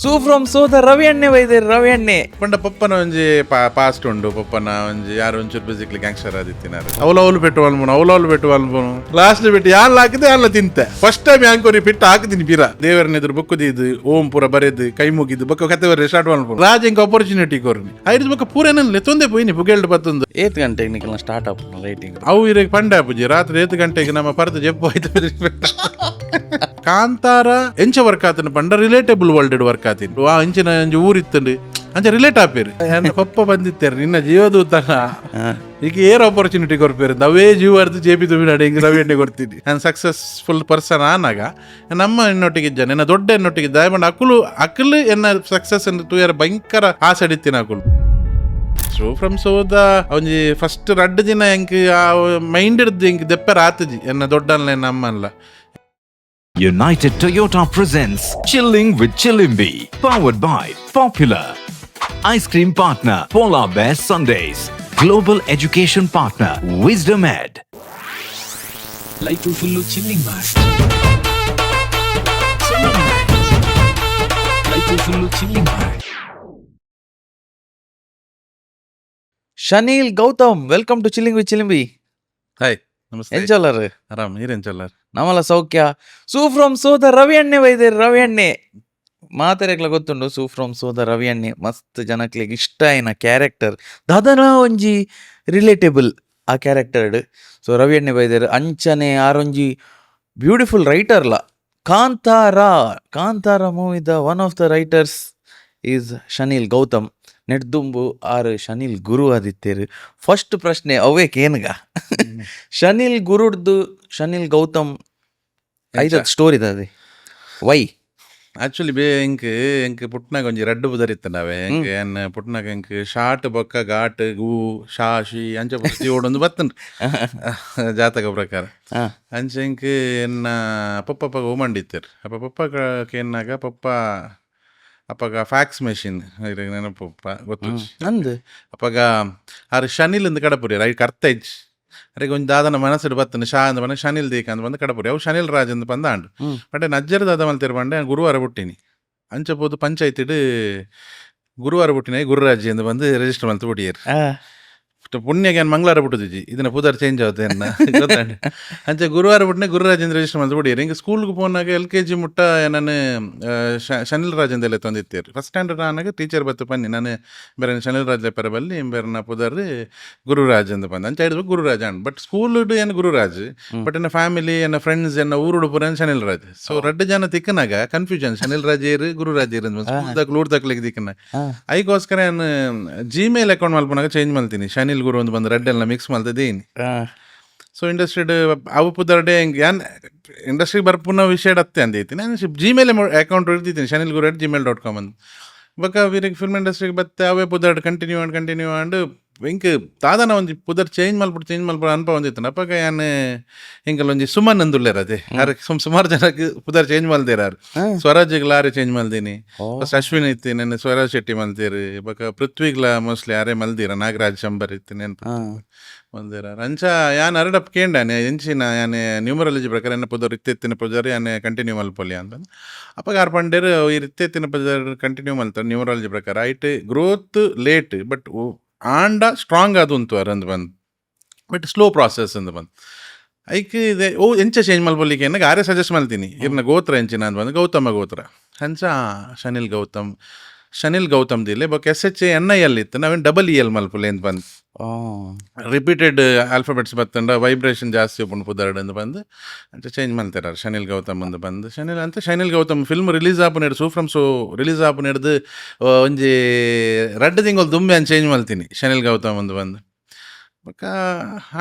ಸೂ from ಸೋದ ರವಿ ಅಣ್ಣೆ ಬೈದೆ ರವಿ ಅಣ್ಣೆ ಪಂಡ ಪಪ್ಪನ ಒಂಜಿ ಪಾಸ್ಟ್ ಉಂಡು ಪಪ್ಪನ ಒಂಜಿ ಯಾರು ಒಂಚೂರು ಬೇಸಿಕ್ಲಿ ಗ್ಯಾಂಗ್ಸ್ಟರ್ ಆದಿತ್ತಿನಾರು ಅವಲವಲು ಪೆಟ್ಟು ಅಲ್ಬೋನು ಲಾಸ್ಟ್ ಬಿಟ್ಟು ಯಾರು ಹಾಕಿದೆ ಅಲ್ಲ ತಿಂತೆ ಫಸ್ಟ್ ಟೈಮ್ ಯಾಂಕೋರಿ ಪಿಟ್ಟು ಹಾಕಿದೀನಿ ಬೀರ ದೇವರನ್ನ ಎದುರು ಬುಕ್ಕುದಿದ್ದು ಓಂ ಪೂರ ಬರೆದು ಕೈ ಮುಗಿದು ಬಕ್ಕ ಕತೆ ಬರೀ ಸ್ಟಾರ್ಟ್ ಮಾಡ್ಬೋದು ರಾಜ ಇಂಕ ಆಪರ್ಚುನಿಟಿ ಕೋರ್ನಿ ಐದು ಬಕ್ಕ ಪೂರೇನಲ್ಲಿ ತೊಂದೆ ಪೋಯ್ನಿ ಪುಗೇಳ್ದು ಬತ್ತೊಂದು 8 ಗಂಟೆಗೆ ನಿಖಲ್ನ ಸ್ಟಾರ್ಟ್ ಆಪ್ ರೈಟಿಂಗ್ ಅವು ಇರಕ್ಕೆ ಪಂಡ ಪೂಜಿ ರಾತ್ರಿ 8 ಗಂಟೆಗೆ ನಮ್ಮ ಪರ್ದು ಜಪ್ಪು ಆಯ್ತು ಕಾಂತಾರ ಎಂಚ ವರ್ಕ್ ಆತನ ಪಂಡ ರಿಲೇಟಬಲ್ ವರ್ಲ್ಡ್ ವರ್ಕ್ ಆತೀನಿ ಆ ಇಂಚಿನ ಒಂಜಿ ಊರಿತ್ತಂಡು ಅಂಚ ರಿಲೇಟ್ ಆಪೇರು ಪಪ್ಪ ಬಂದಿತ್ತೇರು ನಿನ್ನ ಜೀವದೂತನ ಈಗ ಏರ್ ಆಪರ್ಚುನಿಟಿ ಕೊರ್ಪೇರು ಅವೇ ಜೀವ ಅರ್ದು ಜೆ ಪಿ ತುಮಿ ನಡೆ ಹಿಂಗೆ ರವಿ ಎಣ್ಣೆ ಕೊಡ್ತೀನಿ ನಾನು ಸಕ್ಸಸ್ಫುಲ್ ಪರ್ಸನ್ ಆನಾಗ ನಮ್ಮ ಎನ್ನೊಟ್ಟಿಗೆ ಇದ್ದ ನನ್ನ ದೊಡ್ಡ ಎನ್ನೊಟ್ಟಿಗೆ ಇದ್ದ ಬಂಡ ಅಕ್ಕಲು ಎನ್ನ ಸಕ್ಸಸ್ ಟು ಇಯರ್ ಭಯಂಕರ ಆಸೆ ಅಡಿತೀನಿ ಅಕ್ಕಲು ಸೊ ಫ್ರಮ್ ಸೋದ ಒಂಜಿ ಫಸ್ಟ್ 2 ದಿನ ಎಂಕ್ ಮೈಂಡ್ ಹಿಡ್ದು ಎಂಕ್ ದೆಪ್ಪರ ಆತಜಿ ಎನ್ನ ದೊಡ್ಡಲ್ಲ ಎನ್ನ ಅಮ್ಮಲ್ಲ. United Toyota presents Chilling with Chilimbi, powered by Popular, ice cream partner Polar Bear Sundays, global education partner Wizdom Ed. Life full chilling bag. Life full chilling bag. Shaneel Gautham welcome to chilling with Chilimbi. Hi ನಮಸ್ತೆ. ಎಂಚಲ್ಲರ್ ಆರಾಮ್ ನೀರೆಂಚಲ್ಲರ್ ನಮ್ಮಲ್ಲ ಸೌಖ್ಯ. Su from ಸೋದ ರವಿ ಅಣ್ಣೆ ಬೈದೆ ರವಿ ಅಣ್ಣೆ ಮಾತಾರೆಗ್ಲ ಗೊತ್ತುಂಡು. ಸೂ ಫ್ರಮ್ ಸೋದ ರವಿ ಅಣ್ಣೆ ಮಸ್ತ್ ಜನಕ್ಲಿಗೆ ಇಷ್ಟ ಆಯ್ನ ಕ್ಯಾರೆಕ್ಟರ್ ದಾದನ ಒಂಜಿ ರಿಲೇಟೇಬಲ್ ಆ ಕ್ಯಾರೆಕ್ಟರ್ಡ್. ಸೊ ರವಿ ಅಣ್ಣೆ ಬೈದೇರು ಅಂಚನೆ ಆರೊಂಜಿ ಬ್ಯೂಟಿಫುಲ್ ರೈಟರ್ಲ. ಕಾಂತಾರ ಮೂವಿದ one of the writers is Shaneel Gautham. ನೆಡ್ದುಂಬು ಆರು ಶನೀಲ್ ಗುರು ಆದಿತ್ತೇರು. ಫಸ್ಟ್ ಪ್ರಶ್ನೆ ಅವೇಕೇನ್ಗ ಶನೀಲ್ ಗುರುಡ್ದು ಶನೀಲ್ ಗೌತಮ್ ಐದ ಸ್ಟೋರಿ ಅದೇ ವೈ ಆಕ್ಚುಲಿ ಬೇ ಎಂಕ್ ಪುಟ್ನಾಗ ಒಂಜಿ ರಡ್ಡು ಬುದರಿತ್ತ ನಾವೇ ಎಂಕ್ ಎನ್ ಪುಟ್ನಾಗ ಎಂಕ್ ಶಾರ್ಟ್ ಬೊಕ್ಕ ಘಾಟ್ ಗೂ ಶಾಶಿ ಅಂಚ ಪುಸ್ತಿ ಓಡೊಂದು ಬತ್ತನ್ ಜಾತಕ ಪ್ರಕಾರ ಅಂಚ ಎಂಕ್ ಎನ್ನ ಪಪ್ಪ ಓಮಂಡಿತ್ತೇರು ಅಪ್ಪ ಪಪ್ಪ ಏನಾಗ ಪಪ್ಪ ಅಪ್ಪಗ ಫ್ಯಾಕ್ಸ್ ಮೆಷಿನ್ ನೆನಪಪ್ಪ ಗೊತ್ತು ಅಂದ್ ಅಪ್ಪಗ ಆರು ಶನಿಲ್ ಅಂದ್ ಕಡಪುರಿ ರೈಟ್ ಕರ್ತ ಇಜ್ ಅರೆಗೆ ಒಂದು ದಾದನ ಮನಸ್ಸು ಬತ್ತನ ಶಾ ಅಂದ್ ಬಂದ ಶನಿಲ್ ದೇಕ ಅಂತ ಬಂದು ಕಡಪುರಿ ಅವು ಶನಿಲ್ ರಾಜ್ ಅಂತ ಬಂದ ಆಂಡು ಬಟ್ ನಜ್ಜರ ದಾದ ಮಲ್ತಿರ್ ಬಂಡೆ ಗುರುವಾರ ಬಿಟ್ಟಿನಿ ಅಂಚಬೋದು ಪಂಚಾಯತಿಡ್ ಗುರುವಾರ ಬಿಟ್ಟಿನಿ ಗುರುರಾಜಿ ಅಂತ ಬಂದು ರಿಜಿಸ್ಟರ್ ಮಲ್ತು ಬಿಟ್ಟಿಯರು ಪುಣ್ಯಗೆ ಏನು ಮಂಗಳವಾರ ಬಿಟ್ಟಿದ್ದಿ ಇದನ್ನ ಪುದರ್ ಚೇಂಜ್ ಆಗುತ್ತೆ ಗೊತ್ತಾಂಡು ಅಂಚೆ ಗುರುವಾರ ಬಿಟ್ಟನೆ ಗುರುರಾಜೇಂದ್ರ ರಿಜಿಸ್ಟರ್ ಮಲ್ತು ಬಿಟ್ಟಿಯರು ಹಿಂಗೆ ಸ್ಕೂಲ್ಗೆ ಪೋನಾಗ LKG ಮುಟ್ಟ ನಾನು Shanil Raj ಅಂದೆಲ್ಲ ತಂದಿತ್ತೇರು. First standard ಆನಾಗ teacher ಬತ್ತು ಬನ್ನಿ ನಾನು ಬೇರೆ ಶನಿಲ್ ರಾಜ್ ಲೆಪ್ಪರ ಬಲ್ಲಿ ಬೇರೆ ನಾ ಪುದರ್ ಗುರುರಾಜ್ ಅಂತ ಬಂದು ಅಂಚೆ ಹಿಡಿದು ಗುರುರಾಜ್ ಅಂಡ್ ಬಟ್ ಸ್ಕೂಲ್ ಏನು ಗುರುರಾಜ್ ಬಟ್ ಎನ್ನ ಫ್ಯಾಮಿಲಿ ಎನ್ನ ಫ್ರೆಂಡ್ಸ್ ಎನ್ನ ಊರುಡು ಪುರ ಶನಿಲ್ ರಾಜ್. ಸೊ 2 ಜನ ತಿಕ್ಕನಾಗ ಕನ್ಫ್ಯೂಷನ್ ಶನಿಲ್ ರಾಜ್ ಏರು ಗುರುರಾಜ್ ಏರು ಅಂತ ಸ್ಕೂಲ್ದಾಗ ಊರ್ದಕ್ಲಿಗೆ ತಿಕ್ಕನ ಅದಕ್ಕೋಸ್ಕರ ನಾನು ಜಿಮೇಲ್ ಅಕೌಂಟ್ ಮಲ್ಪನಾಗ ಚೇಂಜ್ ಮಾಡ್ತೀನಿ ಶನಿಲ್ ಗುರು ಒಂದು ಬಂದು ರೆಡ್ ಎಲ್ಲ ಮಿಕ್ಸ್ ಮಾಡ್ತಿದ್ದೀನಿ. ಸೊ ಇಂಡಸ್ಟ್ರಿಡ್ ಅವು ಪುದರ್ಡೆ ಹೆಂಗೆ ಏನು ಇಂಡಸ್ಟ್ರಿಗೆ ಬರ್ಪುನ ವಿಷಯ ಅತ್ತೆ ಅಂದೈತಿ ನಾನು ಜಿಮೇಲ್ ಅಕೌಂಟ್ ಇಡ್ತಿದ್ದೀನಿ ಶನಿಲ್ ಗುರು @gmail.com ಅಂತ ಬಕ್ಕ ವೀರಿಗೆ ಫಿಲ್ಮ್ ಇಂಡಸ್ಟ್ರಿಗೆ ಬತ್ತೆ ಅವೇ ಪುದರ್ ಕಂಟಿನ್ಯೂ ಆಂಡು ಹಿಂಗೆ ದಾದನ ಒಂದು ಪುದರ್ ಚೇಂಜ್ ಮಾಡ್ಬಿಟ್ಟು ಅನ್ಪ ಒಂದಿತ್ತು ಅಪ್ಪಾಗ ಏನು ಹಿಂಗಲ್ಲ ಒಂಜಿ ಸುಮನ್ ಅಂದುಳ್ಳೇರ ಅದೇ ಸುಮಾರು ಜನಕ್ಕೆ ಪುದರ್ ಚೇಂಜ್ ಮಲ್ದಿರಾರು ಸ್ವರಾಜ್ಯಗಳ ಯಾರೇ ಚೇಂಜ್ ಮಲ್ದೀನಿ ಫಸ್ಟ್ ಅಶ್ವಿನ್ ಇತ್ತು ನೆನ್ನೆ ಸ್ವರಾಜ್ ಶೆಟ್ಟಿ ಮಲ್ತೀರಿ ಬಕ್ಕ ಪೃಥ್ವಿಗ್ಲ ಮೋಸ್ಟ್ಲಿ ಯಾರೇ ಮಲ್ದಿರ ನಾಗರಾಜ್ ಶಂಬರ್ ಇತ್ತು ನೆನ್ಪು ಮಲ್ದಿರಾರು ಅಂಚ ಯಾನ್ ಅರಡಪ್ ಕೇಂಡಾನೆ ಎಂಚಿನ ಯಾನೆ ನ್ಯೂಮರಾಲಜಿ ಪ್ರಕಾರ ಎನ್ನ ಪುದರ್ ಇತ್ತೆತ್ತಿನ ಪುದರ್ ಯಾನೆ ಕಂಟಿನ್ಯೂ ಮಲ್ಪೊಲಿ ಅಂತ ಅಪ್ಪಾಗ ಆರು ಪಂಡೇರು ಈ ಇತ್ತೆತ್ತಿನ ಪುದರ್ ಕಂಟಿನ್ಯೂ ಮಲ್ತಾರೆ ನ್ಯೂಮರಾಲಜಿ ಪ್ರಕಾರ ಐಟ್ ಗ್ರೋತ್ ಲೇಟ್ ಬಟ್ ಆಂಡ ಸ್ಟ್ರಾಂಗ್ ಅದು ಉಂಟು ಅರಂದು ಬಂದು ಬಟ್ ಸ್ಲೋ ಪ್ರಾಸೆಸ್ ಅಂತ ಬಂದು ಐಕೆ ಇದೆ ಎಂಚ ಚೇಂಜ್ ಮಲ್ಪೊಲಿಕ್ಕೆ ಏನಾಗ ಆರೇ ಸಜೆಸ್ಟ್ ಮಾಡ್ತೀನಿ ಇರ್ನ ಗೋತ್ರ ಎಂಚಿನ ಅಂತ ಬಂದು ಗೌತಮ ಗೋತ್ರ ಹಂಚ ಶನಿಲ್ ಗೌತಮ್ ದಿಲೆ ಬಕ್ SHANIL ಇತ್ತು ನಾವೇನು EL ಮಲ್ಪುಲೆ ಅಂತ ಬಂದು ರಿಪೀಟೆಡ್ ಆಲ್ಫಾಬೆಟ್ಸ್ ಬತ್ತಂಡ ವೈಬ್ರೇಷನ್ ಜಾಸ್ತಿ ಒಪ್ಪು ಪುದರ್ಡ್ ಅಂತ ಬಂದು ಅಂತ ಚೇಂಜ್ ಮಾಡ್ತಾರೆ ಶನಿಲ್ ಗೌತಮ್ ಅಂತ ಬಂದು ಶನಿಲ್ ಗೌತಮ್ ಫಿಲ್ಮ್ ರಿಲೀಸ್ ಆಪು ನೆಡ್ದು ಸೂಫ್ರಮ್ ಸೋ ರಿಲೀಸ್ ಆಪು ನೆಡ್ದು ಒಂಜಿ 2 ತಿಂಗಳು ದುಂಬೆ ಅಂತ ಚೇಂಜ್ ಮಾಡ್ತೀನಿ ಶನಿಲ್ ಗೌತಮ್ ಅಂತ ಬಂದು ಬಕ್ಕ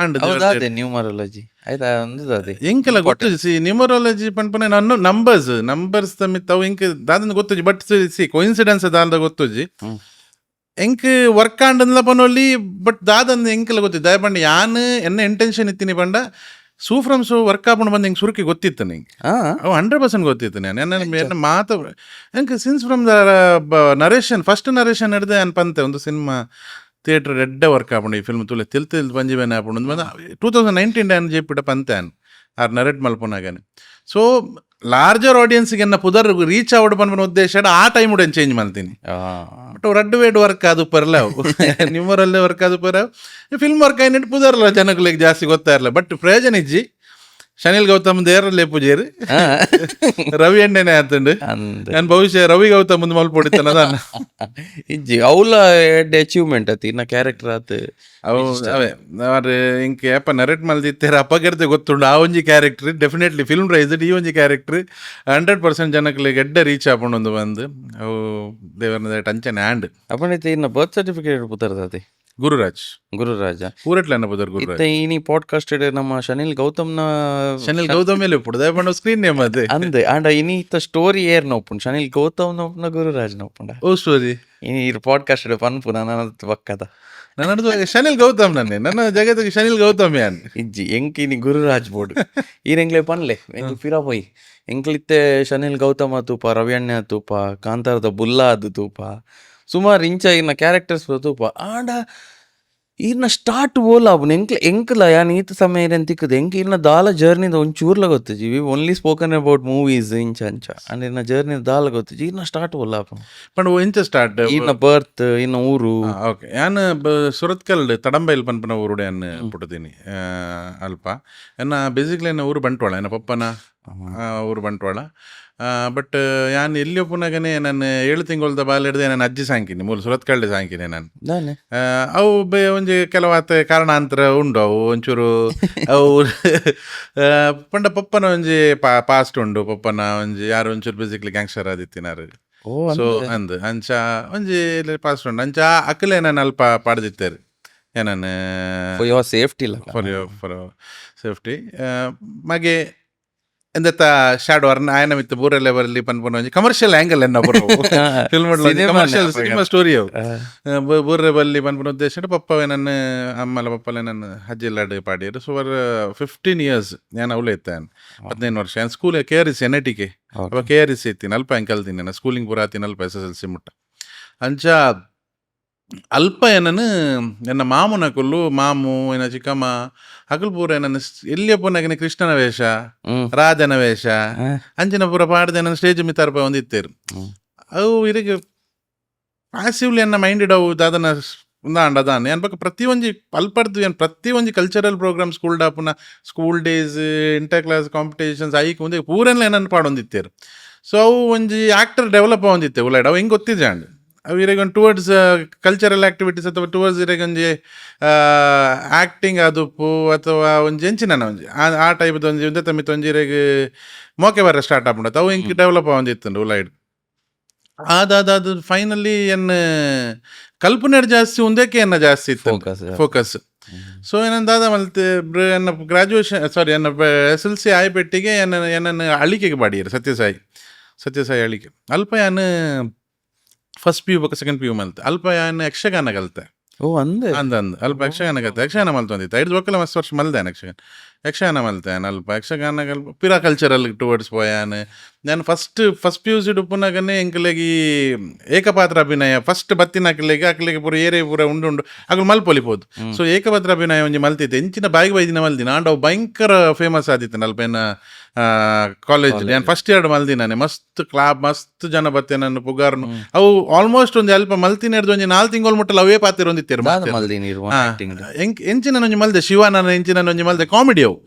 ನ್ಯೂಮರಾಲಜಿ ಆಯ್ತಾ ಅದೇ ಎಂಕೆಲ್ಲ ಗೊತ್ತು ಸಿ ನ್ಯೂಮರಾಲಜಿ ಪನ್ಪನೆ ನಾನು ನಂಬರ್ಸ್ ತಮ್ಮಿತ್ತು ಅವು ಇಂಕ್ ದಾದನ ಗೊತ್ತುಜಿ ಬಟ್ ಸಿ ಕೋಇನ್ಸಿಡೆನ್ಸ್ ದಾದ ಗೊತ್ತುಜಿ ಎಂಕ್ ವರ್ಕ್ ಆಂಡನ್ಲ ಪನೊಲ್ಲಿ ಬಟ್ ದಾದಂದು ಎಂಕೆಲ್ಲ ಗೊತ್ತಿತ್ತು ದಯ ಪಂಡ ಯಾನು ಎನ್ನ ಇಂಟೆನ್ಷನ್ ಇತ್ತೀನಿ ಪಂಡ ಸೂಫ್ರಮ್ ಸೋ ವರ್ಕ್ ಆಪಣ ಬಂದು ಹಿಂಗೆ ಸುರುಕಿ ಗೊತ್ತಿತ್ತು ನಿಂಗೆ ಅವು 100% ಗೊತ್ತಿತ್ತು ನಾನು ಎನ್ನ ಮಾತು ಎಂಕ್ since from the narration first narration ಹಿಡ್ದೆ ಅನ್ಪಂತೆ ಒಂದು ಸಿನಿಮಾ ಥಿಯೇಟರ್ ರೆಡ್ಡೆ ವರ್ಕ್ ಆಪುಂಡು ಈ ಫಿಲ್ಮ್ ತುಲೆ ತಿಲ್ ಪಂಜಿಬೇನೆ ಆಪುಂಡು ಬಂದು 2019 ಡ್ಯಾನ್ ಜೇಪಿಡ ಪಂತೆ ಅನ್ ಆರ್ ನರೇಟ್ ಮಲ್ಪುನಾಗನೆ. ಸೊ ಲಾರ್ಜರ್ ಆಡಿಯನ್ಸ್ಗೆ ಎನ್ನ ಪುದರ್ ರೀಚ್ ಆವಡ್ ಪನ್ಪನ ಉದ್ದೇಶ ಆ ಟೈಮ್ ಉಡನ್ ಚೇಂಜ್ ಮಾಡ್ತೀನಿ. ಬಟ್ ರಡ್ಡು ವೇಡ್ ವರ್ಕ್ ಅದು ಪರ್ಲ ಅವು ನಿಮ್ಮರಲ್ಲೇ ವರ್ಕ್ ಅದು ಪರ ಫಿಲ್ಮ್ ವರ್ಕ್ ಆಯ್ನಿಟ್ಟು ಪುದರ್ಲ ಜನಗಳಿಗೆ ಜಾಸ್ತಿ ಗೊತ್ತಾಯಿರಲ್ಲ. ಬಟ್ ಪ್ರಯೋಜನ ಇಜ್ಜಿ ಶನಿಲ್ ಗೌತಮ್ ದೇರಲ್ಲೇ ಪೂಜೇರಿ ರವಿ ಅಣ್ಣನೇ ಆತಂಡು ನಾನು ಭವಿಷ್ಯ ರವಿ ಗೌತಮ್ ಮುಂದೆ ಮಲ್ಪೊಡಿತಾನ ಇಜ್ಜಿ ಅವಳ ಅಚೀವ್ಮೆಂಟ್ ಆತಿ ಇನ್ನ ಕ್ಯಾರೆಕ್ಟರ್ ಆತ ಅವು ಅವೇ ಅವ್ರು ಇಂಕೆ ಅಪ್ಪ ನರೇಟ್ ಮಲ್ದಿತ್ತೇರ ಅಪಗರ್ತೆ ಗೊತ್ತುಂಡು ಆ ಒಂಜಿ ಕ್ಯಾರೆಕ್ಟರ್ ಡೆಫಿನೆಟ್ಲಿ ಫಿಲ್ಮ್ ಪ್ರೈಸ್ ಈ ಒಂಜಿ ಕ್ಯಾರೆಕ್ಟರ್ 100% ಜನಗಳಿಗೆ ಎಡ್ಡೆ ರೀಚ್ ಆಪೊಂಡು ಬಂದು ಅವು ದೇವರನ ಟಂಚನೆ ಆ್ಯಂಡ್ ಅಪ್ಪನೈತೆ ಇನ್ನ ಬರ್ತ್ ಸರ್ಟಿಫಿಕೇಟ್ ಪುತ್ತರ್ದಾತಿ ಗುರುರಾಜ ಪೂರಟ್ಲ ಪುದರ್ ಗುರುರಾಜ್ ಇನಿ ಪಾಡ್ಕಾಸ್ಟ್ ನಮ್ಮ ಶನಿಲ್ ಗೌತಮ್ನ ಶನಿಲ್ ಗೌತಮ್ ಮೇಲೆ ಪುಡದ ಬಣ್ಣ ಸ್ಕ್ರೀನ್ ನೇಮ್ ಅದೇ ಅಂದೆ ಆಂಡ ಇನಿ ಇತ್ತ ಸ್ಟೋರಿ ಏರ್ ನೋಪುಂಡು ಶನಿಲ್ ಗೌತಮ್ ನೋಪುಂಡ ಗುರುರಾಜ್ ನೋಪುಂಡ ಓ ಸ್ಟೋರಿ ಇನಿ ಇರ್ ಪಾಡ್ಕಾಸ್ಟ್ ಪನ್ಪು ನನ್ನ ಪಕ್ಕದ ನನ್ನದು ಶನಿಲ್ ಗೌತಮ್ ನನ್ನ ಜಗತ್ತಿಗೆ ಶನಿಲ್ ಗೌತಮ್ ಯಾನ್ ಇಜ್ಜಿ ಎಂಕ್ ಇನಿ ಗುರುರಾಜ್ ಬೋರ್ಡ್ ಈರೆಂಗ್ಲೆ ಪನ್ಲೆ ಎಂಕ್ ಪಿರಾ ಪೋಯ್ ಎಂಕ್ಲಿತ್ತೆ ಶನಿಲ್ ಗೌತಮ ತೂಪ ರವಿ ಅಣ್ಣ ತೂಪ ಕಾಂತಾರದ ಬುಲ್ಲಾ ಅದು ತೂಪ ಸುಮಾರು ಇಂಚ ಇನ್ನ ಕ್ಯಾರೆಕ್ಟರ್ಸ್ ತೂಪ ಆಂಡ ಇನ್ನ ಸ್ಟಾರ್ಟ್ ಓಲ್ ಆಪುನು ಎಂಕ್ಲ ಯಾನ್ ಈತ ಸಮಯ ಎಂತಿಕ್ಕದು ಎಂಕ್ ಇನ್ನ ದಾಲ ಜರ್ನಿದ ಒಂಚೂರ್ಲ ಗೊತ್ತಿಜಿ we only spoken about movies ಇಂಚ ಅಂಚ ಅಂಡ್ ಇನ್ನ ಜರ್ನಿದ ದಾಲ ಗೊತ್ತಿಜಿ ಇನ್ನ ಸ್ಟಾರ್ಟ್ ಓಲ್ ಆಪುನು ಪಂಡ ಇಂಚ ಸ್ಟಾರ್ಟ್ ಇನ್ನ ಬರ್ತ್ ಇನ್ನ ಊರು ಓಕೆ ಯಾನ್ ಸುರತ್ಕಲ್ ತಡಂಬೈಲ್ ಪನ್ಪನ ಊರುಡೆ ಯಾನ್ ಪುಟ್ಟದೀನಿ ಅಲ್ಪ ಎನ್ನ ಬೇಸಿಕ್ಲಿ ಎನ್ನ ಊರು ಬಂಟ್ವಾಳ ಎನ್ನ ಪಪ್ಪನ ಊರು ಬಂಟ್ವಾಳ. ಬಟ್ ಯಾನ್ ಎಲ್ಲಿ ಒಪ್ಪುನಾಗನೆ ನಾನು 7 ತಿಂಗಳದ ಬಾಲ್ ಹಿಡ್ದೆ ನಾನು ಅಜ್ಜಿ ಸಾಂಕಿನಿ ಮೂಲ ಸುರತ್ಕಲ್ಡೆ ಸಾಂಕಿನಿ ನಾನು ಅವು ಒಂಜಿ ಕೆಲವಾತ ಕಾರಣಾಂತರ ಉಂಡು ಅವು ಒಂಚೂರು ಅವು ಪಂಡ ಪಪ್ಪನ ಒಂಜಿ ಪಾಸ್ಟ್ ಉಂಡು ಪಪ್ಪನ ಒಂಜಿ ಯಾರು ಒಂಚೂರು ಬೇಸಿಕ್ಲಿ ಗ್ಯಾಂಗ್ಸ್ಟರ್ ಆದಿತ್ತಿನಾರು. ಸೊ ಅಂದ್ ಅಂಚ ಒಂಜಿ ಪಾಸ್ಟ್ ಉಂಡು ಅಂಚ ಅಕ್ಕಲೇ ನಾನು ಅಲ್ಪ ಪಾಡ್ದಿತ್ತೇರು ಏನನ್ನು ಸೇಫ್ಟಿ ಫಾರ್ ಸೇಫ್ಟಿ ಮಗೆ ಎಂದತ್ತ ಶಾಡೋ ಆಯನ ಮಿತ್ತು ಬೂರಲ್ಲೇ ಬರಲಿ ಪನ್ಪನ ಒಂಜಿ ಕಮರ್ಷಿಯಲ್ ಆ್ಯಂಗಲ್ ಎನ್ನ ಫಿಲ್ಮ್ ಕಮರ್ಷಿಯಲ್ ಸಿನಿಮಾ ಸ್ಟೋರಿ ಅವು ಬೂರ್ರೆ ಬಲ್ಲಿ ಪನ್ಪನ ಉದ್ದೇಶ ಪಪ್ಪವೇ ನನ್ನ ಅಮ್ಮಲ ಪಪ್ಪಲೆ ನನ್ನ ಹಜ್ಜಿಲ್ಲಾಡು ಪಾಡಿಯರು. ಸೊ 15 years ನಾನು ಅವಲೇ ಇತ್ತಾನೆ 15 ವರ್ಷ ನಾನು ಸ್ಕೂಲ್ KRC NITಗೆ ಅವ KRC ಇತ್ತೀನಿ ಅಲ್ಪ ಹೆಂಗೆ ಕಲ್ತೀನಿ ನಾನು ಸ್ಕೂಲಿಂಗ್ ಪೂರ ಆತೀನಿ ಅಲ್ಪ SSLC ಮುಟ್ಟ ಅಂಚ ಅಲ್ಪ ಏನನ್ನು ಎನ್ನ ಮಾಮುನ ಕೊಲ್ಲು ಮಾಮು ಏನ ಚಿಕ್ಕಮ್ಮ ಹಗಲು ಪೂರ ಏನನ್ನು ಎಲ್ಲಿಯ ಪುನಗನೆ ಕೃಷ್ಣನ ವೇಷ ರಾಧನ ವೇಷ ಅಂಚಿನ ಪೂರ ಪಾಡ್ದೆ ನನ್ನ ಸ್ಟೇಜ್ ಮಿತಾರ್ಪ ಒಂದಿತ್ತೇರು ಅವು ಇರಿಗೆ ಪ್ಯಾಸಿವ್ಲಿ ಎನ್ನ ಮೈಂಡೆಡ್ ಅವು ದಾದನ ಉಂದಾಂಡ ಅದಾನೆ ಏನ್ ಬಗ್ಗೆ ಪ್ರತಿಯೊಂದು ಅಲ್ಪಡ್ದು ಏನು ಪ್ರತಿಯೊಂದು ಕಲ್ಚರಲ್ ಪ್ರೋಗ್ರಾಮ್ ಸ್ಕೂಲ್ ಡಾಪುನ school days inter class competitions ಐಕ್ ಮುಂದೆ ಪೂರೆಲ್ಲ ಏನನ್ನು ಪಾಡೊಂದಿತ್ತೇರು. ಸೊ ಅವು ಒಂಜಿ ಆ್ಯಕ್ಟರ್ ಡೆವಲಪ್ ಆಗೊಂದಿತ್ತೆ ಉಳ್ಳಾಡ ಅವು ಹೆಂಗೆ ಗೊತ್ತಿದ್ದೆ ಅಂಡ್ ಅವು ಇರೆಗೊಂದು ಟುವರ್ಡ್ಸ್ ಕಲ್ಚರಲ್ ಆ್ಯಕ್ಟಿವಿಟೀಸ್ ಅಥವಾ ಟುವರ್ಡ್ಸ್ ಇರೆಗೊಂಜಿ ಆ್ಯಕ್ಟಿಂಗ್ ಆದುಪ್ಪು ಅಥವಾ ಒಂಜಿ ಎಂಚಿನ ಒಂಜಿ ಆ ಟೈಪ್ದು ಒಂಜಿ ಒಂದೇ ತಮ್ಮಿತ್ತು ಒಂಜಿ ಇರೆಗೆ ಮೋಕೆ ಬರ ಸ್ಟಾರ್ಟ್ ಆಗ್ಬಿಡತ್ತೆ ಅವು ಹಿಂಗೆ ಡೆವಲಪ್ ಆಗೊಂದಿತ್ತು ಉಳ್ಳಾಡ್ ಅದು ಫೈನಲಿ ಎನ್ನ ಕಲ್ಪನೆ ಜಾಸ್ತಿ ಒಂದಕ್ಕೆ ಎನ್ನ ಜಾಸ್ತಿ ಇತ್ತು ಫೋಕಸ್. ಸೊ ಏನಂದಾದ ಮಲ್ತೆ ಎನ್ನ ಗ್ರಾಜುಯೇಷನ್ ಸಾರಿ ಎನ್ನ SLC ಆಯ್ಪೆಟ್ಟಿಗೆ ಎನ್ನ ಅಳಿಕೆಗೆ ಬಾಡಿಯರು ಸತ್ಯಸಾಯಿ ಅಳಿಕೆ ಅಲ್ಪ ಯಾನು ಫಸ್ಟ್ PU ಬೊಕ್ಕ ಸೆಕೆಂಡ್ PU ಮಲ್ತೆ ಅಲ್ಪ ಯಾನು ಯಕ್ಷಗಾನ ಕಲ್ತೆ ಅಂದ ಅಲ್ಪ ಯಕ್ಷಗಾನ ಕಲ್ತೆ ಯಕ್ಷಗಾನ ಮಲ್ತೊಂದಿತ್ತು 5 ಬೊಕ್ಕಲ ಮಸ್ತ್ ವರ್ಷ ಮಲ್ದೇನು ಯಕ್ಷಗಾನ ಮಲ್ತೇನೆ ಅಲ್ಪ ಯಕ್ಷಗಾನ ಪಿರಾ ಕಲ್ಚರಲ್ ಟುವರ್ಡ್ಸ್ ಪೋಯಾನು ನಾನು ಫಸ್ಟ್ PUC ಡುಪ್ಪುನಾಗನೇ ಎಂಕಲೆಗಿ ಏಕಪಾತ್ರ ಅಭಿನಯ ಫಸ್ಟ್ ಬತ್ತಿನ ಅಕ್ಲೆಗೆ ಪೂರ ಏರೇ ಪೂರ ಉಂಡು ಅಗ್ಲು ಮಲ್ಪೊಲಿಬೋದು. ಸೊ ಏಕಪಾತ್ರ ಅಭಿನಯ ಒಂಜಿ ಮಲ್ತಿದ್ದೆ ಎಂಚಿನ ಬಾಯಿಗೆ ಬೈದಿನ ಮಲ್ದಿನ ಆಂಡ ಅವು ಭಯಂಕರ ಫೇಮಸ್ ಆದಿತ್ತು ಅಲ್ಪ ಏನ ಕಾಲೇಜ್ ನಾನು ಫಸ್ಟ್ ಇಯರ್ ಮಲ್ದಿನಾನೆ ಮಸ್ತ್ ಮಸ್ತ್ ಜನ ಬತ್ತೆ ನನ್ನ ಪುಗಾರ್ನು ಅವು ಆಲ್ಮೋಸ್ಟ್ ಒಂದು ಅಲ್ಪ ಮಲ್ತಿನ ಹಿಡ್ದು ಒಂಜಿ 4 ತಿಂಗಳು ಮುಟ್ಟಲು ಅವೇ ಪಾತ್ರ ಹೊಂದಿತ್ತೇರು ಎಂಚಿನ ಒಂಜಿ ಮಲ್ದೆ ಶಿವಾನ ಎಂಚಿನ ಒಂಜಿ ಮಲ್ದೆ ಕಾಮಿಡಿ ಅವು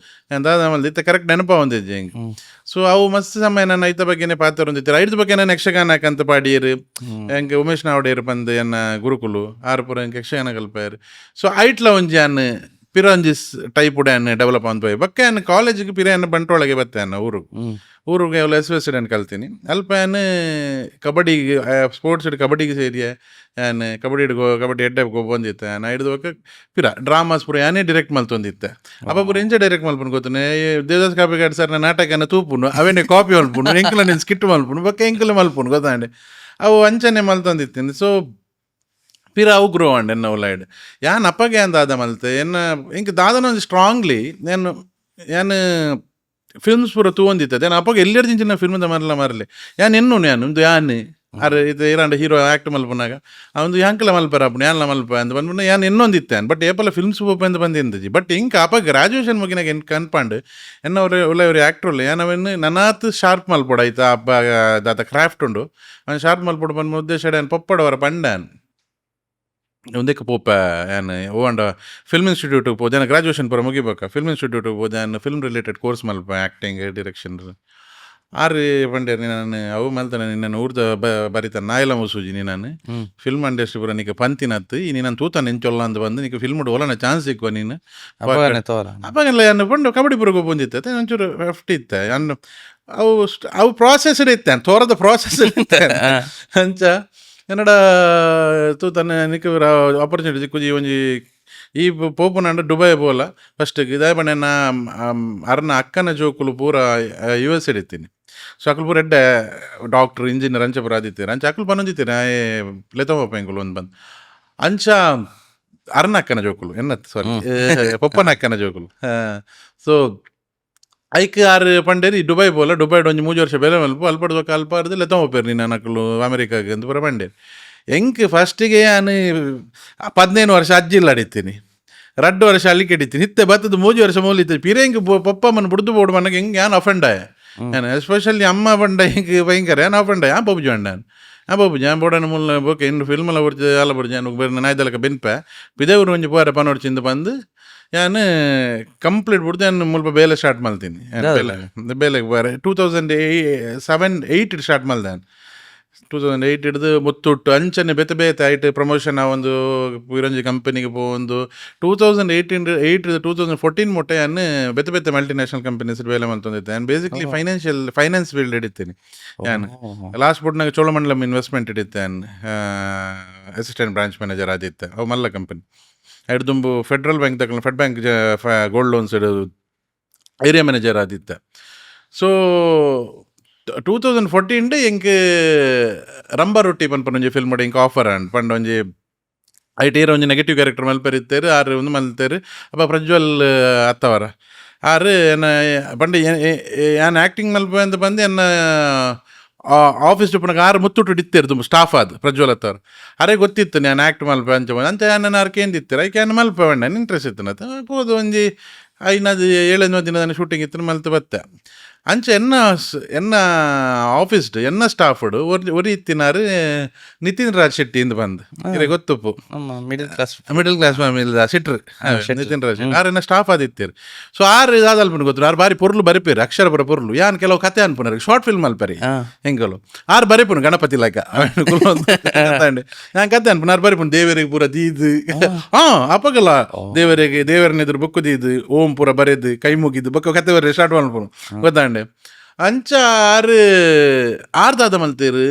ದಾದ ಮಲ್ದಿತ್ತ ಕರೆಕ್ಟ್ ನೆನಪ ಹೊಂದಿದ್ದೆ ಹೆಂಗೆ. ಸೊ ಅವು ಮಸ್ತ್ ಸಮಯ ನನ್ನ ಐತ ಬಗ್ಗೆನೇ ಪಾತ್ರ ಹೊಂದಿತ್ತು 5 ಬಗ್ಗೆ ನಾನು ಯಕ್ಷಗಾನಕ್ಕಂತ ಪಾಡಿಯರು ಹೆಂಗೆ ಉಮೇಶ್ ನಾವಡೇರು ಬಂದು ಎನ್ನ ಗುರುಕುಲು ಆರು ಪುರ ಹೆಂಗೆ ಯಕ್ಷಗಾನ ಕಲ್ಪಾಯರು. ಸೊ ಐಟ್ಲ ಒಂಜಿ ಅನ್ನ ಪಿರಂಜಿಸ್ ಟೈಪ್ ಉಡೆ ಅನ್ನ ಡೆವಲಪ್ ಅಂತ ಬಕ್ಕೆ ಅನ್ನ ಕಾಲೇಜಿಗೆ ಪಿರ ಅನ್ನ ಬಂಟ್ರೊಳಗೆ ಬತ್ತೆ ಅನ್ನ ಊರಿಗೆ ಅವಳು SVS ಕಲ್ತೀನಿ ಅಲ್ಪ ಅನ್ನ ಕಬಡ್ಡಿಗೆ ಸ್ಪೋರ್ಟ್ಸ್ ಕಬಡ್ಡಿಗೆ ಸೇರಿಯ ನಾನು ಕಬಡ್ಡಿ ಎಡ್ಡೆ ಬಂದಿತ್ತೆ ನಾನು ಹಿಡಿದು ಬಕ್ಕ ಪಿರ ಡ್ರಾಮಾಸ್ ಪೂರ ಯಾನೇ ಡೈರೆಕ್ಟ್ ಮಲ್ತೊಂದಿತ್ತೆ ಅಪ್ಪ ಪೂರ ಎಂಚ ಡೈರೆಕ್ಟ್ ಮಲ್ಪುನು ಗೊತ್ತನೆ ದೇವದಾಸ್ ಕಾಪಿಗಾಡ್ ಸರ್ ನಾಟಕನ ತೂಪುನು ಅವನೇ ಕಾಪಿ ಮಲ್ಪುನು ಎಂಕಲ ನೀನು ಸ್ಕಿಟ್ ಮಲ್ಪುನು ಬಕ್ಕ ಎಂಕಲ ಮಲ್ಪುನು ಗೊತ್ತಾಂಡೆ ಅವು ಅಂಚನೆ ಮಲ್ತೊಂದಿತ್ತೀನಿ. ಸೊ ಪಿರ ಅವು ಗ್ರೋ ಅಂಡ್ ಎನ್ನ ಉಳ್ಳಾಡ್ ಯಾನ್ ಅಪ್ಪಗೆ ಅಂದಾದ ಮಲ್ತೆ ಎನ್ನ ಇಂಕ ದಾದನ ಒಂದು ಸ್ಟ್ರಾಂಗ್ಲಿ ನಾನು ಫಿಲ್ಮ್ಸ್ ಪೂರ ತೂಂದಿತ್ತದ ನಾನು ಅಪ್ಪಗೆ ಎಲ್ಲರ ಜಿಂಚಿನ ಫಿಲ್ಮ್ದ ಮರಲಿ ಯಾನ್ ಎನ್ನು ನಾನು ಒಂದು ಯಾನ್ ಅರೆ ಇದು ಇರಾಂಡ ಹೀರೋ ಆ್ಯಕ್ಟ್ ಮಲ್ಪನಾಗ ಅವನು ಯಾಂಕಲ ಮಲ್ಪರ ಅಪ್ಪು ಯಾನ್ಲ ಮಲ್ಪ ಅಂತ ಬಂದ್ಬಿಟ್ಟು ಯಾನ್ ಇನ್ನೊಂದಿತ್ತೇನು ಬಟ್ ಏಪಲ್ಲ ಫಿಲ್ಮ್ಸ್ ಪೋಪ ಅಂತ ಬಂದಿಂದಜಿ ಬಟ್ ಇಂಕ ಅಪ್ಪ ಗ್ರಾಜುಯೇಷನ್ ಮುಗಿನಾಗ ಏನು ಕನ್ಪಾಂಡು ಎನ್ನ ಒಳ್ಳೆ ஒரு ಆ್ಯಕ್ಟ್ರಲ್ಲ ಏನವನು ನನಾತ್ ಶಾರ್ಪ್ ಮಲ್ಪೊಡ ಆಯ್ತಾ ಅಪ್ಪ ದಾತ ಕ್ರಾಫ್ಟ್ ಉಂಡು ಅವ್ನು ಶಾರ್ಪ್ ಮಲ್ಪೊಡು ಬಂದು ಉದ್ದೇಶ ಪೊಪ್ಪಡವರ ಪಂಡಾನ್ ಒಂದಕ್ಕೆ ಪೋಪ ಏನು ಓಂಡ ಫಿಲ್ಮ್ ಇನ್ಸ್ಟಿಟ್ಯೂಟಿಗೆ ಹೋದ ನಾನು ಗ್ರಾಜುಯೇಷನ್ ಪೂರ ಮುಗಿಬೇಕಾ ಫಿಲ್ಮ್ ಇನ್ಸ್ಟಿಟ್ಯೂಟಿಗೆ ಹೋದ ನಾನು ಫಿಲ್ಮ್ ರಿಲೇಟೆಡ್ ಕೋರ್ಸ್ ಮಲ್ಪ ಆ್ಯಕ್ಟಿಂಗ್ ಡಿರೆಕ್ಷನ್ ಆರು ಬಂಡೆ ನಾನು ಅವು ಮಲ್ತಾನೆ ನಿನ್ನ ಊರ್ದ ಬರಿತಾನೆ ನಾಯೆಲ್ಲ ಮುಸೂಜಿ ನೀನು ಫಿಲ್ಮ್ ಇಂಡಸ್ಟ್ರಿ ಪೂರ ನೀನು ಪಂತಿನತ್ತು ಈ ನೀನು ತೂತ ನೆಂಚೊಲ್ಲ ಅಂತ ಬಂದು ನೀನು ಫಿಲ್ಮ್ ಒಲನ ಚಾನ್ಸ್ ಸಿಕ್ಕುವ ನೀನು ಅಪ್ಪಗೆಲ್ಲ ಏನು ಬಂದು ಕಬಡ್ಡಿ ಪುರಗೂ ಬಂದಿತ್ತೆ ಒಂಚೂರು ಫಿಫ್ಟಿ ಇತ್ತೆ ಅನ್ನು ಅವು ಪ್ರಾಸೆಸ್ ಇತ್ತೆ ತೋರದ ಪ್ರಾಸೆಸ್ ಇತ್ತೆ ಅಂಚ ಕನ್ನಡ ತೂತನೆ ನಿಕ್ಕ ಆಪರ್ಚುನಿಟಿ ಸಿಕ್ಕುಜಿ ಒಂಜಿ ಈ ಪೋಪುನಂಡ ದುಬೈ ಬೋಲ ಫಸ್ಟಿಗೆ ಇದೇ ಬಣ್ಣ ನಾ ಅರ್ನ ಅಕ್ಕನ ಜೋಕುಲು ಪೂರ US ಇಡಿತೀನಿ ಸೊ ಅಕ್ಕಲು ಪೂರ ಎಡ್ಡೆ ಡಾಕ್ಟ್ರ್ ಇಂಜಿನಿಯರ್ ಅಂಚ ಪೂರ ಆದಿತ್ತೀರ ಅಂಚ ಅಕ್ಕಲು ಪನ್ನೊಂದಿತ್ತೀರ ಲೆತೋಪ ಎಂಕುಲು ಒಂದು ಬಂದು ಅಂಚ ಅರ್ನ ಅಕ್ಕನ ಜೋಕುಲು ಎನ್ನತ್ ಸಾರಿ ಪೊಪ್ಪನ ಅಕ್ಕನ ಜೋಕುಲು ಸೊ ಐಕ್ ಆರು ಪಂಡೇರಿ ದುಬೈ ಬೋಲ ದುಬೈಡ್ ಒಂಜಿ 3 ವರ್ಷ ಬೇಲೆ ಮಲ್ಪ ಅಲ್ಪಡ್ದು ಅಲ್ಪಾರ್ದು ಲೆತೋಪೇರು ನೀನು ನಕ್ಕಲು ಅಮೆರಿಕಾಗೆ ಅಂತ ಪೂರ ಪಂಡೇರಿ ಎಂಕ್ ಫಸ್ಟಿಗೆ ನಾನು 15 ವರ್ಷ ಅಜ್ಜಿಲ್ಲ ಅಡಿತೀನಿ 2 ವರ್ಷ ಅಲ್ಲಿಗೆ ಹಿಡಿತೀನಿ ಹಿತ್ತೆ ಬತ್ತದ 3 ವರ್ಷ ಮೂಲಿತ್ತು ಪಿರೆ ಹಿಂಗೆ ಪಪ್ಪಮ್ಮನ ಬುಡ್ದು ಬೋಡು ಮನಗೆ ಹಿಂಗೆ ಯಾನು ಅಫೆಂಡಾಯ ನಾನು ಎಸ್ಪೆಷಲಿ ಅಮ್ಮ ಬಂಡ ಹಿಂಗೆ ಭಯಂಕರ ಏನು ಅಫೆಂಡ ಯಾ ಬಬ್ಬುಜಿ ಅಂಡಾನು ಆ ಬಬ್ಬುಜಿ ಆ ಬೋಡನ ಮುಲ್ಲ ಬೋಕೆ ಇನ್ನು ಫಿಲ್ಮೆಲ್ಲ ಬರ್ತಿ ಎಲ್ಲ ಬರ್ಜಿ ನಾನು ಬೇರೆ ನಾಯ್ದಲಕ ಬೆನ್ಪೆ ಪಿದೇವ್ರು ಒಂಜಿ ಪೋರ ಪನೋಡ್ಚಿಂದ ಬಂದು ನಾನು ಕಂಪ್ಲೀಟ್ ಬಿಡ್ದು ನಾನು ಮುಲ್ಪ ಬೇಲೆ ಸ್ಟಾರ್ಟ್ ಮಾಡ್ತೀನಿ ಬೇಲೆಗೆ ಬೇರೆ 2007-8 ಸ್ಟಾರ್ಟ್ ಮಾಡ್ದೆ ನಾನು 2008 ಹಿಡಿದು ಮುತ್ತುಟ್ಟು ಅಂಚನೆ ಬೆತ್ತ ಬೇತೆ ಆಯ್ತು ಪ್ರಮೋಷನ್ ಆ ಒಂದು ಇರೊಂಜಿ ಕಂಪನಿಗೆ ಒಂದು 2014 ಮೊಟ್ಟೆ ನಾನು ಬೆತ್ತ ಬೆತ್ತ ಮಲ್ಟಿನ್ಯಾಷನಲ್ ಕಂಪನೀಸ್ ಬೇಲೆ ಮಲ್ತೊಂದಿದ್ದೆ ನಾನು ಬೇಸಿಕ್ಲಿ ಫೈನಾನ್ಸ್ ಫೀಲ್ಡ್ ಹಿಡಿತೀನಿ ನಾನು ಲಾಸ್ಟ್ ಬುಟ್ನಾಗ ಚೋಳಮಂಡಲಂ ಇನ್ವೆಸ್ಟ್ಮೆಂಟ್ ಹಿಡಿತೆ ನಾನು ಅಸಿಸ್ಟೆಂಟ್ ಬ್ರಾಂಚ್ ಮ್ಯಾನೇಜರ್ ಆದಿತ್ತೆ ಅವು ಮಲ್ಲ ಕಂಪನಿ ಎರಡು ತುಂಬು ಫೆಡ್ರಲ್ ಬ್ಯಾಂಕ್ ತಗೊಂಡು ಫೆಡ್ ಬ್ಯಾಂಕ್ ಗೋಲ್ಡ್ ಲೋನ್ಸ್ ಇಡೋದು ಏರಿಯಾ ಮ್ಯಾನೇಜರ್ ಆದಿತ್ತೆ ಸೊ 2014 ಎಂಕ್ ರಂಬ ರೊಟ್ಟಿ ಪನ್ಪನೊಂಜಿ ಫಿಲ್ಮ್ ಇಂಕ ಆಫರ್ ಅಂಡ್ ಪಂಡ ಒಂಜಿ ಐಟೀರ ಒಂಜಿ ನೆಗೆಟಿವ್ ಕ್ಯಾರೆಕ್ಟರ್ ಮಲ್ಪೆರಿತ್ತೇರು ಆರು ಒಂದು ಮಲ್ತೇರು ಅಪ್ಪ ಪ್ರಜ್ವಲ್ ಅತ್ತವರ ಆರು ಎನ್ನ ಪಂಡ ಏನು ಆ್ಯಕ್ಟಿಂಗ್ ಮಲ್ಪ ಅಂತ ಬಂದು ಎನ್ನ ಆಫೀಸ್ ಪುನಃ ಆರು ಮುತ್ತುಟ್ಟು ಇಡ್ತೀರು ತುಂಬ ಸ್ಟಾಫ್ ಅದು ಪ್ರಜ್ವಲ್ ಅತ್ತವ್ರು ಅರೆ ಗೊತ್ತಿತ್ತು ನಾನು ಆ್ಯಕ್ಟ್ ಮಲ್ಪ ಅಂಚ ಅಂತ ನಾನು ಆರ್ಕೇಂದಿತ್ತೀರ ಐಕೆ ನಾನು ಮಲ್ಪ ಬಣ್ಣ ಇಂಟ್ರೆಸ್ಟ್ ಇತ್ತು ನತ್ತ ಹೋದು ಒಂಜಿ 5-7 ದಿನದ ಶೂಟಿಂಗ್ ಇತ್ತು ಮಲ್ತು ಬತ್ತೆ ಅಂಚ ಎನ್ನ ಆಫೀಸ್ಡ್ ಎನ್ನ ಸ್ಟಾಫ್ಡು ಒರಿ ಇತ್ತಿನಾರು ನಿತಿನ್ ರಾಜ್ ಶೆಟ್ಟಿ ಇಂದ ಬಂದು ಇರೇ ಗೊತ್ತುಪ್ಪು ಮಿಡಲ್ ಕ್ಲಾಸ್ ಫ್ಯಾಮಿಲಿ ಸಿಟ್ರು ನಿತಿನ್ ರಾಜ್ ಶೆಟ್ಟಿ ಆರು ಎನ್ನ ಸ್ಟಾಫ್ ಆದಿತ್ತೀರು ಸೊ ಆರು ಇದಾದಲ್ಪನ ಗೊತ್ತು ಆರು ಬಾರಿ ಪೊರ್ಲು ಬರಿಪೇರು ಅಕ್ಷರ ಬರ ಪೊರ್ಲು ಯಾನ್ ಕೆಲವು ಕತೆ ಅನ್ಪುನಾರ ಶಾರ್ಟ್ ಫಿಲ್ಮ್ ಅಲ್ಪರಿ ಹೆಂಗಲು ಆರು ಬರಿಪುನು ಗಣಪತಿ ಲಾಕ ನಾನು ಕತೆ ಅನ್ಪುನ ಆರು ಬರಿಪುನು ದೇವರಿಗೆ ಪೂರ ದೀದು ಅಪ್ಪಗಲ್ಲ ದೇವರನ್ನ ಎದುರು ಬೊಕ್ಕು ದೀದು ಓಂ ಪೂರ ಬರೆದು ಕೈ ಮುಗಿದು ಬೊಕ್ಕ ಕತೆ ಬರೀ ಸ್ಟಾರ್ಟ್ ಮಾಡ್ಪುನು ಗೊತ್ತಾಂಡೆ ಅಂಚ ಆರ್ದಾದ ಮಲ್ತೇರು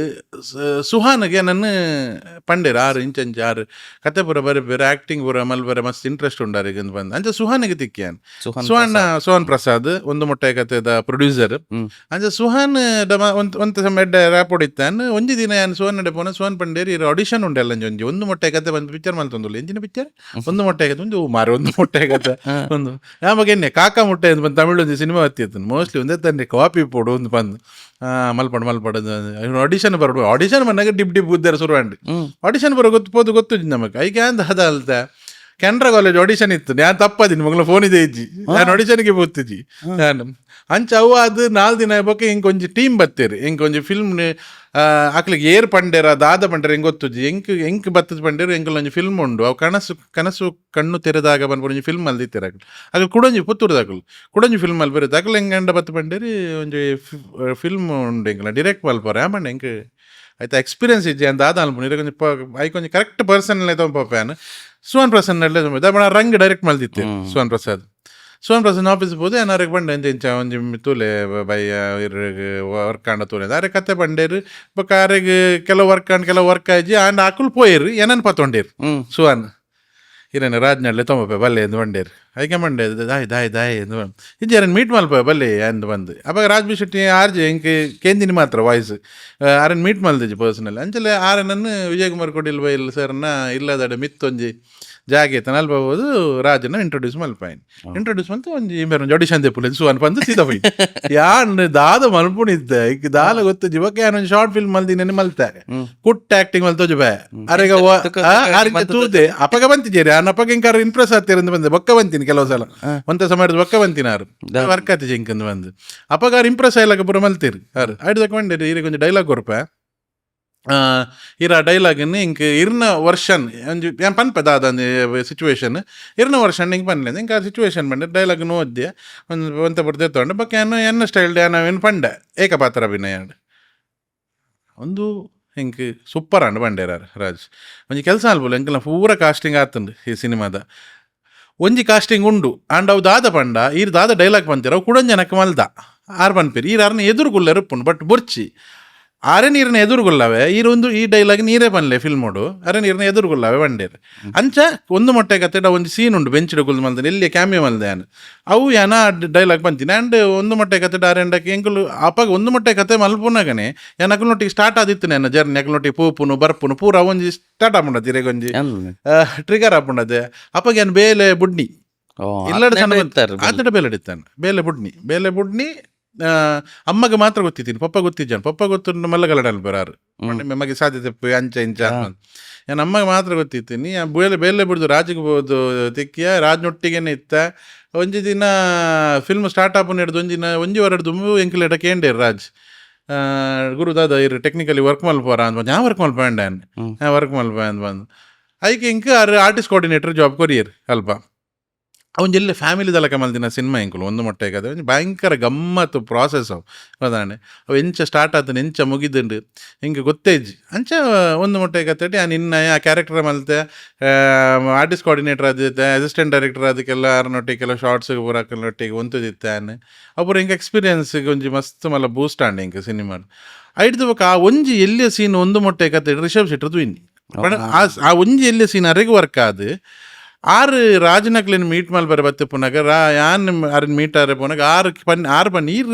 ಸುಹಾನ್ಗೆ ನನ್ನ ಪಂಡೇರು 6 ಇಂಚ್ 6 ಕತೆ ಪೂರ ಬರೀಪೇರು ಆ್ಯಕ್ಟಿಂಗ್ ಪೂರ ಮಲ್ಬರ ಮಸ್ತ್ ಇಂಟ್ರೆಸ್ಟ್ ಉಂಡಾರಿಗೆ ಅಂತ ಬಂದು ಅಂಚ ಸುಹಾನಿಗೆ ತಿಕ್ಕ್ಯಾನ್ ಸುಹಾನ್ ಪ್ರಸಾದ್ ಒಂದು ಮೊಟ್ಟೆ ಕತೆದ ಪ್ರೊಡ್ಯೂಸರ್ ಅಂಚ ಸುಹಾನ್ ಒಂದು ಮೆಡ್ಡ ರ್ಯಾಪೋಡ್ ಇತ್ತಾನ್ ಒಂಜಿ ದಿನ ಏನು ಸುಹಾನ್ ನಡೆ ಪೋನ ಸುಹಾನ್ ಪಂಡೇರಿ ಆಡಿಷನ್ ಉಂಡೆಲ್ಲ ಒಂಜಿ ಒಂದು ಮೊಟ್ಟೆ ಕತೆ ಬಂದು ಪಿಕ್ಚರ್ ಮಲ್ತೊಂದು ಎಂಜಿನ ಪಿಕ್ಚರ್ ಒಂದು ಮೊಟ್ಟೆ ಕತೆ ಒಂದು ಮಾರು ಒಂದು ಮೊಟ್ಟೆ ಕತೆ ಒಂದು ಯಾವಾಗ ಎಣ್ಣೆ ಕಾಕ ಮೊಟ್ಟೆ ಅಂತ ಬಂದು ತಮಿಳು ಒಂದು ಸಿನಿಮಾ ಹತ್ತಿತ್ತು ಮೋಸ್ಟ್ಲಿ ಒಂದೇ ತಂದೆ ಕಾಪಿ ಪೋಡು ಒಂದು ಬಂದು ಮಲ್ಪಡು ಆಡಿಷನ್ ಬರೋಡು ಆಡಿಷನ್ ಬಂದಾಗ ಡಿಪ್ ಉದ್ದಾರ ಶುರುವಂಡು ಆಡಿಷನ್ ಬರೋ ಗೊತ್ತು ನಮಗೆ ಐಕೆ ಅಂತ ಅದ ಅಲ್ತ ಕೆನರಾ ಕಾಲೇಜ್ ಆಡಿಷನ್ ಇತ್ತು ನಾನು ತಪ್ಪದಿನಿ ಮಗಳ ಫೋನ್ ಇದೆ ಇಜ್ಜಿ ನಾನು ಆಡಿಷನ್ಗೆ ಬೋತಿಜ್ಜಿ ನಾನು ಅಂಚ ಅವು ಅದು 4 ದಿನ ಬಗ್ಗೆ ಹಿಂಗೆ ಒಂಜಿ ಟೀಮ್ ಬತ್ತೇರಿ ಹಿಂಗೆ ಒಂಜಿ ಫಿಲ್ಮ್ ಆಕ್ಲಿಗೆ ಏರ್ ಪಂಡೇರ ದಾದ ಪಂಡೇರ ಹೆಂಗೆ ಗೊತ್ತುಜ್ಜಿ ಎಂಕ್ ಬತ್ತದ ಪಂಡೇರು ಎಂಕಲ್ ಒಂಜಿ ಫಿಲ್ಮ್ ಉಂಡು ಅವು ಕನಸು ಕಣ್ಣು ತೆರೆದಾಗ ಬಂದ್ಬಿಟ್ಟು ಒಂಜಿ ಫಿಲ್ಮ್ ಅಲ್ದಿತ್ತೀರ ಆಗ ಕುಡೊಂಜಿ ಪುತ್ತೂರ್ದಾಗಲು ಕುಡೊಂಜಿ ಫಿಲ್ಮ್ ಅಲ್ಲಿ ಬರುತ್ತೆ ಆಕಲ್ ಹೆಂಗೆ ಗಂಡ ಬತ್ತು ಪಂಡೇರಿ ಒಂಜಿ ಫಿಲ್ಮ್ ಉಂಡು ಎಂಕಲ್ಲ ಡಿರೆಕ್ಟ್ ಮಲ್ಪರ ಆಮಂಡ ಹೆಂಗೆ ಆಯ್ತಾ ಎಕ್ಸ್ಪೀರಿಯನ್ಸ್ ಇಜ್ಜಿ ಅಂತ ಆದ ಅನ್ಪು ಕೊಂಚ ಐಕೊಂಚ ಕರೆಕ್ಟ್ ಪರ್ಸನ್ ತಗೊಂಡ್ಯಾನು ಸುವನ್ ಪ್ರಸಾದ್ ನಡ್ಲೆ ತುಂಬ ರಂಗ್ ಡೈರೆಕ್ಟ್ ಮಲ್ದಿತ್ತೆ ಸುವನ್ ಪ್ರಸಾದ್ ಆಫೀಸ್ ಬೋದು ಏನಾರಿಗೆ ಬಂಡೆ ಎಂಚ ಒಂಜಿ ತೂಲೆ ಬಯ್ಯ ವರ್ಕ್ ಆಂಡ ತೂಲೆ ಅರೆ ಕತೆ ಬಂಡೇರು ಬೊಕ್ಕ ಆರೆಗ್ ಕೆಲವು ವರ್ಕ್ ಆಯ್ಜಿ ಆಂಡ್ ಆಕುಲ್ ಪೋಯರು ಏನನ್ ಪತ್ತೊಂಡೇರು ಸುವನ್ ಇರೇನು ರಾಜ್ ನಡ್ಲೆ ತೊಂಬ ಬಲ್ಲೆ ಎಂದು ಬಂಡೇರು ಐಕೆ ಮಂಡೆ ದಾಯ್ ಎಂದು ಇಜ್ಜಿ ಅರನ್ ಮೀಟ್ ಮಲ್ಪ ಬಲ್ಲೆ ಎಂದು ಬಂದು ಅವಾಗ ರಾಜ್ ಶೆಟ್ಟಿ ಆರ್ಜಿ ಹೆಂಗೆ ಕೇಂದಿನಿ ಮಾತ್ರ ವಾಯ್ಸ್ ಆರನ್ ಮೀಟ್ ಮಲ್ದಿಜ್ಜಿ ಪರ್ಸನಲ್ ಅಂಚಲೆ ಆರನನ್ನು ವಿಜಯ್ ಕುಮಾರ್ ಕೊಡಿಲ್ ಬೈಲ್ ಸರ್ನ ಇಲ್ಲದಡೆ ಮಿತ್ತೊಂಜಿ ಜಾಗೆ ನಲ್ಬಹುದು ರಾಜನ ಇಂಟ್ರೊಡ್ಯೂಸ್ ಮಲ್ಪಾಯಿನಿ ಇಂಟ್ರೊಡ್ಯೂಸ್ ಮಂತ್ ಒಂಜಿ ಬೇರೆ ಆಡಿಷನ್ ತೆಪ್ಪುಲೆ ಸುವನ್ ಬಂದು ಸೀದಾ ಹೋಯ್ ಯಾನ್ ದಾದ ಮಲ್ಪುಣಿದ್ದೆ ಈಗ ದಾದ ಗೊತ್ತು ಜೀವಕ್ಕೆ ಯಾನೊಂದು ಶಾರ್ಟ್ ಫಿಲ್ಮ್ ಮಲ್ದಿನ ಮಲ್ತಾರೆ ಕುಟ್ ಆಕ್ಟಿಂಗ್ ಮಲ್ತೋಜು ಬೇ ಅರೆಗ ತೂದೆ ಅಪಗ ಬಂತಿದ್ದೀರಿ ಆ ಅಪಗ ಇಂಕಾರ ಇಂಪ್ರೆಸ್ ಆಗ್ತೀರಂತ ಬಂದೆ ಬೊಕ್ಕ ಬಂತೀನಿ ಕೆಲವು ಸಲ ಒಂತ ಸಮಯದ ಬೊಕ್ಕ ಬಂತಿನಾರು ವರ್ಕ್ ಆತಿ ಜಿಂಕಂದು ಬಂದು ಅಪಗಾರ ಇಂಪ್ರೆಸ್ ಆಯ್ಲಾಗ ಪೂರ ಮಲ್ತೀರಿ ಅರ್ ಆಯ್ತು ತಕೊಂಡೆ ಈಗ ಕೊಂಚ ಡೈಲಾಗ್ ಕೊರಪ ಇರ ಡೈಲಾಗನ್ನು ಇಂಕ್ ಇರ್ನ ವರ್ಷನ್ ಒಂಜಿ ಏನು ಪನ್ಪದ ಅದಂದು ಸಿಚುವೇಶನ್ ಇರ್ನ ವರ್ಷನ್ ಹಿಂಗೆ ಪನ್ಲೆ ಇಂಕ ಆ ಸಿಚುವೇಶನ್ ಬಂಡೆ ಡೈಲಾಗ್ ಓದ್ದೆ ಒಂದು ಒಂತ ಬಿಡ್ದೆ ತೊಗೊಂಡೆ ಬಕ್ಕ ಎನ್ನ ಸ್ಟೈಲ್ ನಾವೇನು ಪಂಡೆ ಏಕಪಾತ್ರ ಅಭಿನಯ ಒಂದು ಹಿಂಗೆ ಸೂಪರ್ ಅಂಡ್ ಬಂಡೇರಾರು ರಾಜ್ ಒಂಜಿ ಕೆಲಸ ಅಲ್ಬೋಲ್ಲ ಎಂಕಲ್ನ ಪೂರ ಕಾಸ್ಟಿಂಗ್ ಆತಂಡು ಈ ಸಿನಿಮಾದ ಒಂಜಿ ಕಾಸ್ಟಿಂಗ್ ಉಂಡು ಆಂಡ್ ಅವು ದಾದ ಪಂಡ ಈರು ದಾದ ಡೈಲಾಗ್ ಪಂತೀರ ಅವು ಕುಡೊಂದು ಜನಕ್ಕೆ ಮಲ್ದ ಆರು ಪನ್ಪೇರಿ ಈರು ಅರ್ನ ಎದುರುಗುಲ್ಲ ಇರುಪ್ಪುಂಡು ಬಟ್ ಬೊರ್ಚಿ ಆರೆ ನೀರಿನ ಎದುರುಗೊಳ್ಳವೆ ಈ ಡೈಲಾಗ್ ನೀರೇ ಪನ್ಲೆ ಫಿಲ್ಮೋಡು ಅರೆ ನೀರಿನ ಎದುರುಗೊಳ್ಳವೆ ಬಂಡೇರು ಅಂಚ ಒಂದು ಮೊಟ್ಟೆ ಕತ್ತೆ ಒಂದು ಸೀನ್ ಉಂಡು ಬೆಂಚಿಡ ಗುಲ್ದು ಮಲ್ದಾನೆ ಎಲ್ಲಿ ಕ್ಯಾಮಿಯೋ ಮಲ್ದಾನೆ ಅವು ಯಾನ ಡೈಲಾಗ್ ಬಂತೀನಿ ಆ್ಯಂಡ್ ಒಂದು ಮೊಟ್ಟೆ ಕತ್ತೆ ಆರೆಂಡಕ್ಕೆ ಎಂಕುಲು ಅಪ್ಪಾಗ ಒಂದು ಮೊಟ್ಟೆ ಕತೆ ಮಲ್ಪುನಾಗನೆ ಏನು ಅಕಲ್ನೊಟ್ಟಿಗೆ ಸ್ಟಾರ್ಟ್ ಆದಿತ್ತು ನನ್ನ ಜರ್ನಿ ಅಕಲ್ನೊಟ್ಟಿಗೆ ಪೂಪುನು ಬರ್ಪುನು ಪೂರ ಒಂಜಿ ಸ್ಟಾರ್ಟ್ ಆಪುಂಡದು ಇರೇಗೊಂಜಿ ಟ್ರಿಗರ್ ಆಪುಂಡದೆ ಅಪ್ಪಾಗ ಏನು ಬೇಲೆ ಬುಡ್ನಿ ಇಲ್ಲ ಬೇಲೆ ಇಡ್ತಾನೆ ಬೇಲೆ ಬುಡ್ನಿ ಅಮ್ಮಗೆ ಮಾತ್ರ ಗೊತ್ತಿದ್ದೀನಿ ಪಪ್ಪ ಗೊತ್ತಿದ್ದಾನೆ ಪಪ್ಪ ಗೊತ್ತು ಮಲ್ಲಗಲಡಲ್ಲಿ ಬರಾರು ಮಗೆ ಸಾಧ್ಯತೆ ಅಂಚ ಇಂಚ ನಾನು ಅಮ್ಮಗೆ ಮಾತ್ರ ಗೊತ್ತಿತ್ತೀನಿ ಬೇಲೆ ಬಿಡ್ದು ರಾಜಿಗೆ ಬೋದು ತಿಕ್ಕಿಯ ರಾಜ್ನೊಟ್ಟಿಗೆನೆ ಇತ್ತ ಒಂಜಿ ದಿನ ಫಿಲ್ಮ್ ಸ್ಟಾರ್ಟ್ ಆಪನ್ ಹಿಡ್ದು ಒಂಜಿ ವರಡು ದುಂಬು ಎಂಕಿಲೆಟ ಕೇಂಡೇರು ರಾಜ್ ಗುರುದಾದ ಇರು ಟೆಕ್ನಿಕಲಿ ವರ್ಕ್ ಮಲ್ಪೋರ ಅಂತ ಬಂದು ವರ್ಕ್ ಮಲ್ಪಂಡೆ ವರ್ಕ್ ಮಲ್ಪ ಅಂತ ಬಂದು ಅದಕ್ಕೆ ಇಂಕ ಆರ್ಟಿಸ್ಟ್ ಕೋಆರ್ಡಿನೇಟರ್ ಜಾಬ್ ಕೊರಿಯರ್ ಅಲ್ಪ ಅವನು ಎಲ್ಲ ಫ್ಯಾಮಿಲಿ ದಲಕ ಮಲ್ದಿನ ಸಿನಿಮಾ ಎಂಕುಲು ಒಂದು ಮೊಟ್ಟೆ ಕತೆ ಭಯಂಕರ ಗಮ್ಮತ್ತು ಪ್ರಾಸೆಸ್ ಅವು ಹೋದಾಣೆ ಅವು ಎಂಚ ಸ್ಟಾರ್ಟ್ ಆತನ ಎಂಚ ಮುಗಿದುಂಡು ಹಿಂಗೆ ಗೊತ್ತೇಜಿ ಅಂಚ ಒಂದು ಮೊಟ್ಟೆ ಕತೆ ನಿನ್ನ ಆ ಕ್ಯಾರೆಕ್ಟರ್ ಮಲ್ತೆ ಆರ್ಟಿಸ್ಟ್ ಕೋಆರ್ಡಿನೇಟರ್ ಆದಿತ್ತೆ ಅಸಿಸ್ಟೆಂಟ್ ಡೈರೆಕ್ಟರ್ ಅದಕ್ಕೆಲ್ಲ ಅರ್ನೊಟ್ಟಿಗೆ ಕೆಲವು ಶಾರ್ಟ್ಸ್ಗೆ ಬರೋಕ್ನೊಟ್ಟಿಗೆ ಒಂತದಿತ್ತಾನೆ ಅಪುರ ಹಿಂಗೆ ಎಕ್ಸ್ಪೀರಿಯನ್ಸ್ಗೆ ಒಂಜಿ ಮಸ್ತ್ ಮಲ್ಲ ಬೂಸ್ಟ್ ಆಂಡೆ ಹಿಂಗೆ ಸಿನಿಮಾ ಐಡ್ದು ಬಕ್ಕ ಆ ಒಂಜಿ ಎಲ್ಲಿಯ ಸೀನ್ ಒಂದು ಮೊಟ್ಟೆ ಕತೆ ರಿಷಬ್ ಶೆಟ್ಟಿ ಇನ್ನು ಆ ಒಂಜಿ ಎಲ್ಲಿಯ ಸೀನ್ ಅರೆಗೆ ವರ್ಕ್ ಆದ ಆರು ರಾಜನಕ್ಲೇನು ಮೀಟ್ ಮಾಡಿ ಬತ್ತೆ ಪುನಗ ಯಾನ್ ಅರನ್ ಮೀಟ್ ಆರೆ ಪುನಗ ಆರು ಪನ್ ಈರು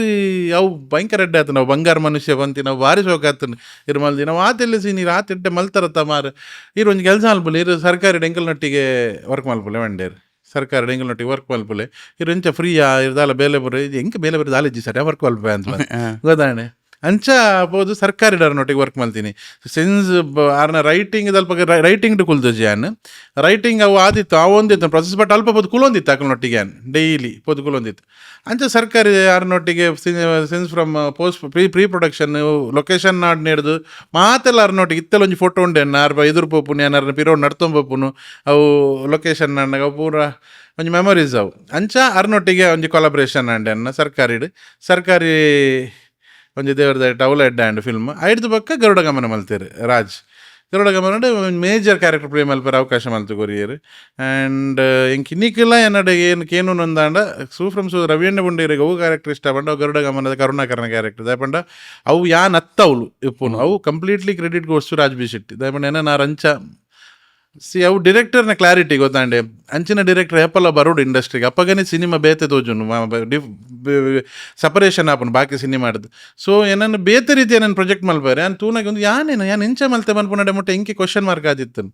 ಅವು ಭಯಂಕರ ಎಡ್ಡೆ ಆತ ನಾವು ಬಂಗಾರ ಮನುಷ್ಯ ಬಂತಿ ನಾವು ಭಾರಿ ಶೋಕ ಆತನ ಇರು ಮಲ್ದಿ ನಾವು ಆತೆಲ್ಲ ಸೀನಿ ಆತೆಡ್ಡೆ ಮಲ್ತಾರತ್ತ ಮಾರು ಇರು ಒಂದು ಕೆಲಸ ಮಲ್ಪುಲೆ ಇರು ಸರ್ಕಾರಿ ಡೆಂಕಲ್ನೊಟ್ಟಿಗೆ ವರ್ಕ್ ಮಲ್ಪುಲೆ ಮಂಡೇರು ಸರ್ಕಾರಿ ಡೆಂಕಲ್ನೊಟ್ಟಿಗೆ ವರ್ಕ್ ಮಲ್ಪುಲೆ ಇರು ಎಂಚ ಫ್ರೀಯಾ ಇರ್ದಾಲ ಬೇಲೆ ಬರೋ ಇದು ಹೆಂಗೆ ಬೇಲೆ ಬರೋದು ಆಲಜ್ಜಿ ಸರಿ ವರ್ಕ್ ಮಲ್ಪೆ ಅಂತ ಗೊತ್ತಾಣೆ ಅಂಚ ಬೋದು ಸರ್ಕಾರಿ ಡರ್ನೊಟ್ಟಿಗೆ ವರ್ಕ್ ಮಾಡ್ತೀನಿ ಸಿನ್ಸ್ ಆರ್ನ ರೈಟಿಂಗ್ ಅಲ್ಪ ರೈಟಿಂಗ್ ಕುಲ್ದಜಿ ಆನ್ ರೈಟಿಂಗ್ ಅವು ಆದಿತ್ತು ಅವೊಂದಿತ್ತು ಪ್ರೊಸೆಸ್ ಬಟ್ ಅಲ್ಪ ಪೋದು ಕುಲೊಂದಿತ್ತು ಅಕಲ್ನೊಟ್ಟಿಗೆ ಆನ್ ಡೈಲಿ ಪೋದು ಕುಲೊಂದಿತ್ತು ಅಂಚ ಸರ್ಕಾರಿ ಆರ್ನೊಟ್ಟಿಗೆ since from post pre production location ನಾಡ್ನ ಹಿಡ್ದು ಮಾತೆಲ್ಲ ಅರ್ನೊಟ್ಟಿಗೆ ಇತ್ತೆಲ್ಲ ಒಂಜಿ ಫೋಟೋ ಉಂಡೆ ಆರ್ಪ ಎದುರು ಪೋಪುನಿ ಏನಾರ ಪಿರೋಡ್ ನಡ್ತೊಂಬೋಪುನು ಅವು ಲೊಕೇಶನ್ ನಾಡ್ನಾಗ ಅವು ಪೂರ ಒಂಜಿ ಮೆಮೊರೀಸ್ ಅವು ಅಂಚ ಅರ್ನೊಟ್ಟಿಗೆ ಒಂಜಿ ಕೊಲಾಬ್ರೇಷನ್ ಆಂಡೆ ಅನ್ನ ಸರ್ಕಾರಿ ಒಂಜಿ ದೇವ್ರದ ಟೌಲ ಎಡ್ಡ ಆ್ಯಂಡ್ ಫಿಲ್ಮ್ ಐಡ್ದು ಪಕ್ಕ ಗರುಡ ಗಮನ ಮಲ್ತೇರು ರಾಜ್ ಗರುಡ ಗಮನ ಮೇಜರ್ ಕ್ಯಾರೆಕ್ಟರ್ ಪ್ಲೇ ಮಲ್ಪರ ಅವಕಾಶ ಮಲ್ತು ಕೊರಿಯರು ಆ್ಯಂಡ್ ಎಂಕ್ ಇನ್ನಿಕ್ಕೆಲ್ಲ ಎನ್ನಡೆ ಏನು ನೊಂದಾಂಡ ಫ್ರಮ್ ರವಿ ಅಣ್ಣ ಬುಂಡೇರಿಗೆ ಅವು ಕ್ಯಾರೆಕ್ಟರ್ ಇಷ್ಟ ಪಂಡ ಅವು ಗರುಡ ಗಮನದ ಕರುಣಾಕರಣ ಕ್ಯಾರೆಕ್ಟರ್ ದಯಪಂಡ ಅವು ಯಾನ್ ಅತ್ತವಳು ಇಪ್ಪುನು ಅವು completely credit goes to Raj B Shetty ದಯಪಂಡ ಏನ ನಾ ರಂಚ ಅವು ಡಿರೆಕ್ಟರ್ನ ಕ್ಲಾರಿಟಿ ಗೊತ್ತಾಂಡೆ ಅಂಚಿನ ಡಿರೆಕ್ಟರ್ ಹೆಪ್ಪಲ್ಲ ಬರೋಡು ಇಂಡಸ್ಟ್ರಿಗೆ ಅಪ್ಪಗನೇ ಸಿನಿಮಾ ಬೇತೆ ತೋಜುನು ಸಪರೇಷನ್ ಆಪನು ಬಾಕಿ ಸಿನಿಮಾ ಆಡ್ದು ಸೊ ಏನನ್ನು ಬೇತೆ ರೀತಿ ಏನನ್ನು ಪ್ರೊಜೆಕ್ಟ್ ಮಲ್ಪಾರೆ ನಾನು ತೂನಾಗ ಒಂದು ಯಾನ್ ಎಂಚ ಮಲ್ತೆ ಮಲ್ಪುನಡೆ ಮೊಟ್ಟೆ ಇಂಕೆ ಕ್ವಶನ್ ಮಾರ್ಕ್ ಆದಿತ್ತು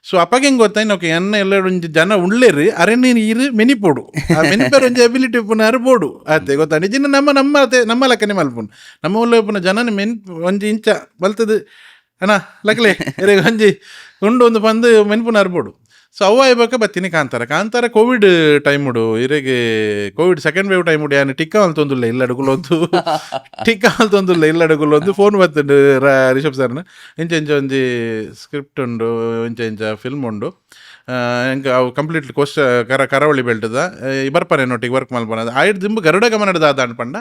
ಸೊ ಅಪ್ಪಗೆ ಹೆಂಗೆ ಗೊತ್ತಾಯ್ತು ಓಕೆ ಎನ್ನ ಎಲ್ಲ ಒಂಜಿ ಜನ ಉಳ್ಳೇರಿ ಅರೆ ನೀನು ಇರು ಮೆನಿಪೋಡು ಆ ಮೆನಿಪೇರ್ ಒಂಜಿ ಎಬಿಲಿಟಿ ಉಪ್ಪುನ ಅರ್ಬೋಡು ಅದೇ ಗೊತ್ತಾ ನಿಜಿನ ನಮ್ಮ ಲೆಕ್ಕನೆ ಮಲ್ಪುನು ನಮ್ಮ ಉಳ್ಳ ಉಪ್ಪುನ ಜನನ ಒಂಜಿ ಇಂಚ ಮಲ್ತದು ಅಣ್ಣ ಲಕ್ಲೆ ಒಂಜಿ ಉಂಡು ಒಂದು ಬಂದು ಮೆನ್ಪುನ ಅರ್ಬೋಡು ಸೊ ಅವು ಆಯ್ಬೇಕ ಬತ್ತೀನಿ ಕಾಂತಾರ ಕೋವಿಡ್ ಟೈಮ್ ಉಡು ಇರೆಗೆ ಕೋವಿಡ್ ಸೆಕೆಂಡ್ ವೇವ್ ಟೈಮ್ ಉಡು ಯಾನು ಟಿಕ್ಕ ಮಲ್ತೊಂದುಲ್ಲ ಇಲ್ಲ ಅಡುಗುಲೊಂದು ಫೋನ್ ಬರ್ತುಂಡು ರಿಷಬ್ ಸರ್ನ ಇಂಚ ಒಂಜಿ ಸ್ಕ್ರಿಪ್ಟ್ ಉಂಡು ಇಂಚ ಫಿಲ್ಮ್ ಉಂಡು ಹೆಂಗೆ ಅವು ಕಂಪ್ಲೀಟ್ಲಿ ಕರಾವಳಿ ಬೆಲ್ಟದ ಬರ್ಪನೇನೊಟ್ಟಿಗೆ ವರ್ಕ್ ಮಲ್ಪನದು ಆಯ್ತು ದಿಂಬು ಗರುಡ ಗಮನದ ಆದ ಅನ್ಪಂಡ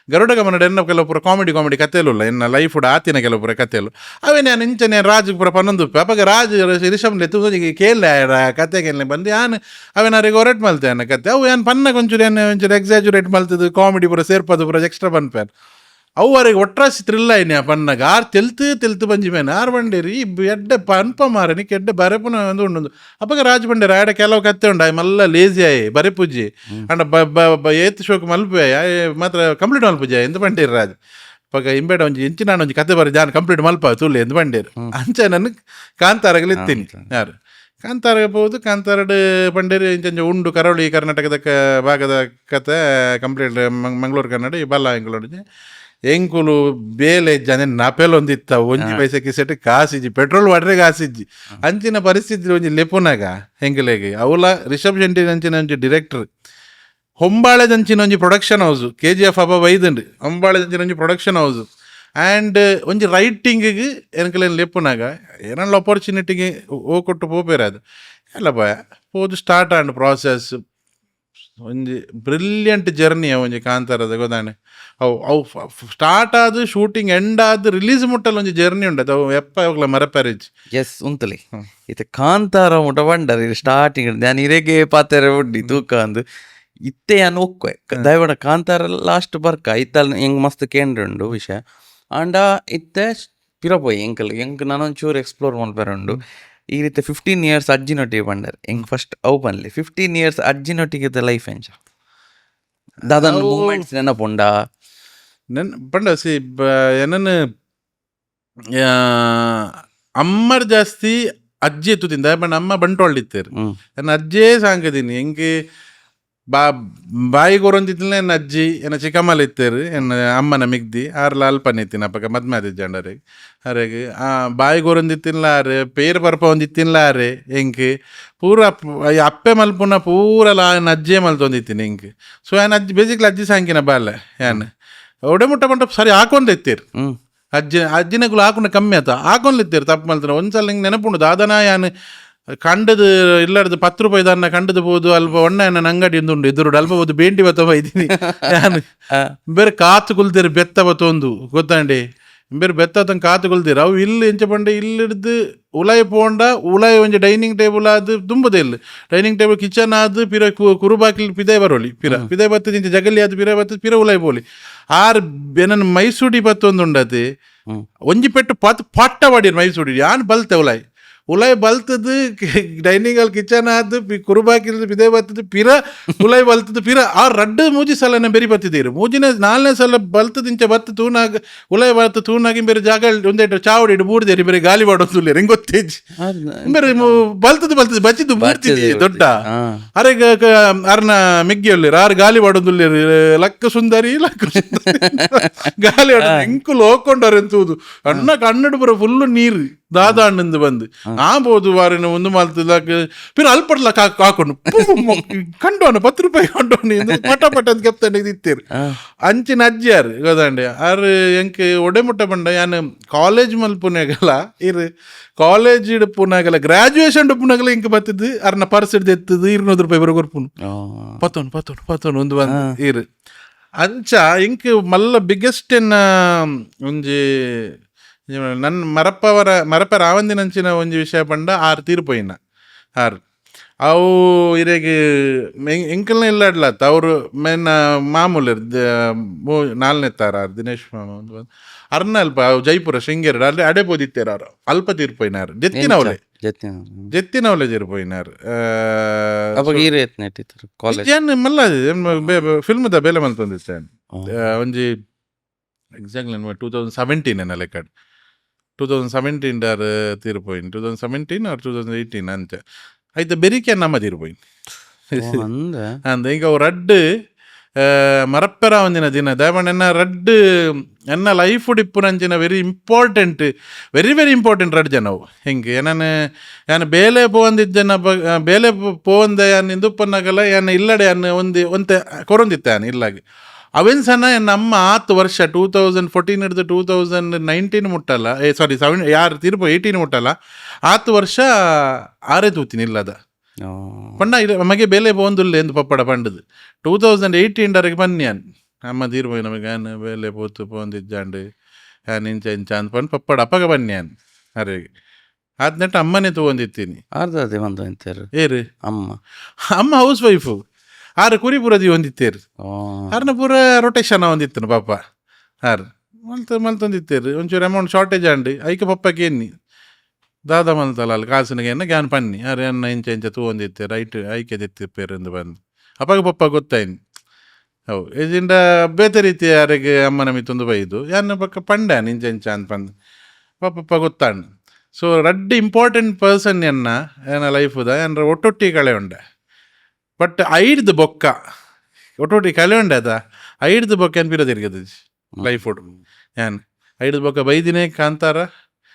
ಗರುಡ ಗಮನದ ಎನ್ನ ಕೆಲವು ಪೂರ ಕಾಮಿಡಿ ಕಥೆಲು ಎನ್ನ ಲೈಫ್ ಉಡ ಆತಿನ ಕೆಲವು ಪೂರ ಕಥೆಲು ಅವೇ ನಾನು ಇಂಚನೆ ರಾಜ್ ಪೂರ ಪನ್ನೊಂದು ಅಪ್ಪಗೆ ರಾಜ್ ರಿಷಬ್ ಎತ್ತು ಕೇಳ ಕತೆಗೆ ಬಂದು ಯಾನು ಅವೇನಾರಿಗೆ ಹೊರಟು ಮಲ್ತೆ ಅನ್ನ ಕತೆ ಅವು ಏನು ಪನ್ನ ಒಂಚೂರು ಎಕ್ಸಾಜುರೇಟ್ ಮಲ್ತದ್ದು ಕಾಮಿಡಿ ಪೂರ ಸೇರ್ಪದು ಪೂರ ಎಕ್ಸ್ಟ್ರಾ ಬಂದ್ಪೇನು ಅವು ಅವರಿಗೆ ಒಟ್ರಾಸಿ ಥ್ರಿಲ್ಲ ಇನ್ನ ಪನ್ನಗ ಆರು ತೆಲ್ತು ಬಂಜಿ ಮೇನೆ ಆರು ಬಂಡೇರಿ ಎಡ್ಡೆ ಪನ್ಪ ಮಾರ ನಿಕ್ಕೆ ಎಡ್ಡೆ ಬರೆಪುನ ಒಂದು ಉಂಡು ಅಪ್ಪಗ ರಾಜ್ ಬಂಡೇರಿ ಆಡ ಕೆಲವು ಕತ್ತೆ ಉಂಡು ಮಲ್ಲ ಲೇಜಿ ಆಯ್ ಬರೆಪುಜ್ಜಿ ಅಂಡ ಏತ್ ಶೋಕ್ ಮಲ್ಪೆ ಮಾತ್ರ ಕಂಪ್ಲೀಟ್ ಮಲ್ಪುಜಿ ಎಂತ ಬಂಡೇರಿ ರಾಜ್ ಪಕ್ಕ ಇಂಬೇಡ ಒಂಜಿ ಇಂಚಿ ನಾನು ಒಂಜಿ ಕತೆ ಬರ ಜಾನ್ ಕಂಪ್ಲೀಟ್ ಮಲ್ಪ ತುಳ್ಳಿ ಎಂತ ಬಂಡೇರು ಅಂಚೆ ನಾನು ಕಾಂತಾರಾಗಲಿ ಇತ್ತೀನಿ ಯಾರು ಕಾಂತಾರ ಪೋದು ಕಾಂತಾರಡು ಪಂಡೇರಿ ಇಂಚ ಉಂಡು ಕರಾವಳಿ ಕರ್ನಾಟಕದ ಭಾಗದ ಕತೆ ಕಂಪ್ಲೀಟ್ ಮಂಗಳೂರು ಕನ್ನಡ ಈ ಬಲ್ಲ ಎಂಕುಲು ಎಂಕುಲು ಬೇಲೆ ಜನ ನಪೆಲೊಂದಿತ್ತ ಒಂಜಿ ಪೈಸೆಗೆ ಸೆಟ್ ಕಾಸಿಜ್ಜಿ ಪೆಟ್ರೋಲ್ ವಾಡ್ರೆ ಕಾಸಿಜ್ಜಿ ಅಂಚಿನ ಪರಿಸ್ಥಿತಿ ಒಂಜಿ ಲೆಪುನಾಗ ಹೆಂಗಲೆಗೆ ಅವಲ ರಿಷಬ್ ಶೆಟ್ಟಿ ಅಂಚಿನ ಒಂಜಿ ಡೈರೆಕ್ಟರ್ ಹೊಂಬಾಳೆದಂಚಿನ ಒಂಜಿ ಪ್ರೊಡಕ್ಷನ್ ಹೌಸ್ KGF ಹಬ್ಬ ವೈದಂಡು ಹೊಂಬಾಳೆದಂಚಿನ ಒಂಜಿ ಪ್ರೊಡಕ್ಷನ್ ಹೌಸ್ ಆ್ಯಂಡ್ ಒಂಜಿ ರೈಟಿಂಗಿಗೆ ಎನಕಲೇನು ಲೆಪ್ಪುನಾಗ ಏನಲ್ಲ ಅಪರ್ಚುನಿಟಿಗೆ ಕೊಟ್ಟು ಪೋಪೇರದು ಎಲ್ಲ ಭಯ ಹೋದು ಸ್ಟಾರ್ಟ್ ಆಂಡ್ ಪ್ರಾಸೆಸ್ ಒಂಜಿ ಬ್ರಿಲಿಯಂಟ್ ಜರ್ನಿ ಒಂಜಿ ಕಾಂತಾರದ ಗೊತ್ತಾಣೆ ಅವು ಸ್ಟಾರ್ಟ್ ಆದು ಶೂಟಿಂಗ್ ಎಂಡ್ ಆದು ರಿಲೀಸ್ ಮುಟ್ಟಲ್ಲಿ ಒಂಜಿ ಜರ್ನಿ ಉಂಡದು ಅವು ಎಪ್ಪ ಹೋಗ್ಲ ಮರಪ್ಯಾರೇಜ್ ಎಸ್ ಉಂತಲಿ ಇತ್ತೆ ಕಾಂತಾರ ಮುಟ ಬಂಡರ್ ಸ್ಟಾರ್ಟಿಂಗ್ ನಾನು ಇರೆಗೆ ಪಾತೆರೆ ಒಡ್ಡಿ ತೂಕ ಅಂದು ಇತ್ತೆ ಅನ್ ಒಕ್ಕ ದಯವಾಡ ಕಾಂತಾರ ಲಾಸ್ಟ್ ಬರ್ಕ ಇತ್ತಲ್ಲಿ ಹೆಂಗೆ ಮಸ್ತ್ ಕೇಂದ್ರುಂಡು ವಿಷಯ ಆಂಡ ಇತ್ತೆ ಪಿರಪೋಯ್ ಎಂಕ್ ನಾನೊಂಚೂರು ಎಕ್ಸ್ಪ್ಲೋರ್ ಮಲ್ಪೆರುಂಡು ಈ ರೀತಿ 15 years ಅಜ್ಜಿನೊಟ್ಟಿಗೆ ಬಂಡರ್ ಹೆಂಗೆ ಫಸ್ಟ್ ಅವು ಬನ್ಲಿ 15 years ಅಜ್ಜಿನೊಟ್ಟಿಗೆ ಲೈಫ್ ಎಂಚ ದಾದನ ಮೂಮೆಂಟ್ಸ್ ನೆನಪುಂಡ ಪಂಡ ಸಿ ಏನನ್ನು ಅಮ್ಮರ್ ಜಾಸ್ತಿ ಅಜ್ಜಿ ಎತ್ತುತ್ತಿಂದ ಬಣ್ಣ ಅಮ್ಮ ಬಂಟೊಳ್ಳಿತ್ತೇರು ನನ್ನ ಅಜ್ಜೇ ಸಾಂಗದೀನಿ ಹೆಂಗೆ ಬಾಯಿ ಗೊರೊಂದಿತ್ತಿಲ್ಲ ಎನ್ನ ಅಜ್ಜಿ ಎನ್ನ ಚಿಕ್ಕಮ್ಮಲ್ ಇತ್ತೇರು ಎನ್ನ ಅಮ್ಮನ ಮಿಗ್ದಿ ಆರ್ಲ ಅಲ್ಪನ ಇತ್ತಿನ ಅಪ್ಪಗ ಮದ್ಮಾದಿ ಜಂಡರಿಗೆ ಅರೆಗೆ ಬಾಯಿ ಗೊರೊಂದಿತ್ತಿನ್ಲಾರೆ ಪೇರು ಪರ್ಪ ಒಂದಿತ್ತಿನ್ಲಾರೆ ಹೆಂಗೆ ಪೂರ ಅಪ್ಪೆ ಮಲ್ಪುನ ಪೂರ ಎನ್ನ ಅಜ್ಜೇ ಮಲ್ತೊಂದಿತ್ತೀನಿ ಹೆಂಗೆ ಸೊ ಏನ್ ಅಜ್ಜಿ ಬೇಸಿಕ್ಲಿ ಅಜ್ಜಿ ಸಾಂಕಿನ ಬಾಲೆ ಏನ್ ಒಡೆ ಮುಟ್ಟ ಬಂಟ ಸರಿ ಹಾಕೊಂದಿತ್ತೀರು ಅಜ್ಜಿನಗಳು ಹಾಕೊಂಡ ಕಮ್ಮಿ ಆತ ಹಾಕೊಂಡ್ಲಿತ್ತೀರು ತಪ್ಪು ಮಲ್ತಾನೆ ಒಂದ್ಸಲ ಹಿಂಗೆ ನೆನಪುಂಡು ದಾದನ ಯಾನು ಕಂಡದು ಇಲ್ಲಡ್ದು 10 ರೂಪಾಯಿ ದಾನ ಕಂಡದು ಬೋದು ಅಲ್ಪ ಒಣ್ಣ ನನ್ನ ಅಂಗಡಿ ಉಂಡು ಎದುರುಡು ಅಲ್ಪ ಬೋದು ಬೇಂಡಿ ಬತ್ತವ ಇದ್ದೀನಿ ನಾನು ಬೇರೆ ಕಾತು ಕುಲ್ದಿರು ಬೆತ್ತ ಬತ್ತೊಂದು ಗೊತ್ತಾಂಡಿ ಬೇರೆ ಬೆತ್ತ ತಂಗ ಕಾತು ಕುಲ್ದಿರು ಅವು ಇಲ್ಲಿ ಎಂಚ ಪಂಡೆ ಇಲ್ಲಿಡ್ದು ಉಲಾಯಿ ಪೋಂಡ ಉಲಾಯಿ ಒಂಜಿ ಡೈನಿಂಗ್ ಟೇಬಲ್ ಆದು ತುಂಬದೇ ಇಲ್ಲ ಡೈನಿಂಗ್ ಟೇಬಲ್ ಕಿಚನ್ ಆದು ಪಿರ ಕುರುಬಾಕಿಲ್ ಪಿದೆ ಬರೋಲಿ ಪಿದೆ ಬತ್ತದ ಇಂಚ ಜಗಲಿ ಆದು ಪಿರ ಬತ್ತದ ಪಿರ ಉಲಾಯಿ ಪೋಲಿ ಆರು ನನ್ನ ಮೈಸೂಡಿ ಬತ್ತೊಂದು ಉಂಡತಿ ಒಂಜಿ ಪೆಟ್ಟು ಪಟ್ಟ ಬಾಡಿರ್ ಮೈಸೂಡಿ ಯಾನ್ ಬಲ್ತೆ ಉಲಾಯಿ ಬಲ್ತದ್ದು ಡೈನಿಂಗ್ ಅಲ್ಲಿ ಕಿಚನ್ ಆದ್ದು ಕುರುಬಾಕಿಲ್ದು ಪಿದೆ ಬತ್ತದು ಪಿರ ಉಲಾಯಿ ಬಲ್ತದ್ದು ಪಿರ ಆ ರಡ್ಡು ಮೂಜಿ ಸಲನ ಬೆರಿ ಬತ್ತಿದ್ದೀರು ಮೂಜಿನ 4ನೇ ಸಲ ಬಲ್ತದ ಇಂಚ ಬತ್ತ ತೂನಾಗ ಉಲಾಯಿ ಬತ್ತ ತೂನಾಗಿ ಬೇರೆ ಜಾಗ ಒಂದೇಟು ಚಾವಡಿ ಇಡು ಮೂಡಿದೇರಿ ಬೇರೆ ಗಾಲಿ ಮಾಡೋದು ಹೆಂಗ್ ಗೊತ್ತೇಜ್ ಬೇರೆ ಬಲ್ತದ್ದು ಬಚ್ಚಿದ್ದು ಮೂರ್ತಿದ್ದಿ ದೊಡ್ಡ ಅರೆಗ ಅರ್ನ ಮಿಗ್ಗಿಯಲ್ಲಿ ಆರು ಗಾಲಿ ಮಾಡೋದು ಲಕ್ಕ ಸುಂದರಿ ಗಾಲಿ ಆಡೋದು ಹೆಂಕುಲು ಹೋಗ್ಕೊಂಡವ್ರು ಎಂತುವುದು ಅಣ್ಣ ಕನ್ನಡ ಬರೋ ಫುಲ್ಲು ನೀರು ದಾದ ಅಣ್ಣಂದು ಬಂದು ಆಬೋದು ವಾರಿನ ಒಂದು ಮಾಲ್ತದಾಗ ಪಿರ ಅಲ್ಪಡ್ಲ ಹಾಕೊಂಡು ಕಂಡೋನು 10 ರೂಪಾಯಿ ಕಂಡೋನು ಪಟ ಅಂತ ಕೆಪ್ತಾನೆ ಇತ್ತೇರು ಅಂಚಿನ ಅಜ್ಜಿಯಾರು ಗೊತ್ತಾಂಡೆ ಆರು ಎಂಕೆ ಒಡೆ ಮುಟ್ಟ ಬಂಡ ಯಾನು ಕಾಲೇಜ್ ಮಲ್ಪುನಾಗಲ್ಲ ಇರು ಕಾಲೇಜ್ ಇಡುಪುನಾಗಲ್ಲ ಗ್ರಾಜುಯೇಷನ್ ಡುಪುನಾಗಲ್ಲ ಇಂಕ ಬತ್ತಿದ್ದು ಅರ್ನ ಪರ್ಸ್ ಹಿಡ್ದು ಎತ್ತದು 200 ರೂಪಾಯಿ ಬರೋ ಕೊರ್ಪುನು ಪತ್ತೊಂದು ಒಂದು ಬಂದು ಇರು ಅಂಚ ಇಂಕ ಮಲ್ಲ ಬಿಗ್ಗೆಸ್ಟ್ ಎನ್ನ ಒಂಜಿ ನನ್ನ ಮರಪ ರಾವಂದಿನಂಚಿನ ಒಂಜಿ ವಿಷಯ ಪಂಡ ಆರು ತೀರ್ಪೋಯಿನ ಆರು ಅವು ಇರೆಗೆ ಎಂಕಲ್ನ ಇಲ್ಲಾಡ್ಲತ್ತ ಅವರು ಮೇನ ಮಾಮೂಲಿ 4ನೇ ತಾರ ದಿನೇಶ್ ಮಾಮ ಒಂದು ಅರ್ನ ಅಲ್ಪ ಅವು ಜೈಪುರ ಶೃಂಗೇರಿ ಅಲ್ಲಿ ಅಡೆ ಬೋದಿತ್ತೇರ ಅವರು ಅಲ್ಪ ತೀರ್ಪೋಯಿನಾರು ಜೆತ್ತಿನವಲೆ ತೀರ್ಪೋಯಿನಾರು ಮಲ್ಲ ಫಿಲ್ಮ್ದ ಬೇಲೆ ಮಲ್ತೊಂದಿತ್ತೆ ಒಂಜಿ ಎಕ್ಸಾಕ್ಟ್ಲಿ 2017 ಲೆಕ್ಕ 2017 ತೀರ್ಪೋಯಿನ್ 2017 or 2018 ಅಂಚ ಐತೆ ಬೆರಿಕೆ ನಮ್ಮ ತೀರ್ಪೋಯಿನ್ ಅಂದ ಈಗ ಅವು ರಡ್ಡು ಮರಪ್ಪೆರ ಒಂದಿನ ದಿನ ದಯಮಾಡಿ ಎನ್ನ ರಡ್ಡು ಎನ್ನ ಲೈಫ್ ಡಿಪ್ಪುನಂಚಿನ ವೆರಿ ಇಂಪಾರ್ಟೆಂಟ್ ರಡ್ ಜನವು ಹೆಂಗೆ ನಾನು ಬೇಲೆ ಪೋವಂದಿದ್ದ ಬೇಲೆ ಪೋವಂದ ಯಾನು ಇಂದುಪ್ಪನ್ನಾಗಲ್ಲ ಯಾನು ಇಲ್ಲಡೆ ಯಾನು ಒಂತೆ ಕೊರೊಂದಿತ್ತ ಯಾನು ಇಲ್ಲಾಗಿ ಅವೇನು ಸಣ್ಣ ನಮ್ಮ 10 ವರ್ಷ 2014 ಹಿಡಿದು 2019 ಮುಟ್ಟಲ್ಲ ಸಾರಿ 7 ಯಾರು ತೀರ್ಪು 18 ಮುಟ್ಟಲ್ಲ 10 ವರ್ಷ ಆರೇ ತೂತೀನಿ ಇಲ್ಲದ ಪಂಡ ಮಗೆ ಬೇಲೆ ಪೋಂದುಲ್ಲ ಎಂದು ಪಪ್ಪಡ ಪಂಡದು 2018 ಬನ್ನಿ ಯಾನ್ ಅಮ್ಮ ತೀರ್ಪೋಯ್ ನಮಗೆ ಯಾನು ಬೇಲೆ ಪೋತು ಪೋಂದಿಜ್ಜಾಂಡು ಯಾನ್ ಇಂಚ ಅಂತ ಪಂಡು ಪಪ್ಪಡ ಅಪ್ಪಗ ಬನ್ನಿ ಯಾನ್ ಅರೆಗೆ ಆದ್ ನೆಟ್ಟು ಅಮ್ಮನೇ ತಗೊಂಡಿತ್ತೀನಿ ಏರು ಅಮ್ಮ ಹೌಸ್ ವೈಫು ಆರು ಕುರಿ ಪೂರದಿ ಹೊಂದಿತ್ತೇರು ಆರ್ನ ಪೂರ ರೊಟೇಷನ್ ಹೊಂದಿತ್ತನು ಪಾಪ ಆರು ಮಲ್ತೊಂದಿತ್ತೇರು ಒಂಚೂರು ಅಮೌಂಟ್ ಶಾರ್ಟೇಜ್ ಆಂಡು ಐಕೆ ಪಪ್ಪಕ್ಕೆ ಎನ್ನಿ ದಾದ ಮಲ್ತಲ್ಲ ಅಲ್ಲಿ ಕಾಸಿನಿಗೆ ಎನ್ನ ಗ್ಯಾನ್ ಪನ್ನಿ ಆರು ಎನ್ನ ಇಂಚ ತಗೊಂದಿತ್ತೇರು ಐಕೆ ದಿತ್ತಿಪ್ಪೇರು ಎಂದು ಬಂದು ಅಪ್ಪಗೆ ಪಪ್ಪ ಗೊತ್ತಾಯ್ನಿ ಹೌ ಇದಿಂದ ಬೇತೆ ರೀತಿ ಯಾರಿಗೆ ಅಮ್ಮನ ಮಿತ್ತೊಂದು ಬೈದು ಯಾನ ಪಕ್ಕ ಪಂಡ್ಯಾನ ಇಂಚ ಅಂತ ಬಂದು ಪಪ್ಪ ಗೊತ್ತಾಂಡು ಸೊ ರಡ್ಡ್ ಇಂಪಾರ್ಟೆಂಟ್ ಪರ್ಸನ್ ಎನ್ನ ಏನ ಲೈಫುದ ಏನ್ರ ಒಟ್ಟೊಟ್ಟಿ ಕಳೆ ಉಂಡೆ. ಬಟ್ ಐಡ್ದು ಬೊಕ್ಕ ಒಟ್ಟೊಟ್ಟಿ ಕಳೆ ಉಂಡೆ ಅದ ಐಡ್ದು ಬೊಕ್ಕ ಏನ್ ಪಿರ ತಿರ್ಗದ ಲೈಫ್ ಒಡು ಏನ್ ಐಡ್ದು ಬೊಕ್ಕ ಬೈದಿನೇ ಕಾಂತಾರ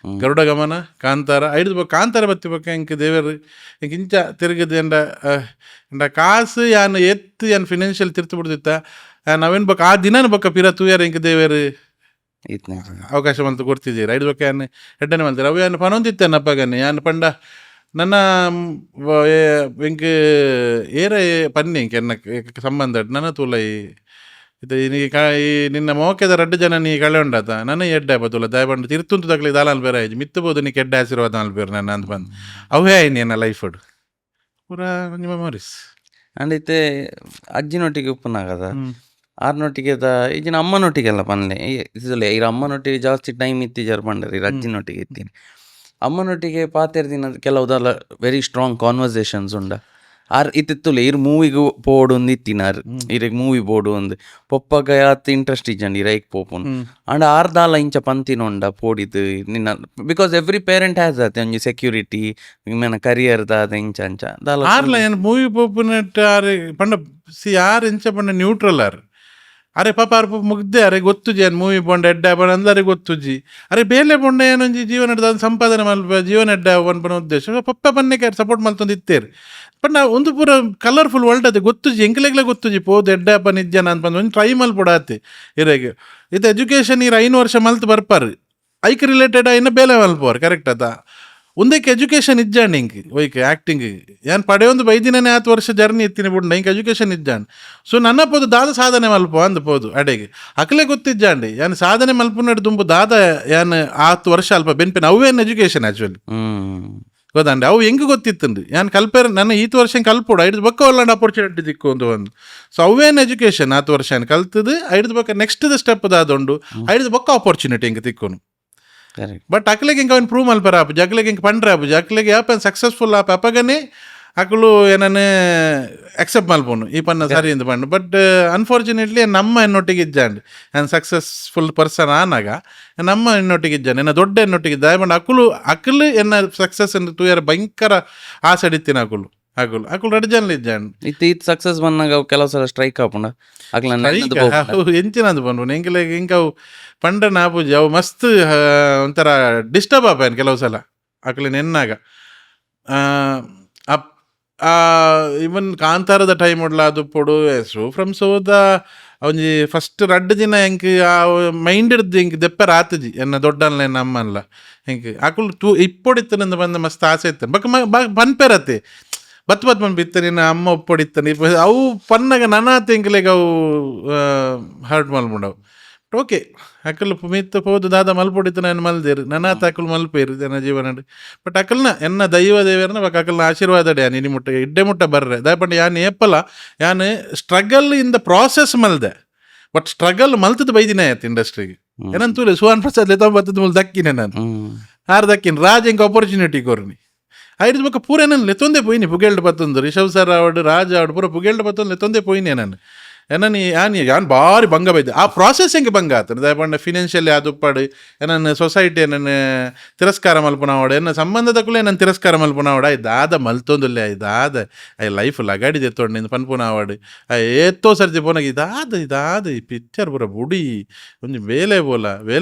ಗರುಡ ಗಮನ ಕಾಂತಾರ ಐಡ್ದು ಬೊಕ್ಕ ಕಾಂತಾರ ಬತ್ತಿ ಬೊಕ್ಕ ಎಂಕ್ ದೇವರು ಎಂಕ್ ಇಂಚ ತಿರುಗದು ಎಂಡ ಕಾಸು ಯಾನ್ ಎತ್ತು ಯಾನ್ ಫಿನಾನ್ಷಿಯಲ್ ತಿರ್ತು ಬಿಡ್ದಿತ್ತ ನಾವೇನು ಬೊಕ್ಕ ಆ ದಿನ ಬೊಕ್ಕ ಪಿರ ತೂಯಾರ ಎಂಕ್ ದೇವರು ಅವಕಾಶ ಮಂತು ಕೊಡ್ತಿದ್ದೀರಿ ಐದು ಬೊಕ್ಕ ಯಾನ್ ಹೆಡ್ಡನೆ ಮಾಡ್ತಾರೆ ಅವು ಯಾನ್ ಪನೊಂದಿತ್ತೇನೆ ಅಪ್ಪಗನೆ ಯಾನ್ ಪಂಡ ನನ್ನ ಎಂಕ್ ಏರ ಪನ್ನಿ ಎಂಕ್ ಎನ್ನ ಸಂಬಂಧ ನನ್ನ ತೂಲೈ ಇದು ಈ ನಿನ್ನ ಮೋಕೆದ ರಡ್ಡು ಜನ ನೀ ಕಳೆ ಉಂಡಾತ ನನ್ನ ಎಡ್ಡೆ ಬತ್ತುಲ್ಲ ದಯಪಂಡು ತಿರ್ತುಂತು ತಕ್ಲಿ ದಾಲಾಲ್ ಬೇರೆ ಆಯ್ತು ಮಿತ್ತಬೋದು ನೀ ಕೆಡ್ಡ ಆಶೀರ್ವಾದ ಅಲ್ ಬೇರೆ ನನ್ನ ಅಂತ ಬಂದು ಅವೇ ಆಯ್ನಿ ಎನ್ನ ಲೈಫ್ ಅಡು ಪೂರಾ ನಿಮ್ಮ ಮೆಮೊರೀಸ್ ಅಂಡೈತೆ ಅಜ್ಜಿನೊಟ್ಟಿಗೆ ಉಪ್ಪುನಾಗದ ಆರ್ನೊಟ್ಟಿಗೆ ಈಜಿನ ಅಮ್ಮನೊಟ್ಟಿಗೆಲ್ಲ ಪನ್ಲೆ ಇಸಲೆ ಇರ ಅಮ್ಮನೊಟ್ಟಿಗೆ ಜಾಸ್ತಿ ಟೈಮ್ ಇತ್ತಿಜಾರು ಪಂಡರಿ ಇರ ಅಜ್ಜಿನೊಟ್ಟಿಗೆ ಇತ್ತೀನಿ ಅಮ್ಮನೊಟ್ಟಿಗೆ ಪಾತೆರ್ದಿನ ಕೆಲವುದಲ್ಲ ವೆರಿ ಸ್ಟ್ರಾಂಗ್ ಕಾನ್ವರ್ಸೇಷನ್ಸ್ ಉಂಡ ಆರ್ ಇತ್ತಿತ್ತುಲೆ ಇರ್ ಮೂವಿಗೆ ಪೋಡು ಒಂದು ಇತ್ತಿನಾರ್ ಇರೆಗ್ ಮೂವಿ ಪೋಡು ಒಂದು ಪೊಪ್ಪಗ ಆತ್ ಇಂಟ್ರೆಸ್ಟ್ ಇಜ್ಜಂಡ್ ಇರೈಕ್ ಪೋಪುನ್ ಅಂಡ್ ಆರ್ದಾಲ ಇಂಚ ಪಂತಿನೊಂಡ ಪೋಡಿದು ನಿನ್ನ ಬಿಕಾಸ್ ಎವ್ರಿ ಪೇರೆಂಟ್ ಹ್ಯಾಸ್ ಅತ್ ಒಂಜಿ ಸೆಕ್ಯೂರಿಟಿ ನಿಮ್ಮನ ಕರಿಯರ್ ದಾದ ಇಂಚ ಅಂಚ ಆರ್ಲ ಏನು ಮೂವಿ ಪೋಪುನಟ್ ಆರೆ ಪಂಡ ಸಿ ಆರ್ ಇಂಚ ಪಂಡ ನ್ಯೂಟ್ರಲ್ ಆರ್ ಅರೆ ಪಾಪ ಅರ್ ಮುಗ್ದೆ ಅರೆ ಗೊತ್ತುಜಿ ಏನು ಮೂವಿ ಬೊಂಡ ಎಡ್ಡ ಬಣ್ಣ ಅಂದರೆ ಗೊತ್ತುಜಿ ಅರೆ ಬೇಲೆ ಬೊಂಡ ಏನೊಂಜಿ ಜೀವನದ ಸಂಪಾದನೆ ಮಲ್ಪ ಜೀವನ ಎಡ್ಡ ಒನ್ಪನ ಉದ್ದೇಶ ಪಪ್ಪ ಬನ್ನೆಗೆ ಸಪೋರ್ಟ್ ಮಲ್ತೊಂದು ಇತ್ತೇರು ಬಟ್ ನಾ ಒಂದು ಪೂರ ಕಲರ್ಫುಲ್ ವರ್ಲ್ಡ್ ಅದೇ ಗೊತ್ತುಜಿ ಎಂಕ್ಲೆಗ್ಲೆ ಗೊತ್ತುಜಿ ಪೋದು ಎಡ್ಡಪ್ಪ ನಿಜ್ಜನ ಅಂತ ಒಂದು ಟ್ರೈ ಮಲ್ಪಡಾತೆ ಇರೆಗೆ ಇದು ಎಜುಕೇಷನ್ ಇರ 5 ವರ್ಷ ಮಲ್ತು ಬರ್ಪಾರು ಐಕ್ ರಿಲೇಟೆಡ್ ಇನ್ನು ಬೇಲೆ ಮಲ್ಪೋರು ಕರೆಕ್ಟ್ ಅದ ಒಂದಕ್ಕೆ ಎಜುಕೇಷನ್ ಇಜ್ಜಾಂಡ್ ಹಿಂಗೆ ಒಯ್ಕೆ ಆ್ಯಕ್ಟಿಂಗ್ ಏನು ಪಡೆಯೊಂದು 5 ದಿನನೇ 10 ವರ್ಷ ಜರ್ನಿ ಇತ್ತೀನಿ ಬಿಡ್ಡ ಹಿಂಗೆ ಎಜುಕೇಷನ್ ಇಜ್ಜಾಂಡ್ ಸೊ ನನ್ನ ಪೋದು ದಾದ ಸಾಧನೆ ಮಲ್ಪ ಅಂದ ಪೋದು ಅಡೆಗೆ ಅಕ್ಲೆ ಗೊತ್ತಿಜ್ಜಾಂಡಿ ಏನು ಸಾಧನೆ ಮಲ್ಪ ನಡು ತುಂಬ ದಾದ ಏನು 10 ವರ್ಷ ಅಲ್ಪ ಬೆನ್ಪೆನ್ ಅವೇನು ಎಜುಕೇಷನ್ ಆ್ಯಕ್ಚುಲಿ ಗೊತ್ತಂಡೆ ಅವು ಹೆಂಗೆ ಗೊತ್ತಿತ್ತಂಡು ಏನು ಕಲ್ಪೇರ ನನ್ನ 8 ವರ್ಷ ಕಲ್ಪೋಡು 5 ಬಕ್ಕ ಒಳ್ಳೆ ಅಪರ್ಚುನಿಟಿ ದಿಕ್ಕು ಒಂದು ಸೊ ಅವೇನು ಎಜುಕೇಷನ್ 10 ವರ್ಷ ಏನು ಕಲ್ತದು 5 ಬಕ್ಕ ನೆಕ್ಸ್ಟ್ ಸ್ಟೆಪ್ ದಾದೊಂಡು 5 ಬಕ್ಕ ಆಪರ್ಚುನಿಟಿ ಹಿಂಗೆ ತಿಕ್ಕೋನು ಬಟ್ ಅಕ್ಲೆಗೆ ಹಿಂಗೆ ಅವ್ನು ಪ್ರೂವ್ ಮಲ್ಪರ ಆಪು ಜಕ್ಲೆಗೆ ಹಿಂಗೆ ಪಂಡ್ರೆ ಆಪು ಜಕ್ಲೆಗೆ ಯಾಪ ಸಕ್ಸಸ್ಫುಲ್ ಆಪ ಅಪ್ಪಗನೇ ಅಕ್ಕಳು ಏನನ್ನೇ ಅಕ್ಸೆಪ್ಟ್ ಮಲ್ಪೋನು ಈ ಪನ್ನ ಸರಿ ಅಂತ ಪಂಡು ಬಟ್ ಅನ್ಫಾರ್ಚುನೇಟ್ಲಿ ನಮ್ಮ ಎನ್ನೊಟ್ಟಿಗೆ ಇಜ್ಜಾಂಡು ನಾನು ಸಕ್ಸಸ್ಫುಲ್ ಪರ್ಸನ್ ಆನಾಗ ನಮ್ಮ ಎನ್ನೊಟ್ಟಿಗೆ ಇಜ್ಜಾನೆ ಎನ್ನ ದೊಡ್ಡ ಎನ್ನೊಟ್ಟಿಗೆ ದಯಪಂಡು ಅಕ್ಕಳು ಎನ್ನ ಸಕ್ಸಸ್ ಎಂದು ತೂಯಾರ ಭಯಂಕರ ಆಸೆ ಅಡಿತೀನಿ ಅಕ್ಕಳು ಎರಡು ಜನ ಇಜ್ಜಾಂಡು ಇತ್ತು ಸಕ್ಸಸ್ ಬಂದಾಗ ಅವು ಕೆಲವು ಸಲ ಸ್ಟ್ರೈಕ್ ಆಪುಂಡ ಅವು ಎಂಚಿನದು ಬಂದು ಹೆಂಗೆ ಹಿಂಗೆ ಅವು ಪಂಡ ನಾಪೂಜಿ ಅವು ಮಸ್ತ್ ಒಂಥರ ಡಿಸ್ಟರ್ಬ್ ಆಪೇನು ಕೆಲವು ಸಲ ಅಕ್ಲಿನ ಎನ್ನಾಗ ಇವನ್ ಕಾಂತಾರದ ಟೈಮ್ ಒಡ್ಲ ಅದು ಪೊಡು ಸೊ ಫ್ರಮ್ ಸೋದ ಒಂಜಿ ಫಸ್ಟ್ ರಡ್ಡು ದಿನ ಹೆಂಗೆ ಆ ಮೈಂಡ್ ಹಿಡ್ದು ಹಿಂಗೆ ದೆಪ್ಪರ ಆತಜಿ ಎನ್ನ ದೊಡ್ಡಲ್ಲ ಎನ್ನ ಅಮ್ಮಲ್ಲ ಹೆಂಗೆ ಅಕ್ಕಳು ಇಪ್ಪೊಡಿತ್ತನಂದು ಬಂದ ಮಸ್ತ್ ಆಸೆ ಇತ್ತಾನೆ ಬಕ್ಕ ಪನ್ಪೆರತ್ತೆ ಬತ್ ಬಿತ್ತ ನಿನ್ನ ಅಮ್ಮ ಒಪ್ಪೊಡಿತ್ತಾನೆ ಅವು ಪನ್ನಾಗ ನನಾತ ಹೆಂಗ್ಲೆಗೆ ಅವು ಹರ್ಟ್ ಮಲ್ಬಿಡವು ಓಕೆ ಅಕ್ಕಲು ಮಿತ್ತ ಹೋದು ದಾದ ಮಲ್ಪೊಡಿತ ನಾನು ಮಲ್ದೇರು ನನಾತ ಅಕ್ಕಲು ಮಲ್ಪೇರು ನನ್ನ ಜೀವನ ಬಟ್ ಅಕ್ಕಲ್ನ ಎನ್ನ ದೈವ ದೇವರನ್ನ ಬಕ್ಕ ಅಕ್ಕಲ್ನ ಆಶೀರ್ವಾದ ಅಡೆ ನಿನಿ ಮುಟ್ಟ ಇಡ್ಡೆ ಮುಟ್ಟ ಬರ್ರೆ ದಯಪಂಡು ಯಾನ್ ಏಪಲ ಯಾನ್ ಸ್ಟ್ರಗಲ್ ಇನ್ ದ ಪ್ರಾಸೆಸ್ ಮಲ್ದೆ ಬಟ್ ಸ್ಟ್ರಗಲ್ ಮಲ್ತದ ಬೈದಿನ ಆಯ್ತು ಇಂಡಸ್ಟ್ರಿಗೆ ಏನಂತೂ ಸುಹಾನ್ ಪ್ರಸಾದ್ 90 ಮೂಲ ದಕ್ಕಿನೆ ನಾನು ದಕ್ಕಿನ ರಾಜ್ ಹೆಂಗೆ ಆಪರ್ಚುನಿಟಿ ಕೊರ್ನಿ 5 ಬಕ್ಕ ಪೂರ ನಾನು ಲೆತ್ತೊಂದೇ ಪೋಯ್ನಿ ಪುಗೇಳ್ಡ್ ಬತ್ತೊಂದು ರಿಷಬ್ ಸರ್ ಅವಡು ರಾಜ ಅವಡು ಪೂರ ಪುಗೇಳ್ಡ್ ಬತ್ತೊಂದು ಲೆತ್ತೊಂದೇ ಪೋಯ್ನಿ ನಾನು ಏನನ್ನು ಯಾನ್ ಭಾರಿ ಭಂಗ ಬೈದೆ ಆ ಪ್ರಾಸೆಸ್ ಹೆಂಗೆ ಭಂಗ ಆತನ ದಯಪಂಡ ಫಿನಾನ್ಷಿಯಲಿ ಅದುಪ್ಪಡು ಏನನ್ನು ಸೊಸೈಟಿ ಏನನ್ನು ತಿರಸ್ಕಾರ ಮಲ್ಪುನಾವಡು ಎನ್ನ ಸಂಬಂಧದಕ್ಕೂ ಏನನ್ನು ತಿರಸ್ಕಾರ ಮಲ್ಪುನಾವಡು ದಾದ ಮಲ್ತೊಂದುಲ್ಲೆ ದಾದ ಲೈಫ್ ಲಗಾಡಿದೆ ಎತ್ತೋಡು ನಿಂದು ಪನ್ಪುನಾವಡು ಏತ್ತೋ ಸರ್ಜಿ ಪೋನಾಗ ಇದಾದ ಈ ಪಿಕ್ಚರ್ ಪೂರ ಬುಡಿ ಒಂದು ಬೇಲೆ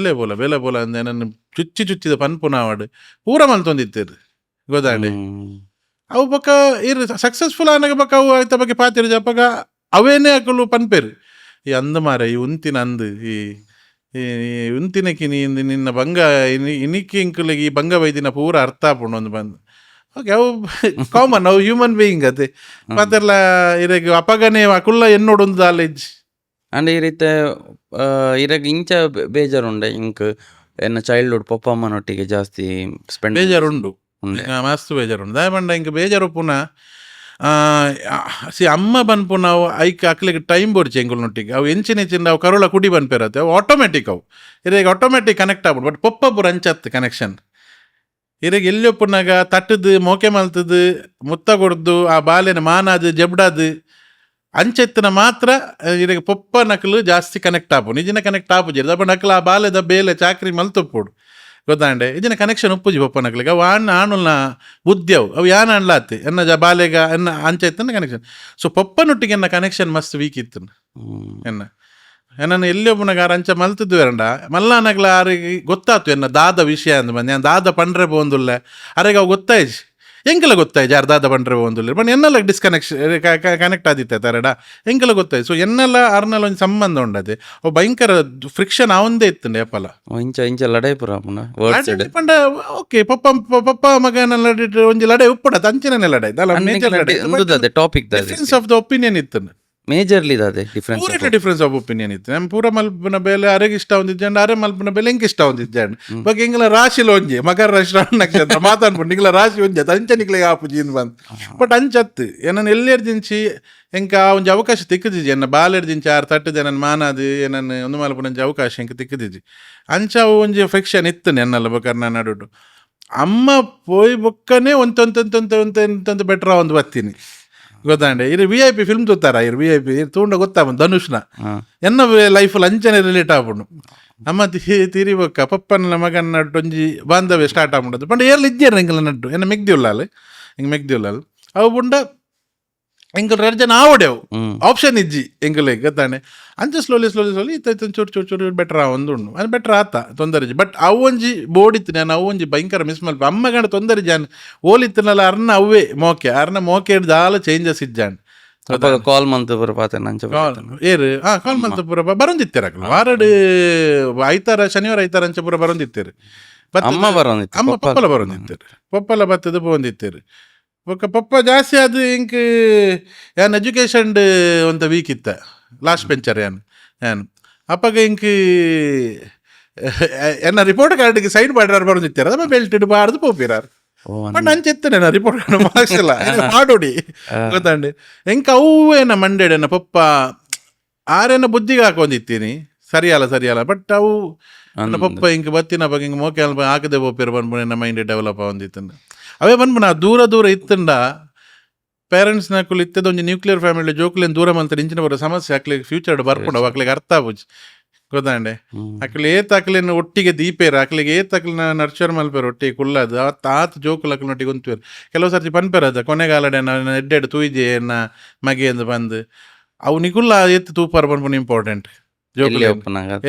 ಬೋಲ ಅಂದ ಏನನ್ನು ಚುಚ್ಚಿದ ಪನ್ಪುನಾವಡು ಪೂರ ಮಲ್ತೊಂದಿತ್ತೇರು ಗೊತ್ತಾಂಡಿ ಅವು ಬಕ್ಕ ಇರ್ ಸಕ್ಸಸ್ಫುಲ್ ಆನಾಗ ಬಕ್ಕ ಅವು ಆಯ್ತ ಬಗ್ಗೆ ಪಾತಿರ ಜಪ್ಪಗ ಅವೇನೇ ಅಕ್ಕಲು ಪನ್ಪೇರು ಈ ಅಂದ ಮಾರ ಈ ಉಂತಿನ ಅಂದು ಈ ಉಂತಿನಕಿ ನಿನ್ನ ಭಂಗ ಇನಿಕ್ಕಿ ಇಂಕಲಿಗೆ ಈ ಭಂಗ ಬೈದಿನ ಪೂರ ಅರ್ಥ ಆಪುಂಡು ಒಂದು ಬಂದು ಓಕೆ ಅವು ಕಾಮನ್ ಅವು ಹ್ಯೂಮನ್ ಬೀಯಿಂಗ್ ಅದೇ ಮತ್ತೆಲ್ಲ ಇರಗೆ ಅಪಗನೆ ಅಕುಲ್ಲ ಎನ್ನೋಡು ಒಂದು ನಾಲೆಜ್ ಅಂಡ್ ಈ ರೀತಿ ಇರಗ ಇಂಚ ಬೇಜಾರುಂಡೆ ಇಂಕ್ ಎನ್ನ ಚೈಲ್ಡ್ಹುಡ್ ಪಪ್ಪ ಅಮ್ಮನೊಟ್ಟಿಗೆ ಜಾಸ್ತಿ ಸ್ಪೆಂಡ್ ಬೇಜಾರುಂಡು ಮಸ್ತ್ ಬೇಜಾರುಂಡು ದಯಪಂಡ ಇಂಕ ಬೇಜಾರು ಪುನಃ ಅಮ್ಮ ಬನ್ಪು ನಾವು ಐಕ್ ಅಕ್ಲಿಗೆ ಟೈಮ್ ಬೋರ್ಚಿ ಎಂಗುಲ್ನೊಟ್ಟಿಗೆ ಅವು ಎಂಚಿನ ಅವು ಕರುಳ ಕುಡಿ ಬನ್ಪಿರತ್ತೆ ಅವು ಆಟೋಮೆಟಿಕ್ ಅವು ಇರೆಗೆ ಆಟೋಮೆಟಿಕ್ ಕನೆಕ್ಟ್ ಆಗ್ಬಿಡು ಬಟ್ ಪೊಪ್ಪ ಪೂರ ಅಂಚತ್ತು ಕನೆಕ್ಷನ್ ಇರೆಗೆ ಎಲ್ಲಿಯೊಪ್ಪನಾಗ ತಟ್ಟದು ಮೋಕೆ ಮಲ್ತದು ಮುತ್ತ ಕೊಡ್ದು ಆ ಬಾಲೆನ ಮಾನಾದು ಜಬ್ಡಾದು ಅಂಚೆತ್ತಿನ ಮಾತ್ರ ಇರೆಗೆ ಪೊಪ್ಪ ನಕಲು ಜಾಸ್ತಿ ಕನೆಕ್ಟ್ ಆಪು ನಿಜಿನ ಕನೆಕ್ಟ್ ಆಪು ಜರಿ ದಪ್ಪ ನಕಲು ಆ ಬಾಲೆದ ಬೇಲೆ ಚಾಕ್ರಿ ಮಲ್ತೊಪ್ಪುಡು ಗೊತ್ತಾಂಡೆ ಇದನ್ನ ಕನೆಕ್ಷನ್ ಉಪ್ಪುಜಿ ಪಪ್ಪನಕ್ಲಿಗೆ ಅವು ಆಣುಲ್ನ ಬುದ್ಧಿ ಅವು ಯಾನ ಅನ್ಲಾತಿ ಎನ್ನ ಬಾಲೆಗ ಎನ್ನ ಅಂಚೆ ಇತ್ತನ ಕನೆಕ್ಷನ್. ಸೊ ಪಪ್ಪನೊಟ್ಟಿಗೆ ಎನ್ನ ಕನೆಕ್ಷನ್ ಮಸ್ತ್ ವೀಕ್ ಇತ್ತು ಎನ್ನ ಎಲ್ಲಿ ಒಬ್ಬನಾಗಾರ ಅಂಚ ಮಲ್ತಿದ್ವು ಎರಡ ಮಲ್ಲಾನಗ್ಲ ಅವ್ರಿಗೆ ಗೊತ್ತಾತು ಎನ್ನ ದಾದ ವಿಷಯ ಅಂದ್ ಬಂದು ನಾನು ದಾದ ಪಂಡ್ರೆ ಬೋಂದುಲ್ಲ ಅರೆಗೆ ಅವು ಗೊತ್ತಾಯ್ತು ಎಂಕೆಲ್ಲ ಗೊತ್ತಾಯ್ತು ಯಾರು ದಾದ ಪಂಡ್ರೆ ಬೋಂದುಲ್ಲ ಬಟ್ ಎನ್ನೆಲ್ಲ ಡಿಸ್ಕನೆಕ್ಷನ್ ಕನೆಕ್ಟ್ ಆದಿತ್ತೆ ತರಡ ಎಂಕೆಲ್ಲ ಗೊತ್ತಾಯ್ತು. ಸೊ ಎನ್ನೆಲ್ಲ ಅರ್ನೆಲ್ಲ ಒಂದು ಸಂಬಂಧ ಉಂಡದೆ ಅವು ಭಯಂಕರ ಫ್ರಿಕ್ಷನ್ ಅವಂದೇ ಇತ್ತು ನೇಪಾಲ ಇಂಚ ಲಡೈ ಪುರ ಪಂಡ ಓಕೆ ಪಪ್ಪ ಪಪ್ಪ ಮಗನ ಲಡೆ ಒಂಜಿ ಲಡೆ ಉಪ್ಪಡ ಅಂಚಿನ ಲಡೆ topic difference of the opinion ಇತ್ತು ಮೇಜರ್ಲಿ ಡಿಫ್ರೆನ್ಸ್ ಪೂರಕ್ಕೆ ಡಿಫ್ರೆನ್ಸ್ ಆಫ್ ಒಪಿನಿಯನ್ ಇತ್ತು. ನಮ್ಮ ಪೂರ ಮಲ್ಪನ ಬೇಲೆ ಅರೆಗೆ ಇಷ್ಟ ಹೊಂದಿದ್ದಂಡು ಅರೆ ಮಲ್ಪನ ಬೇಲೆ ಎಂಗೆ ಇಷ್ಟ ಹೊಂದಿದ್ದಂಡು ಬಗ್ಗೆ ಹಿಂಗೆಲ್ಲ ರಾಶಿಲಿ ಒಂಜಿ ಮಕರ ರಾಶಿ ನಕ್ಷತ್ರ ಮಾತಾಡ್ಬಿಟ್ಟು ನಿಂಗೆಲ್ಲ ರಾಶಿ ಒಂಜಿ ಅಂಚೆ ನಿಕ್ಲಿಗೆ ಆಪುಜಿನ್ ಬಂದು ಬಟ್ ಅಂಚತ್ತು ಏನನ್ನು ಎಲ್ಲೆರ್ದಿಂಚಿ ಎಂಕ ಒಂಜಿ ಅವಕಾಶ ತಿಕ್ಕದಿಜಿ ಎನ್ನ ಬಾಲೆರ್ದಿಂಚಿ ಆರು ತಟ್ಟದೆ ನನ್ನ ಮಾನಾದು ಏನನ್ನು ಒಂದು ಮಲ್ಪನಂಚಿ ಅವಕಾಶ ಎಂಕ ತಿಕ್ಕದಿಜಿ ಅಂಚ ಒಂಜಿ ಫ್ರಿಕ್ಷನ್ ಇತ್ತು ಎನ್ನಲ್ಲ ಬೇಕಾದ್ರೆ ನಾನು ನಡುಡು ಅಮ್ಮ ಪೋಯ್ ಬೊಕ್ಕನೆ ಒಂತ ಬೆಟ್ರ ಒಂದು ಬರ್ತೀನಿ ಗೊತ್ತಾಂಡೆ ಇದು VIP ಫಿಲ್ಮ್ ತೂತಾರ ಇರು VIP ತೂಂಡ ಗೊತ್ತಾಗ ಧನುಷ್ನ ಎನ್ನ ಲೈಫಲ್ಲಿ ಅಂಚನೆ ರಿಲೇಟ್ ಆಗ್ಬಿಡು ಅಮ್ಮ ತಿರಿಬೊಕ್ಕ ಪಪ್ಪನ ಮಗನ ನಟ್ಟು ಒಂಜಿ ಬಾಂಧವ್ಯ ಸ್ಟಾರ್ಟ್ ಆಗ್ಬಿಡೋದು ಪಂಡ ಏರ್ಲಿ ಇದ್ದೇನೆ ಹಿಂಗೆಲ್ಲ ನಟ್ಟು ಎನ್ನ ಮೆಗ್ದಿಲ್ಲ ಹಿಂಗೆ ಮೆಗ್ದಿಲ್ಲ ಅವು ಬುಂಡ ಎಂಕಲ್ ರಜನ ಆವಡೆವು ಆಪ್ಷನ್ ಇಜ್ಜಿ ಎಂಕಲ್ ಗೊತ್ತಾಂಡೆ ಅಂಚ ಸ್ಲೋಲಿ ಇತ್ತ ಚೂರು ಬೆಟ್ರ ಒಂದು ಉಂಡು ಅದು ಬೆಟ್ರ್ ಆತ ತೊಂದರೆ ಬಟ್ ಅವು ಒಂಜಿ ಬೋಡಿತ್ತು ನಾನು ಅವು ಒಂಜಿ ಭಯಂಕರ ಮಿಸ್ ಮಲ್ಪ ಅಮ್ಮ ಗಂಡ ತೊಂದರೆ ಜಾನ್ ಓಲಿತ್ತನಲ್ಲ ಅರ್ನ ಅವೇ ಮೋಕೆ ದಾಲ ಚೇಂಜಸ್ ಇಜ್ಜಾನ್ ಕಾಲ್ ಮಂತಪುರ ಏರು ಕಾಲ್ ಮಂತಪುರ ಬರೋಂದಿತ್ತೇರಲ್ಲ ವಾರಡ್ ಐತಾರ ಶನಿವಾರ ಐತಾರ ಅಂಚ ಪೂರ ಬರೋಂದಿತ್ತೇರು ಅಮ್ಮ ಪಪ್ಪಲ ಬರೋಂದಿತ್ತೇರು ಪಪ್ಪಲ ಬತ್ತದ ಬಂದಿತ್ತೇರು ಪಪ್ಪ ಜಾಸ್ತಿ ಅದು ಇಂಕ್ ಏನ್ ಎಜುಕೇಶನ್ ಒಂತ ವೀಕ್ ಇತ್ತ ಲಾಸ್ಟ್ ಬೆಂಚರ್ ಏನು ಅಪ್ಪಗ ಇಂಕ್ ಎನ್ನ ರಿಪೋರ್ಟ್ ಕಾರ್ಡ್ಗೆ ಸೈನ್ ಮಾಡಿರಾರು ಬರೋದಿತ್ತಾರ ಅದಮ್ಮ ಬೆಲ್ಟ್ ಬಾರ್ದು ಪೋಪಿರಾರು ಬಟ್ ಅಂಚಿತ್ತೇನೆ ನಾ ರಿಪೋರ್ಟ್ ಕಾರ್ಡ್ ಮಾರ್ಕ್ಸ್ ಇಲ್ಲ ಮಾಡೋಡಿ ಗೊತ್ತಾಂಡಿ ಎಂಕ ಅವು ಏನ ಮಂಡೇಡನ ಪಪ್ಪ ಆರೇನ ಬುದ್ಧಿಗೆ ಹಾಕೊಂಡಿತ್ತೀನಿ ಸರಿಯಲ್ಲ ಬಟ್ ಅವು ಪಪ್ಪ ಇಂಕ ಬತ್ತಿನ ಬಗ್ಗೆ ಹಿಂಗೆ ಮೋಕೆ ಹಾಕದೆ ಪೋಪಿರ ಬಂದ್ಬಿಡ ನನ್ನ ಮೈಂಡ್ ಡೆವಲಪ್ ಆಗೊಂದಿತ್ತು ಅವೇ ಬಂದ್ಬಿಡ ದೂರ ಇತ್ತಂಡ ಪೇರೆಂಟ್ಸ್ ನಾಕುಲು ಇತ್ತದ ಒಂಜಿ ನ್ಯೂಕ್ಲಿಯರ್ ಫ್ಯಾಮಿಲಿ ಜೋಕುಲೇನು ದೂರ ಮಲ್ತಾರೆ ಇಂಚಿನ ಬರೋ ಸಮಸ್ಯೆ ಹಾಕ್ಲಿಕ್ಕೆ ಫ್ಯೂಚರ್ ಬರ್ಕೊಂಡು ಹಾಕ್ಲಿಕ್ಕೆ ಅರ್ಥ ಆಗುಜ್ ಗೊತ್ತಾಂಡೆ ಅಕ್ಲಿ ಏತಾಕ್ಲೇನು ಒಟ್ಟಿಗೆ ದೀಪೇರು ಅಕ್ಲಿಗೆ ಏತಾಕ್ಲಿನ ನರ್ಚರ್ ಮಲ್ಪೇರು ಒಟ್ಟಿಗೆ ಕುಲ್ಲದು ಆತ ಜೋಕುಲು ಅಕ್ಲಿನ ಒಟ್ಟಿಗೆ ಹೊಂತೇರು ಕೆಲವು ಸರ್ತಿ ಪನ್ಪೇರದ ಕೊನೆಗಾಲಡೆ ನಾನು ಎಡ್ಡೆಡ್ ತೂಯ್ಜೆ ಎನ್ನ ಮಗೆ ಎಂದು ಬಂದು ಅವು ನಿಕುಲ್ಲ ಎತ್ತು ತೂಪಾರ ಪನ್ಪುನ ಇಂಪಾರ್ಟೆಂಟ್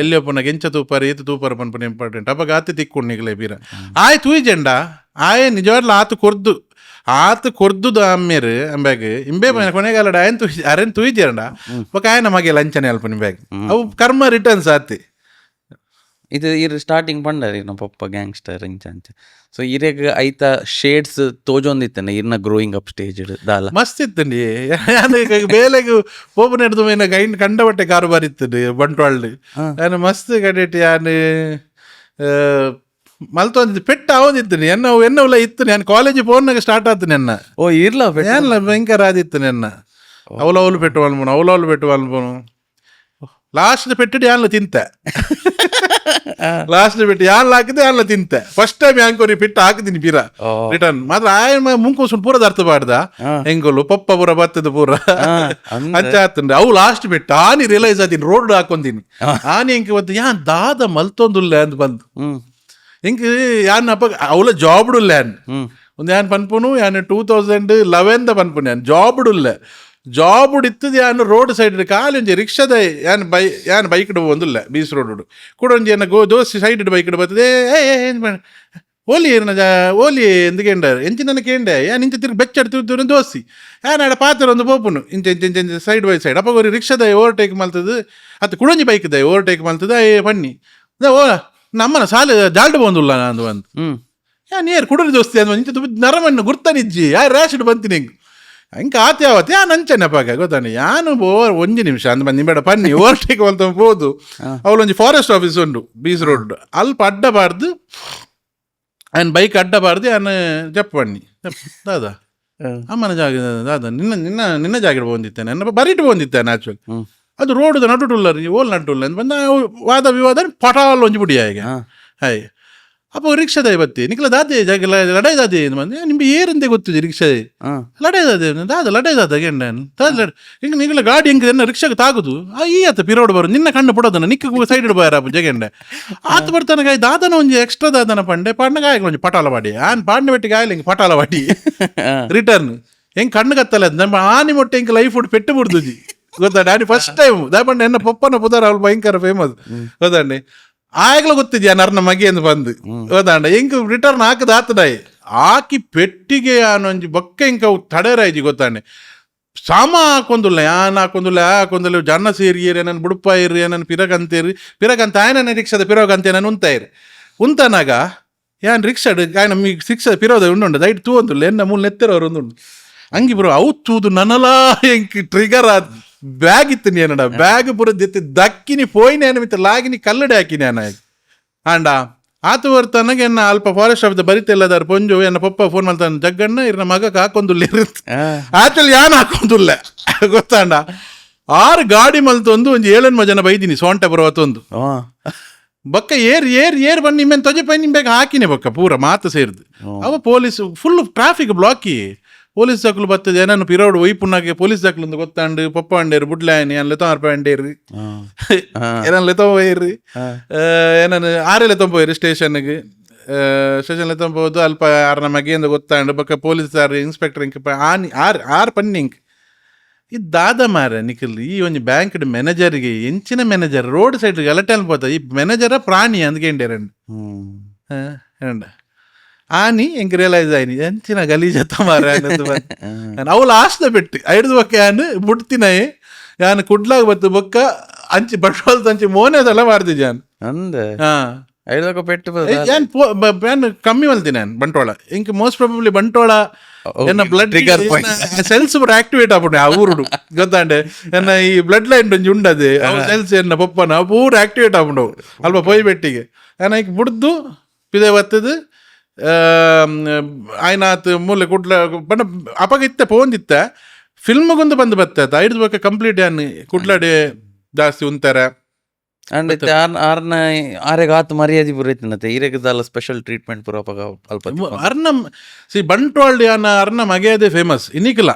ಎಲ್ಲಿ ಒಪ್ಪನಾಗ ಎಂಚ ತೂಪಾರ ಏತು ತೂಪಾರ ಪನ್ಪುನ ಇಂಪಾರ್ಟೆಂಟ್ ಅಪ್ಪಾಗ ಆತ ತಿಕ್ಕೊಂಡು ನಿಗಲೇ ಬೀರ ಆಯ್ ತೂಯ್ಜೆಂಡ ಆಯ್ ನಿಜವಾಗ್ಲೂ ಆತ ಕೊರ್ದುದು ಅಮ್ಮೇರು ಅಂಬ್ಯಾಗ ಇಂಬೇ ಕೊನೆಗಾಲಡ ಅರೇನ್ ತೂಯ್ಜೆಂಡ ఒక ఆయన ಮಗೆ ಲಂಚನೆ ಅಲ್ಪ ನಿಂಬ್ಯಾಗ ಅವು ಕರ್ಮ ರಿಟರ್ನ್ಸ್ ಆತಿ ಇದು ಇರ್ ಸ್ಟಾರ್ಟಿಂಗ್ ಪಂಡರಿ ನಮ್ಮ ಪಪ್ಪ ಗ್ಯಾಂಗ್ಸ್ಟರ್ ಇಂಚ ಅಂಚ ಸೊ ಇರೆಗ್ ಐತ ಶೇಡ್ಸ್ ತೋಜೊಂದಿತ್ತನೆ ಇರ್ನ ಗ್ರೋಯಿಂಗ್ ಅಪ್ ಸ್ಟೇಜ್ ದಾಲ ಮಸ್ತ್ ಇತ್ತಂಡಿ ಬೇಲೆಗು ಪೋಪು ನೆಡ್ದು ಮೇನ ಗೈಂಡ್ ಕಂಡ ಬಟ್ಟೆ ಕಾರುಬಾರ್ ಇತ್ತಂಡಿ ಬಂಟ್ವಾಳ್ದು ನಾನು ಮಸ್ತ್ ಕಡೆಟಿ ಯಾನು ಮಲ್ತೊಂದಿದ್ದು ಪೆಟ್ಟ ಅವನಿತ್ತು ಎನ್ನವುಲ ಇತ್ತು ನಾನು ಕಾಲೇಜ್ ಫೋನ್ನಾಗ ಸ್ಟಾರ್ಟ್ ಆತೀನಿ ಎನ್ನ ಇರ್ಲ ಏನ್ಲ ಭಯಂಕರ ಆದಿತ್ತು ಎನ್ನ ಅವಲವಲು ಪೆಟ್ಟು ಮಲ್ಪೋನು ಲಾಸ್ಟ್ ಪೆಟ್ಟಿಟ್ಟು ಯಾನ್ಲ ತಿಂತೆ ಲಾಸ್ಟ್ ಪೆಟ್ಟು ಯಾನ್ಲ ಹಾಕಿದೆ ಯಾನ್ಲ ತಿಂತೆ ಫಸ್ಟ್ ಟೈಮ್ ಯಾಂಕೋರಿ ಪೆಟ್ಟು ಹಾಕಿದೀನಿ ಬೀರ ರಿಟರ್ನ್ ಮಾತ್ರ ಆಯ ಮುಂಕೋಸು ಪೂರದ ಅರ್ಥ ಮಾಡ್ದ ಹೆಂಗೋಲು ಪಪ್ಪ ಪೂರ ಬತ್ತದ ಪೂರ ಅಂಚ ಆತಂಡ್ರೆ ಅವು ಲಾಸ್ಟ್ ಪೆಟ್ಟು ಆನಿ ರಿಯಲೈಸ್ ಆತೀನಿ ರೋಡ್ ಹಾಕೊಂದಿನಿ ಆನಿ ಹೆಂಗೆ ಬತ್ತು ಯಾನ್ ದಾದ ಮಲ್ತೊಂದುಲ್ಲ ಅಂತ ಬಂದು ಹಿಂಗೆ ಯಾನ್ ಅಪ್ಪ ಅವಳ ಜಾಬ್ಡುಲ್ಲ ಒಂದು ಯಾನ್ ಪನ್ಪುನು ಯಾನ್ 2011 ಪನ್ಪುನು ಯಾನ್ ಜಾಬ್ ಇತ್ತದ ಯಾನು ರೋಡ್ ಸೈಡ್ ಕಾಲಿ ಒಂಜಿ ರಿಕ್ಷಾದ ಯಾನ್ ಬೈಕ್ ಒಂದಿಲ್ಲ ಬೀಸ್ ರೋಡ್ ಕೂಡ ಒಂಜಿ ಏನ ದೋಸ್ತಿ ಸೈಡ್ ಬೈಕ್ ಬರ್ತದೆ ಓಲಿ ಎಂದುಕೇಂಡ ಎಂಚಿನ ಕೇಂಡೆ ಯಾನ್ ಇಂಚ ತಿರ್ಗಿ ಬೆಚ್ಚಡ್ ತಿರ್ದು ದೋಸ್ತಿ ಯಾನ್ ಆಡ ಪಾತ್ರ ಒಂದು ಪೋಪುನು ಇಂಚ ಸೈಡ್ ಬೈ ಸೈಡ್ ಅಪ್ಪ ಒಂದು ರಿಕ್ಷಾದ ಓವರ್ಟೇಕ್ ಮಲ್ತದ ಅದು ಕುಡೊಂಜಿ ಬೈಕ್ದ ಓವರ್ಟೇಕ್ ಮಲ್ತದ ಪಣ್ಣಿ ಓ ನಮ್ಮನ ಸಾಲ ಜಾಲ್ಡ್ ಬಂದುಲ್ಲ ನಾನು ಒಂದು ಯಾನ್ ಏರ್ ಕುಡುರಿ ದೋಸ್ತಿ ಅಂದ್ ಇಂಚ ನರಮನ್ನು ಗುರ್ತಾನಿಜ್ಜಿ ರ್ಯಾಶಿಡ್ ಬಂತೀನಿ ಹಿಂಗೆ ಆತ್ಯಾವತ್ತು ಯಾನ್ ಅಂಚೆನಪ್ಪಾಗ ಗೊತ್ತಾನೆ ಯಾನು ಒಂಜಿ ನಿಮಿಷ ಅಂದ್ ಬಂದು ನಿಂಬೇಡ ಪನ್ನಿ ಓವರ್ಟೇಕ್ ಮಲ್ತ ಹೋದು ಅವಳೊಂಜಿ ಫಾರೆಸ್ಟ್ ಆಫೀಸ್ ಉಂಡು ಬೀಸ್ ರೋಡ್ ಅಲ್ಪ ಅಡ್ಡಬಾರ್ದು ಆನ್ ಬೈಕ್ ಅಡ್ಡಬಾರ್ದು ಯಾನ್ ಜಪ್ ಪಣ್ಣಿ ದಾದ ಅಮ್ಮನ ಜಾಗ ದಾದ ನಿನ್ನ ಜಾಗ ಬಂದಿತ್ತೇನೆ ನನ್ನ ಬರೀಟ್ ಬಂದಿತ್ತೇನೆ ಆ್ಯಕ್ಚುಲಿ ಅದು ರೋಡ್ ನಟುಟುಲ್ಲ ರೀ ಓಲ್ ನಟುಲ್ಲ ಅಂತ ಬಂದ ವಾದ ವಿವಾದ ಪಟಾಲ್ ಒಂಜಿ ಬಿಡಿಯ ಈಗ ಹಾಯ್ ಅಪ್ಪ ರಿಕ್ಷಾದ ಬತ್ತಿ ನಿಖಲ ದಾದೆ ಜಾಗಲ ಲಡಾಯಿ ದಾದೆ ಮಂದಿ ನಿಮ್ಗೆ ಏರಂತೆ ಗೊತ್ತಿದೆ ರಿಕ್ಷಾದೆ ಲಡಾಯಿ ದಾದೆ ದಾದ ಲಡಾಯಿ ದಾದ ಗೆಂಡ ಹಿಂಗೆ ನಿಖಲ ಗಾಡಿ ಹೆಂಗೆ ಎನ್ನ ರಿಕ್ಷಾಗೆ ತಾಗುದು ಈ ಆತ ಪಿರೋಡ್ ಬರು ನಿನ್ನ ಕಣ್ಣು ಪಡೋದನ್ನ ನಿಕ್ಕ ಸೈಡ್ ಇಡ್ಬಾರ ಜಗೆಂಡೆ ಆತ ಬರ್ತಾನ ಗಾಯ ದಾದನ ಒಂಜಿ ಎಕ್ಸ್ಟ್ರಾ ದಾದನ ಪಂಡೆ ಪಾಡ್ನ ಗಾಯ ಒಂಜಿ ಪಟಾಲ ಬಾಡಿ ಆನ್ ಪಾಡ್ನ ಬೆಟ್ಟಿ ಗಾಯಲ್ ಹಿಂಗೆ ಪಟಾಲ ಬಾಡಿ ರಿಟರ್ನ್ ಹೆಂಗೆ ಕಣ್ಣು ಕತ್ತಲ್ಲ ನಮ್ಮ ಆನಿ ಮೊಟ್ಟೆ ಹಿಂಗೆ ಲೈಫ್ ಫುಡ್ ಪೆಟ್ಟು ಬಿಡ್ದುಜಿ ಗೊತ್ತಾಂಡೆ ಆನಿ ಫಸ್ಟ್ ಟೈಮ್ ದಾಪಂಡೆ ಎನ್ನ ಪಪ್ಪನ ಪುದಾರ ಅವ್ಳು ಭಯಂಕರ ಫೇಮಸ್ ಗೊತ್ತಾಂಡೆ ಆಯ್ಗಲ ಗೊತ್ತಿದ್ಯಾ ನರ್ನ ಮಗೆ ಎಂದು ಬಂದು ಹೋದಾಂಡ ಹೆಂಗ್ ರಿಟರ್ನ್ ಹಾಕದ ಆತದಾಯಿ ಹಾಕಿ ಪೆಟ್ಟಿಗೆ ಅನ್ನೊಂಜಿ ಬೊಕ್ಕ ಹಿಂಗ ತಡೇರಾಯ್ಜಿ ಗೊತ್ತಾಂಡೆ ಸಾಮ ಹಾಕೊಂದುಲ್ಲ ಯಾನ್ ಹಾಕೊಂದುಲ್ಲ ಜನ ಸೇರಿ ನನ್ನ ಬುಡುಪ ಇರ್ರಿ ನನ್ನ ಪಿರಗಂತ ಆಯ್ನ ರಿಕ್ಷಾದ ಪಿರೋಗಂತ ನಾನು ಉಂತನಾಗ ಯಾನ್ ರಿಕ್ಷಾಡ್ ಆಯ್ನ ಮೀ ಸಿಕ್ಸ ಪಿರೋದ ಉಂಡು ದೈಟ್ ತೂ ಒಂದುಲ್ಲ ಎನ್ನ ಮೂಲ ನೆತ್ತರವ್ರು ಒಂದುಂಡು ಹಂಗಿ ಬರೋ ಅವು ತೂದು ನನಲಾ ಹೆಂಗ್ ಟ್ರಿಗರ್ ಆದ್ ಬ್ಯಾಗ್ ಇತ್ತು ಏನಡ ಬ್ಯಾಗ್ ಬುರದ್ ಎತ್ತಿ ದಕ್ಕಿನಿ ಪೋಯ್ನೆ ಮಿತ್ತ ಲಾಗಿನಿ ಕಲ್ಲಡೆ ಹಾಕಿನಿ ಅನ್ನ ಆಂಡ ಆತು ಬರ್ತನಗೆ ಎನ್ನ ಅಲ್ಪ ಫಾರೆಸ್ಟ್ ಆಫ್ ದ ಬರಿತೆಲ್ಲದಾರು ಪೊಂಜು ಎನ್ನ ಪಪ್ಪ ಫೋನ್ ಮಾಡ್ತಾನೆ ಜಗ್ಗಣ್ಣ ಇರ್ನ ಮಗಕ್ಕೆ ಹಾಕೊಂದುಲ್ಲ ಇರುತ್ತೆ ಆಕ್ಚುಲಿ ಯಾನ್ ಹಾಕೊಂದುಲ್ಲ ಗೊತ್ತಾಂಡ 6 ಗಾಡಿ ಮಲ್ತೊಂದು ಒಂಜಿ 7 ಜನ ಬೈದಿನಿ ಸೋಂಟೆ ಬರುವತ್ತೊಂದು ಬೊಕ್ಕ ಏರ್ ಬನ್ನಿ ನಿಮ್ಮೇನ್ ತೊಜೆ ಪೈ ನಿಮ್ ಬೇಗ ಹಾಕಿನಿ ಬೊಕ್ಕ ಪೂರ ಮಾತು ಸೇರಿದು ಅವ police full traffic blacky police ದಾಖಲು ಬರ್ತದೆ ಏನನ್ನು ಪಿರೋಡ್ ಒಯ್ಪುನಾಗೆ ಪೊಲೀಸ್ ದಾಖಲು ಒಂದು ಗೊತ್ತಾಂಡು ಪಪ್ಪ ಅಂಡೇರು ಬುಡ್ಲಾಯನಿ ಏನ್ ಲೆತ ಅರ್ಪ ಅಂಡೇರಿ ಏನನ್ ಲೆತ ಹೋಯ್ರಿ ಏನನ್ನು ಆರೆಲ್ಲ ತೊಂಬೋಯ್ರಿ ಸ್ಟೇಷನ್ಗೆ ಲೆತಂಬೋದು ಅಲ್ಪ ಆರ್ನ ಮಗೆಯಿಂದ ಗೊತ್ತಾಂಡು ಬೊಕ್ಕ ಪೊಲೀಸ್ ಇನ್ಸ್ಪೆಕ್ಟರ್ ಇಂಕ್ ಆರ್ ಪನ್ನಿಂಕ್ ಇದು ದಾದ ಮಾರ ನಿಖಲ್ ಈ ಒಂದು ಬ್ಯಾಂಕ್ಡ್ ಮ್ಯಾನೇಜರ್ಗೆ ಎಂಚಿನ ಮ್ಯಾನೇಜರ್ ರೋಡ್ ಸೈಡ್ ಗಲಾಟೆ ಅನ್ಬೋದ ಈ ಮ್ಯಾನೇಜರ ಪ್ರಾಣಿ ಅಂದ್ಕೊಂಡೇರಂಡು ಆನಿ ಹೆಂಗೆ ರಿಯಲೈಸ್ ಆಯ್ನಿ ಎಂಚಿನ ಗಲೀಜತ್ತ ಮಾರ ಅವು ಲಾಸ್ಟ್ ಬಿಟ್ಟು ಐಡ್ದು ಬೊಕ್ಕ ಯಾನು ಬುಡ್ತಿನಯ್ ಯಾನು ಕುಡ್ಲಾಗ ಬತ್ತು ಬೊಕ್ಕ ಅಂಚಿ ಬಟ್ವಾಲ್ ತಂಚಿ ಮೋನೆದೆಲ್ಲ ಮಾಡ್ತಿದ್ದೆ ನಾನು ಅಂದೆ ಐದಕ್ಕ ಪೆಟ್ಟು ಯಾನ್ ಕಮ್ಮಿ ಮಲ್ತೀನಿ ನಾನು ಬಂಟ್ವಾಳ ಇಂಕ್ ಮೋಸ್ಟ್ ಪ್ರಾಬಬ್ಲಿ ಬಂಟ್ವಾಳ ಎನ್ನ ಬ್ಲಡ್ ಸೆಲ್ಸ್ ಬರ ಆಕ್ಟಿವೇಟ್ ಆಗ್ಬಿಟ್ಟೆ ಆ ಊರುಡು ಗೊತ್ತಾಂಡೆ ಎನ್ನ ಈ ಬ್ಲಡ್ ಲೈನ್ ಒಂಜಿ ಉಂಡದೆ ಸೆಲ್ಸ್ ಎನ್ನ ಪಪ್ಪನ ಪೂರ ಆಕ್ಟಿವೇಟ್ ಆಗ್ಬಿಟ್ಟು ಅಲ್ಪ ಪೊಯ್ ಬೆಟ್ಟಿಗೆ ಏನ ಈಗ ಬುಡ್ದು ಪಿದೆ ಬತ್ತದು ಆಯ್ನಾತ್ ಮೂಲೆ ಕುಡ್ಲ ಬಣ್ಣ ಅಪಗ ಇತ್ತ ಪೋಂದಿತ್ತ ಫಿಲ್ಮ್ಗೊಂದು ಬಂದು ಬತ್ತ ಐದು ಬೇಕಾ ಕಂಪ್ಲೀಟ್ ಯಾನ್ ಕುಡ್ಲಾಡೆ ಜಾಸ್ತಿ ಉಂತಾರ ಅಂಡ್ ಆರ್ನ ಆರೆಗ ಆತು ಮರ್ಯಾದೆ ಬುರೈತಿನತೆ ಇರೆಗದಲ್ಲ ಸ್ಪೆಷಲ್ ಟ್ರೀಟ್ಮೆಂಟ್ ಪುರ ಅಪಗ ಅಲ್ಪ ಅರ್ನ ಬಂಟ್ವಾಳ ಯಾನ ಅರ್ನ ಮಗೆಯದೇ ಫೇಮಸ್ ಇನ್ನಿಕಲ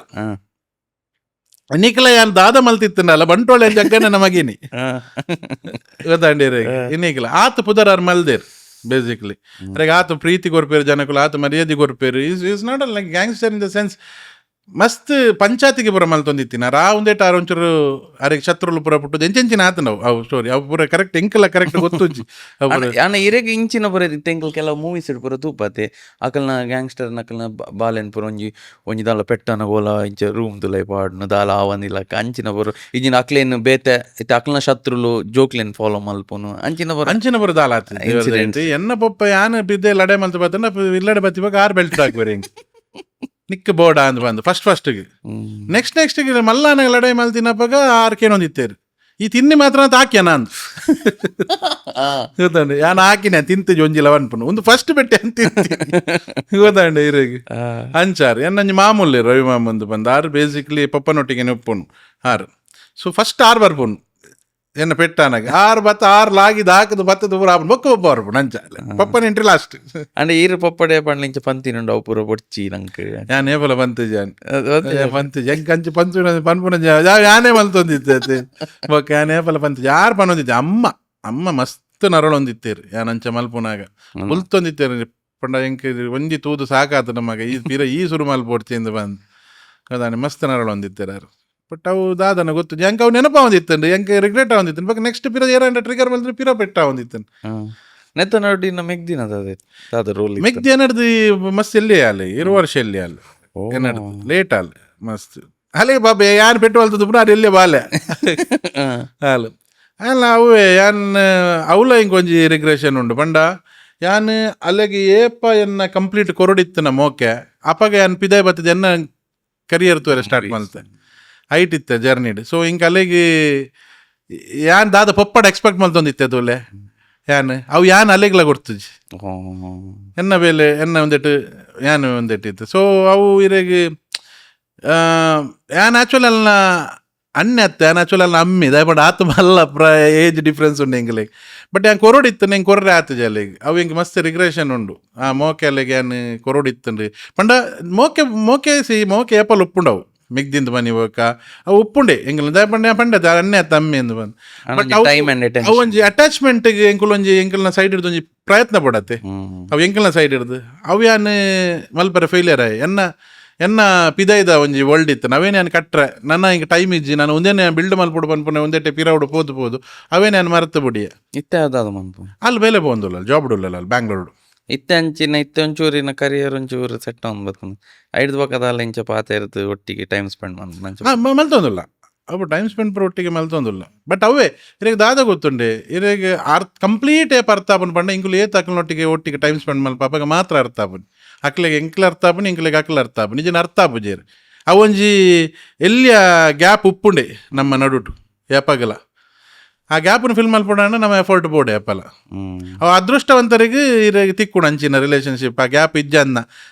ಯಾನ್ ದಾದ ಮಲ್ತಿತ್ತನಲ್ಲ ಬಂಟ್ವಾಳ ಜಗ್ಗನ ನಮಗೇನಿ ಗೊತ್ತಾಂಡೇರೆ ಇನ್ನಿಕಲ ಆತ ಪುದರ್ ಆರ್ ಮಲ್ದೇರ್ ಬೇಸಿಕ್ಲಿ ಅರೆಗ ಆತ ಪ್ರೀತಿ ಕೊರ್ಪೇರು ಜನಕ್ಕೂ ಆತ ಮರ್ಯಾದೆ ಕೊರ್ಪೇರು is not like gangster in the sense ಮಸ್ತ್ ಪಂಚಾಯತಿಗೆ ಪುರ ಮಲ್ತೊಂದಿತ್ತಿನ ರಾ ಒಂದೇಟ ಒಂಚೂರು ಅರೆಗೆ ಶತ್ರುಲು ಪುರ ಪುಟ್ಟದು ಎಂಚೆಂಚಿನ ಆತ ನಾವು ಅವು ಸ್ಟೋರಿ ಅವು ಪೂರ ಕರೆಕ್ಟ್ ಎಂಕಲ್ಲ ಕರೆಕ್ಟ್ ಗೊತ್ತುಂಚಿ ಯಾನ ಇರೆಗೆ ಇಂಚಿನ ಪುರ ತೆಂಕಲ್ ಕೆಲವು ಮೂವೀಸ್ ಇಡ್ ಪುರ ತೂಪತೆ ಅಕಲ್ನ ಗ್ಯಾಂಗ್ಸ್ಟರ್ ನಕಲ್ನ ಬಾಲೆನ್ ಪುರ ಒಂಜಿ ದಾಲ ಪೆಟ್ಟನ ಗೋಲ ಇಂಚ ರೂಮ್ ತುಲೈ ಪಾಡ್ನು ದಾಲ ಆವನಿಲ್ಲ ಅಂಚಿನ ಪುರ ಇಜಿನ ಅಕ್ಲೇನ್ ಬೇತೆ ಇತ್ತೆ ಅಕ್ಲ್ನ ಶತ್ರುಲು ಜೋಕ್ಲೇನ್ ಫಾಲೋ ಮಲ್ಪುನು ಅಂಚಿನ ಪುರ ದಾಲ ಆತ ಎನ್ನ ಪಪ್ಪ ಯಾನ ಬಿದ್ದೆ ಲಡೆ ಮಲ್ತು ಬತ್ತನ ಇಲ್ಲಡೆ ಬತ್ತಿವಾಗ 6 ಬೆಲ್ಟ್ ಹಾಕ್ಬೇರೆ ಹಿಂಗೆ ನಿಕ್ಕ ಬೋಡ ಅಂದ್ ಬಂದು ಫಸ್ಟ್ಗೆ ನೆಕ್ಸ್ಟ್ಗೆ ಮಲ್ಲಾನ ಲಡೈ ಮಲ್ ತಿನ್ನಪ್ಪಾಗ 6 ಕೇನೊಂದಿತ್ತೇರು ಈ ತಿನ್ನಿ ಮಾತ್ರ ಅಂತ ಹಾಕ್ಯ ನಾನು ಗೊತ್ತಂಡೆ ಯಾನು ಹಾಕಿನ ತಿಂತ ಜೊಂಜಿಲ್ಲ ಅನ್ಪುನು ಒಂದು ಫಸ್ಟ್ ಬೆಟ್ಟೆ ಅಂತ ಗೊತ್ತಂಡೆ ಇರಗೆ ಅಂಚಾರು ಎನ್ನಂಜಿ ಮಾಮೂಲಿ ರವಿ ಮಾಮಂದು ಬಂದು 6 ಬೇಸಿಕ್ಲಿ ಪಪ್ಪನೊಟ್ಟಿಗೆ ನೆಪ್ಪುನು 6 ಸೊ ಫಸ್ಟ್ 6 ಬರ್ಪುನು ಎನ್ನ ಪೆಟ್ಟಾನಾಗ 6 ಬತ್ತ 6 ಲಾಗಿದ್ ಹಾಕದು ಬತ್ತದ ಪೂರ ಬೊಕ್ಕ ಒಬ್ಬ ಬರ್ಪು ನಂಚ ಪಪ್ಪನ ಎಂಟ್ರಿ ಲಾಸ್ಟ್ ಅಂಡ್ ಈರು ಪಪ್ಪಡೆ ಪಂಡ್ಲಿಂಚ ಪಂತಿನುಂಡು ಅವು ಪೂರ ಬೊಡ್ಚಿ ನಂಗೆ ಯಾನ್ ಏಪಲ ಪಂತು ಜಾನ್ ಪಂತು ಜಂಗ್ ಕಂಚು ಪಂಚು ಪನ್ಪುನ ಯಾನೇ ಮಲ್ತೊಂದಿತ್ತೆ ಬೊಕ್ಕ ಯಾನ್ ಏಪಲ ಪಂತು ಯಾರು ಪನ್ನೊಂದಿತ್ತೆ ಅಮ್ಮ ಮಸ್ತ್ ನರಳೊಂದಿತ್ತೇರು ಯಾನಂಚ ಮಲ್ಪುನಾಗ ಮುಲ್ತೊಂದಿತ್ತೇರು ಪಂಡ ಎಂಕ್ ಒಂಜಿ ತೂದು ಸಾಕಾತು ನಮಗೆ ಈ ಸುರು ಮಲ್ಪೊಡ್ಚಿಂದ ಬಂದು ಕದಾನೆ ಮಸ್ತ್ ನರಳೊಂದಿತ್ತೇರು ಯಾರು ಬಟ್ ಅವು ದಾದನ ಗೊತ್ತು ಎಂಕ ಅವು ನೆನಪ ಒಂದಿತ್ತಂಡು ಎಂಕ ರಿಗ್ರೆಟ್ ಒಂದಿತ್ತು ಬಟ್ ನೆಕ್ಸ್ಟ್ ಪಿರ ಏರಂಡ ಟ್ರಿಗರ್ ಬಂದ್ರೆ ಪಿರ ಪೆಟ್ಟ ಒಂದಿತ್ತನು ನೆತ್ತ ನೋಡಿ ಮೆಗ್ದಿನ ದಾದ ರೋಲ್ ಮೆಗ್ದಿ ಏನಡ್ದು ಮಸ್ತ್ ಎಲ್ಲಿ ಅಲ್ಲಿ 2 ವರ್ಷ ಎಲ್ಲಿ ಅಲ್ಲಿ ಏನಡ್ದು ಲೇಟ್ ಅಲ್ಲಿ ಮಸ್ತ್ ಅಲ್ಲೇ ಬಾಬೆ ಯಾನ್ ಪೆಟ್ಟು ಅಲ್ತದ್ದು ಪುನಃ ಎಲ್ಲೇ ಬಾಲೆ ಅಲ್ಲ ಅಲ್ಲ ಅವೇ ಯಾನ್ ಅವಲ ಹಿಂಗೊಂಜಿ ರಿಗ್ರೆಷನ್ ಉಂಡು ಪಂಡ ಯಾನ್ ಅಲ್ಲಿಗೆ ಏಪ ಎನ್ನ ಕಂಪ್ಲೀಟ್ ಕೊರಡಿತ್ತನ ಮೋಕೆ ಅಪಗ ಯಾನ್ ಪಿದಾಯ್ ಬತ್ತದ ಎನ್ನ ಕರಿಯರ್ ತೋರೆ ಸ್ಟಾರ್ಟ್ ಮಾಡ್ತೆ ಹೈಟ್ ಇತ್ತೆ ಜರ್ನಿಡ್ ಸೊ ಹಿಂಗೆ ಅಲ್ಲಿಗೆ ಯಾನ್ ದಾದ ಪಪ್ಪಡ ಎಕ್ಸ್ಪೆಕ್ಟ್ ಮಲ್ತೊಂದಿತ್ತೆ ಅದೊಲೆ ಯಾನ್ ಅವು ಯಾನ್ ಅಲ್ಲಿಗ್ಲ ಕೊಡ್ತಜಿ ಎನ್ನ ಬೇಲೆ ಎನ್ನ ಒಂದೆಟ್ಟು ಯಾನ್ ಒಂದೆಟ್ಟಿತ್ತು ಸೊ ಅವು ಇರೆಗೆ ಯಾನ್ ಆ್ಯಕ್ಚುಲಿ ಅಲ್ಲ ಅತ್ತೆ ಆಕ್ಚುಲಿ ಅಮ್ಮಿ ದಯಪಂಡ ಆತು ಮಲ್ಲ ಏಜ್ ಡಿಫ್ರೆನ್ಸ್ ಉಂಡು ಎಂಗ್ಲಿಗೆ ಬಟ್ ഞാൻ ಕೊರಡಿತ್ತು ನಂಗೆ ಕೊರ್ರೆ ಆತು ಜಲ್ಲಿಗೆ ಅವು ಹಿಂಗೆ ಮಸ್ತ್ ರಿಗ್ರೆಷನ್ ಉಂಡು ಆ ಮೋಕೆ ಅಲ್ಲಿಗೆ ನಾನು ಕೊರಡಿತ್ತಂಡ್ರಿ ಪಂಡ ಮೋಕೆ ಏಪಲ್ ಉಪ್ಪುಂಡವು ಮಿಗ್ದಿಂದು ಮನಿ ಹೋಗ ಅವು ಉಪ್ಪುಂಡೆ ಎಂಗ್ಲ ದಯಪಂಡ ಪಂಡದ ಅಣ್ಣೆ ಆತ ಅಮ್ಮಿ ಎಂದು ಬಂದು ಬಟ್ ಅವು ಒಂಜಿ ಅಟ್ಯಾಚ್ಮೆಂಟ್ಗೆ ಎಂಕಲ್ನ ಸೈಡ್ ಹಿಡ್ದು ಒಂಜಿ ಪ್ರಯತ್ನ ಪಡತ್ತೆ ಅವು ಎಂಕಲ್ನ ಸೈಡ್ ಹಿಡ್ದು ಅವು ಯಾನು ಮಲ್ಪರ ಫೇಲಿಯರ್ ಆಯ್ ಎನ್ನ ಪಿದೈದ ಒಂಜಿ ವರ್ಲ್ಡ್ ಇತ್ತು ಅವೇನು ನಾನು ಕಟ್ರೆ ನನ್ನ ಹಿಂಗೆ ಟೈಮ್ ಇಜ್ಜಿ ನಾನು ಒಂದೇ ಬಿಲ್ಡ್ ಮಲ್ಪಡು ಪನ್ಪುನೆ ಒಂದೇ ಪಿರೌಡು ಪೋದು ಅವೇ ನಾನು ಮರೆತು ಬಿಡಿಯ ಇತ್ತೆ ಯಾವ್ದಾದ್ರು ಮನ್ಪು ಅಲ್ಲಿ ಬೇಲೆ ಬಂದಿಲ್ಲ ಜಾಬ್ ಉಳ್ಳಲ್ಲ ಅಲ್ಲಿ ಬ್ಯಾಂಗ್ಳೂರು ಇತ್ತೆ ಅಂಚಿನ ಇತ್ತೆ ಒಂಚೂರಿನ ಕರಿಯರ್ ಒಂಚೂರು ಸೆಟ್ ಅನ್ಬೇಕು ಐದು ಪಕ್ಕದಲ್ಲ ಇಂಚ ಪಾತ ಇರುತ್ತೆ ಒಟ್ಟಿಗೆ ಟೈಮ್ ಸ್ಪೆಂಡ್ ಮಲ್ತೊಂದಿಲ್ಲ ಅವು ಟೈಮ್ ಸ್ಪೆಂಡ್ ಪರ್ ಒಟ್ಟಿಗೆ ಮಲ್ತೊಂದಿಲ್ಲ ಬಟ್ ಅವೇ ಇರಗೆ ದಾದ ಗೊತ್ತುಂಡೆ ಇರಗೆ ಕಂಪ್ಲೀಟ್ ಏಪ್ ಅರ್ಥ ಆಪನ್ ಪಂಡ ಇಂಕುಲು ಏತ್ ಒಟ್ಟಿಗೆ ಟೈಮ್ ಸ್ಪೆಂಡ್ ಮಲ್ಪ ಅಪ್ಪಾಗ ಮಾತ್ರ ಅರ್ಥ ಆಪನ್ ಅಕ್ಲೆಗೆ ಎಂಕ್ಲೆ ಅರ್ಥ ಆಪನ್ ಇಂಕ್ಲೆಗೆ ಅಕ್ಲೆ ಅರ್ಥ ಆಪನ್ ನಿಜನ ಅರ್ಥ ಆಪುಜೇರು ಅವೊಂಜಿ ಎಲ್ಲಿಯ ಗ್ಯಾಪ್ ಉಪ್ಪುಂಡೆ ನಮ್ಮ ನಡುಟು ಏಪಾಗಲ ಆ ಗ್ಯಾಪನ್ನು ಫಿಲ್ ಮಲ್ಪೋಣ ನಮ್ಮ ಎಫರ್ಟ್ ಬೋರ್ಡ್ ಆ್ಯಪಲ್ಲ ಅವು ಅದೃಷ್ಟವಂತರಿಗೆ ಇರಗೆ ತಿಕ್ಕುಡು ಅಂಚಿನ ರಿಲೇಷನ್ಶಿಪ್ ಆ ಗ್ಯಾಪ್ ಇಜ್ಜನ್ನ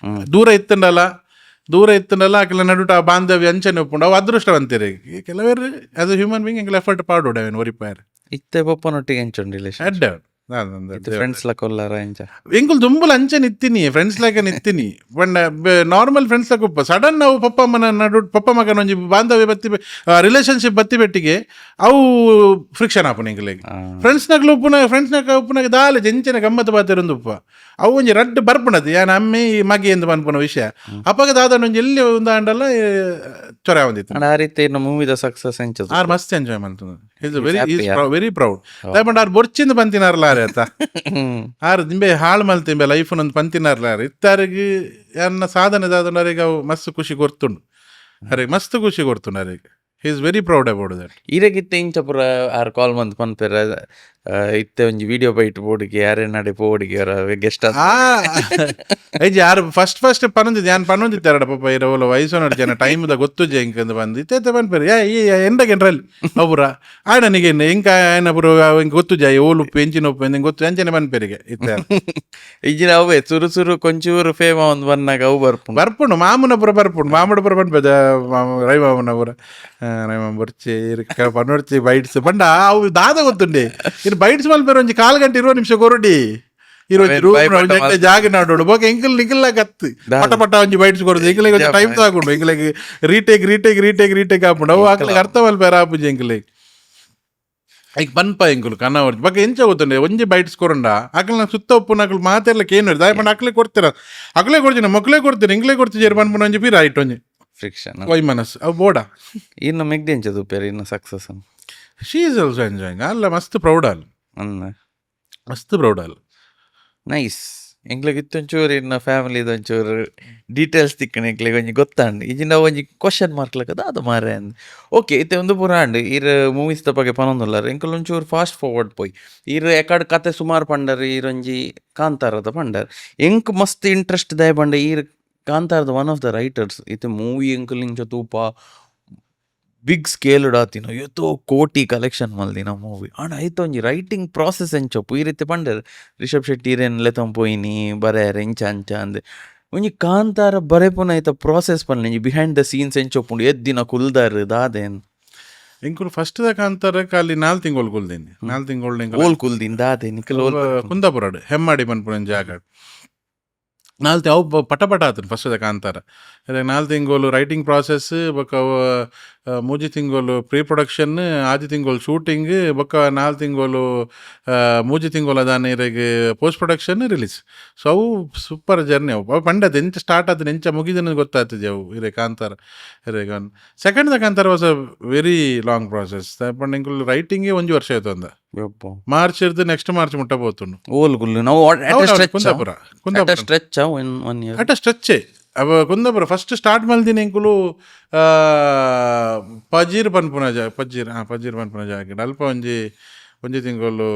ದೂರ ಇತ್ತಂಡಲ್ಲ ಕೆಲ ನಡುಟ ಆ ಬಾಂಧವ್ಯ ಅಂಚನೆ ಒಪ್ಪುಂಡು ಅವು ಅದೃಷ್ಟವಂತರಿಗೆ ಕೆಲವರು ಅದು ಹ್ಯೂಮನ್ ಬೀಯಿಂಗ್ ಎಂಗ್ಲ ಎಫರ್ಟ್ ಪಾಡೋಡು ಅವೇನು ಒರಿಪಾಯರು ಇತ್ತೆ ಪಪ್ಪನೊಟ್ಟಿಗೆ ಎಂಚುಂಡು ರಿಲೇಷನ್ ಅಡ್ಡ ಫ್ರೆಂಡ್ಸ್ ಲ ಕೊಲ್ಲಾರ ಎಂಚ ಎಂಕುಲ್ ದುಂಬುಲ ಅಂಚೆ ನಿತ್ತೀನಿ ಫ್ರೆಂಡ್ಸ್ ಲಾಗ ನಿತ್ತೀನಿ ಬಂಡ ನಾರ್ಮಲ್ ಫ್ರೆಂಡ್ಸ್ ಲಾಗ ಉಪ್ಪ ಸಡನ್ ನಾವು ಪಪ್ಪ ಮಗನ ಒಂಜಿ ಬಾಂಧವ್ಯ ಬತ್ತಿ ರಿಲೇಷನ್ಶಿಪ್ ಬತ್ತಿ ಬೆಟ್ಟಿಗೆ ಅವು ಫ್ರಿಕ್ಷನ್ ಆಪನ ಎಂಕಲಿಗೆ ಫ್ರೆಂಡ್ಸ್ನಾಗ್ಲು ಉಪ್ಪುನಾಗ ದಾಲೆ ಜಂಚನೆ ಗಮ್ಮತ್ತು ಬಾತಿರೊಂದು ಉಪ್ಪ ಅವು ಒಂಜಿ ರಡ್ಡು ಬರ್ಪಣದು ಯಾನ ಅಮ್ಮಿ ಮಗಿ ಎಂದು ಬಂದ್ಪನ ವಿಷಯ ಅಪ್ಪಾಗ ದಾದ ಒಂಜಿ ಎಲ್ಲಿ ಒಂದು ಆಂಡಲ್ಲ ಚೊರ ಒಂದಿತ್ತು ಆ ರೀತಿ ಇನ್ನು ಮೂವಿದ ಸಕ್ಸಸ್ ಎಂಚ ಆರ್ ಮಸ್ತ್ ಎಂಜಾಯ್ ಮಾಡ್ತದೆ ವೆರಿ ಪ್ರೌಡ್ ದಯಪಂಡ ಆರ್ ಬೊರ್ಚಿಂದ ಬಂತಿನಾರಲ್ಲ ಆತ ಆರು ದಿಂಬೆ ಹಾಳು ಮಲ್ತಿಂಬೆ ಲೈಫ್ ಒಂದು ಪಂತಿನಾರ್ಲಾರ ಇತ್ತಾರಿಗೆ ಯಾರನ್ನ ಸಾಧನೆ ದಾದನರಿಗೆ ಅವು ಮಸ್ತ್ ಖುಷಿ ಕೊರ್ತುಂಡು ಅರಿಗೆ ಮಸ್ತ್ ಖುಷಿ ಕೊರ್ತುಂಡು ಅರಿಗೆ he is very proud about that ಇರಗಿತ್ತೆ ಇಂಚ ಪುರ ಆರು ಕಾಲ್ ಮಂತ್ ಪನ್ಪೆರ ಇತ್ತೆ ಒಂಜಿ ವಿಡಿಯೋ ಬೈಟ್ ಬೋಡಿಗೆ ಯಾರೇ ನಡೆ ಪೋಡಿಗೆ ಗೆಸ್ಟ್ ಐಜಿ ಯಾರು ಫಸ್ಟ್ ಪನ್ನೊಂದಿದ್ದು ಯಾನ್ ಪನ್ನೊಂದಿತ್ತು ಎರಡ ಪಾಪ ಇರೋಲ್ಲ ವಯಸ್ಸು ನಡ್ಜನ ಟೈಮ್ದ ಗೊತ್ತು ಜಂಕಂದು ಬಂದು ಇತ್ತೆ ಪನ್ಪೆರ ಎಂಡಗೆಂಡ್ರಲ್ಲಿ ಅವರ ಆಡನಿಗೆ ಎಂಕ ಏನಬ್ರು ಹಿಂಗೆ ಗೊತ್ತು ಜಾಯಿ ಓಲುಪ್ಪು ಎಂಚಿನ ಉಪ್ಪು ಎಂಗೆ ಗೊತ್ತು ಎಂಚನೆ ಪನ್ಪೆರಿಗೆ ಇತ್ತೆ ಇಜಿನ ಅವೇ ಸುರು ಕೊಂಚೂರು ಫೇಮ ಒಂದು ಬಂದಾಗ ಅವು ಬರ್ಪುಂಡು ಮಾಮುನಪುರ ಮಾಮುಡಪುರ ಪನ್ಪೆದ ರೈಮಾಮನಪುರ ರೈಮಾಮ ಬರ್ಚಿ ಪನ್ನೊಡ್ಚಿ ಬೈಟ್ಸ್ ಪಂಡ ಅವು ದಾದ ಗೊತ್ತುಂಡೆ ಬೈಟ್ಸ್ ಮಲ್ಪೇರ ಒಂಜಿ 4 ಗಂಟೆ 20 ನಿಮಿಷ ಕೊರಡಿ ಜಾಗ ನಾಡೋಡು ಬೋಕ ಎಂಕಲ್ ನಿಕಲ್ನ ಕತ್ತು ಪಟ ಒಂಜಿ ಬೈಟ್ಸ್ ಕೊರದು ಎಂಕಲಿಗೆ ಒಂಜಿ ಟೈಮ್ ತಾಕೊಂಡು ಎಂಕಲಿಗೆ ರೀಟೇಕ್ ಆಪುಂಡು ಅವು ಆಕಲಿಗೆ ಅರ್ಥ ಮಲ್ಪೇರ ಆಪುಜಿ ಎಂಕಲಿಗೆ ಈಗ ಪನ್ಪ ಎಂಕುಲು ಕನ್ನ ಹೊರ್ಜಿ ಬಗ್ಗೆ ಎಂಚ ಗೊತ್ತುಂಡೆ ಒಂಜಿ ಬೈಟ್ಸ್ ಕೊರಂಡ ಆಕಲ್ನ ಸುತ್ತ ಉಪ್ಪು ನಕಲು ಮಾತೆರ್ಲಕ್ಕೆ ಏನು ದಾಯಪಂಡ ಅಕ್ಲೆ ಕೊಡ್ತೀರ ಅಕ್ಲೆ ಕೊಡ್ತೀನಿ ಮಕ್ಳೇ ಕೊಡ್ತೀರಿ ಎಂಕ್ಲೇ ಕೊಡ್ತಿದ್ದೀರಿ ಪನ್ಪುಣ ಒಂಜಿ ಪೀರ ಆಯ್ತು ಒಂಜಿ ಫ್ರಿಕ್ಷನ್ ವೈ ಮನಸ್ಸು ಅವು ಬೋಡ ಇನ್ನು ಮೆಗ್ದೆಂಚದು ಪೇರು ಇನ್ನು success she is also enjoying ಅಲ್ಲ ಮಸ್ತ್ ಪ್ರೌಡ್ ಅಲ್ಲ ಮಸ್ತ್ ಪ್ರೌಡ್ ಅಲ್ಲ ನೈಸ್ ಎಂಗ್ಲಿಗೆ ಇತ್ತೊಂಚೂರು ಇನ್ನು ಫ್ಯಾಮಿಲಿದು ಒಂಚೂರು ಡೀಟೇಲ್ಸ್ ತಿಕ್ಕಣ ಎಂಗ್ಲಿಗೆ ಒಂಜಿ ಗೊತ್ತಾಂಡು ಇಜಿನ ಒಂಜಿ ಕ್ವಶನ್ ಮಾರ್ಕ್ ಲಕ್ಕದ ಅದು ಮಾರೆ ಅಂದ್ ಓಕೆ ಇತ್ತೆ ಒಂದು ಪೂರ ಅಂಡ್ ಇರ್ ಮೂವೀಸ್ ದ ಬಗ್ಗೆ ಪನೊಂದುಲ್ಲಾರ ಎಂಕಲ್ ಒಂಚೂರು ಫಾಸ್ಟ್ ಫಾರ್ವರ್ಡ್ ಪೋಯ್ ಇರ್ ಎಕಡ್ ಕತೆ ಸುಮಾರು ಪಂಡರ್ ಇರೊಂಜಿ ಕಾಂತಾರದ ಪಂಡರ್ ಎಂಕ್ ಮಸ್ತ್ ಇಂಟ್ರೆಸ್ಟ್ ದಯ ಪಂಡ ಇರ್ ಕಾಂತಾರದ ಒನ್ ಆಫ್ ದ ರೈಟರ್ಸ್ ಇತ್ತೆ ಮೂವಿ ಎಂಕಲ್ ಇಂಚ ತೂಪ ಬಿಗ್ ಸ್ಕೇಲ್ ಆತಿನ ಎತ್ತೋ ಕೋಟಿ ಕಲೆಕ್ಷನ್ ಮಲ್ದಿನ ಮೂವಿ ಆಂಡ ಆಯ್ತು ಒಂಜಿ ರೈಟಿಂಗ್ ಪ್ರಾಸೆಸ್ ಎಂಚಪ್ಪು ಈ ರೀತಿ ಪಂಡರ್ ರಿಷಬ್ ಶೆಟ್ಟಿ ಇರೇನು ಲೆತಂಪೋಯಿನಿ ಬರೆಯರ್ ಎಂಚ ಅಂಚ ಅಂದೆ ಒಂಜಿ ಕಾಂತಾರ ಬರೆಪುನ ಆಯ್ತ ಪ್ರಾಸೆಸ್ ಪನ್ಲೆ ಒಂಜಿ ಬಿಹೈಂಡ್ ದ ಸೀನ್ಸ್ ಎಂಚಪ್ಪುಂಡು ಎದ್ದಿನ ಕುಲ್ದಾರ್ ದಾದೇನ್ ಎಂಕುಲು ಫಸ್ಟ್ ದ ಕಾಂತಾರ ಕಾಲಿ 4 ತಿಂಗಳು ಕುಲ್ದೇನಿ 4 ತಿಂಗಳು ಓಲ್ ಕುಲ್ದಿನ್ ದಾದೆ ನಿಖಲ್ ಕುಂದಾಪುರಾಡು ಹೆಮ್ಮಾಡಿ ಪನ್ಪುನ ಜಾಗ 4 ಅವು ಪಟ ಆತನು ಫಸ್ಟ್ ದ ಕಾಂತಾರ 4 ತಿಂಗಳು ರೈಟಿಂಗ್ ಪ್ರಾಸೆಸ್ ಬೊಕ್ಕ 3 ತಿಂಗಳು ಪ್ರೀ ಪ್ರೊಡಕ್ಷನ್ 6 ತಿಂಗಳು ಶೂಟಿಂಗ್ ಬೊಕ್ಕ 4 ತಿಂಗಳು 3 ತಿಂಗಳು ಅದಾನ ಇರಗೆ ಪೋಸ್ಟ್ ಪ್ರೊಡಕ್ಷನ್ ರಿಲೀಸ್ ಸೊ ಅವು ಸೂಪರ್ ಜರ್ನಿ ಅವು ಪಂಡದ ಎಂಚ ಸ್ಟಾರ್ಟ್ ಆತನ ಎಂಚ ಮುಗಿದನ ಗೊತ್ತಾಗ್ತದೆ ಅವು ಇರೇ ಕಾಂತಾರ ಇರಗ second the Kantara was a very long process ಪಂಡ ಇಂಕುಲು ರೈಟಿಂಗೇ 1 ವರ್ಷ ಆಯ್ತು ಅಂದ ಮಾರ್ಚ್ ಇರ್ದು ನೆಕ್ಸ್ಟ್ ಮಾರ್ಚ್ ಮುಟ್ಟ ಬೋತುಂಡು ಓಲ್ ಗುಲ್ಲು ನಾವು ಕುಂದಾಪುರ ಸ್ಟ್ರೆಚ್ ಅಟ ಸ್ಟ್ರೆಚ್ಚೇ ಅವ ಕುಂದಾಪುರ ಫಸ್ಟ್ ಸ್ಟಾರ್ಟ್ ಮಲ್ದಿನ ಎಂಕುಲು ಪಜೀರ್ ಪನ್ಪುನ ಜಾಗ ಅಲ್ಪ ಒಂಜಿ ತಿಂಗಳು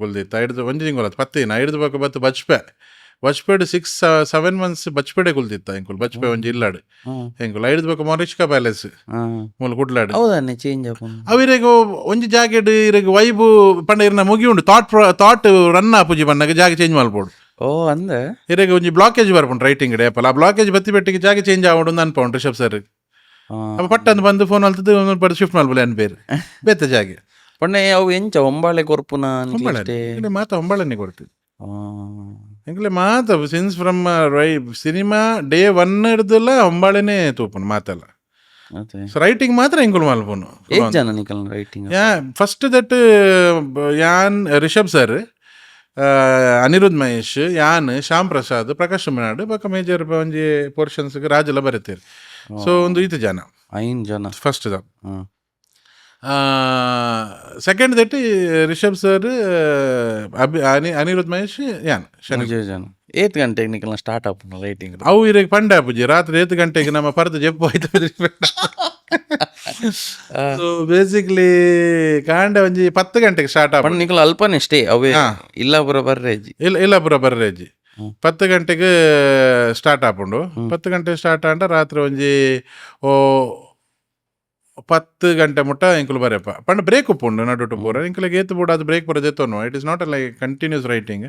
ಕುಲ್ದಿತ್ತು ಐಡ್ದು 1 ತಿಂಗಳು ಅದು 10 ದಿನ ಐಡ್ದು ಬಕ್ಕ ಬತ್ತು ಬಚ್ಪೇಡ್ 6-7 ಮಂತ್ಸ್ ಬಚ್ಪೇಡೆ ಕುಲ್ದಿತ್ತ ಎಂಕುಲು ಬಚ್ಪೆ ಒಂಜಿ ಇಲ್ಲಾಡು ಎಂಕುಲು ಐಡ್ದು ಬಕ್ಕ ಮೊರಿಷ್ಕಾ ಪ್ಯಾಲೇಸ್ ಮೂಲ ಕುಡ್ಲಾಡು ಅವಿರಗ ಒಂಜಿ ಜಾಗೆಡ್ ಇರಗ ವೈಬು ಪಂಡ ಇರ್ನ ಮುಗಿ ಉಂಡು ಥಾಟ್ ರನ್ ಆಪುಜಿ ಪಂಡಾಗ ಜಾಗ ಚೇಂಜ್ ಮಲ್ಪೋಡು ಓ ಅಂದ ಇರಗ ಒಂಜಿ ಬ್ಲಾಕೇಜ್ ಬರ್ಪುಂಡು ರೈಟಿಂಗ್ ಡೇಪಲ್ಲ ಆ ಬ್ಲಾಕೇಜ್ ಬತ್ತಿ ಬೆಟ್ಟಿಗೆ ಜಾಗ ಚೇಂಜ್ ಆವಡು ಅನ್ಪೌಂಡು ರಿಷಬ್ ಸರ್ ಅಪ್ಪ ಪಟ್ಟಂದು ಬಂದು ಫೋನ್ ಅಲ್ತದ್ದು ಒಂದೊಂದು ಪಟ್ಟು ಶಿಫ್ಟ್ ಮಾಡ್ಬೋದು ಅನ್ ಬೇರೆ ಬೇತ ಜಾಗೆ ಪಣ್ಣೆ ಅವು ಎಂಚ ಒಂಬಾಳೆ ಕೊರ್ಪುನ ಹೊಂಬಾಳೆ ಮಾತ ಹೊಂಬಾಳನ್ನೇ ಕೊಡ್ತೀವಿ ಎಂಕ್ಲೆ ಮಾತ ಸಿನ್ಸ್ ಫ್ರಮ್ ಸಿನಿಮಾ ಡೇ 1 ಹಿಡ್ದಲ್ಲ ಹೊಂಬಾಳೆನೇ ತೂಪುನು ಮಾತಲ್ಲ. ಸೊ ರೈಟಿಂಗ್ ಮಾತ್ರ ಎಂಕುಲು ಮಲ್ಪುನು. ಜನ ನಿಕಲ್ ರೈಟಿಂಗ್ ಫಸ್ಟ್ ದಟ್ ಯಾನ್ ರಿಷಬ್ ಸರ್, ಅನಿರುದ್ಧ್ ಮಹೇಶ್, ಯಾನ್ ಶ್ಯಾಮ್ ಪ್ರಸಾದ್, ಪ್ರಕಾಶ್ ಮನಾಡ್ ಬೊಕ ಮೇಜರ್ ಒಂಜಿ ಪೋರ್ಷನ್ಸ್ಗೆ ರಾಜೆಲ್ಲ ಬರೀತೀರಿ. ಸೊ ಒಂದು ಈತ ಜನ 5 ಜನ ಫಸ್ಟ್ ದ. Second that Rishab sir, Anirudh Mahesh, ಯಾನ್ ಜನ 8 ಗಂಟೆಗೆ ನಿಕಲ್ ಸ್ಟಾರ್ಟ್ ಆಪುನ ರೈಟಿಂಗ್. ಅವು ಇರಗೆ ಪಂಡೆ ಆಪುಜಿ ರಾತ್ರಿ 8 ಗಂಟೆಗೆ ನಮ್ಮ ಪರ್ದ ಜಪ್ಪು ಆಯ್ತು. ಸೊ ಬೇಸಿಕ್ಲಿ ಕಾಂಡೆ ಒಂಜಿ 10 ಗಂಟೆಗೆ ಸ್ಟಾರ್ಟ್ ಆಪ ನಿಕಲ್ ಅಲ್ಪನೇ ಸ್ಟೇ ಅವೇ ಇಲ್ಲ ಪುರ ಬರ್ರೇಜಿ ಇಲ್ಲ ಪುರ ಬರ್ರೇಜಿ 10 ಗಂಟೆಗೆ ಸ್ಟಾರ್ಟ್ ಆಪುಂಡು. 10 ಗಂಟೆಗೆ ಸ್ಟಾರ್ಟ್ ಆಂಡ ರಾತ್ರಿ ಒಂಜಿ 10 ಗಂಟೆ ಮುಟ್ಟ ಎಂಕುಲು ಬರೆಯಪ್ಪ ಪಂಡ ಬ್ರೇಕ್ ಉಪ್ಪುಂಡು ನಡುಟು ಪೂರ ಎಂಕುಲಿಗೆ ಏತು ಬೂಡ ಅದು ಬ್ರೇಕ್ ಪೂರ ಜೆತ್ತೋನು. It is not like continuous writing.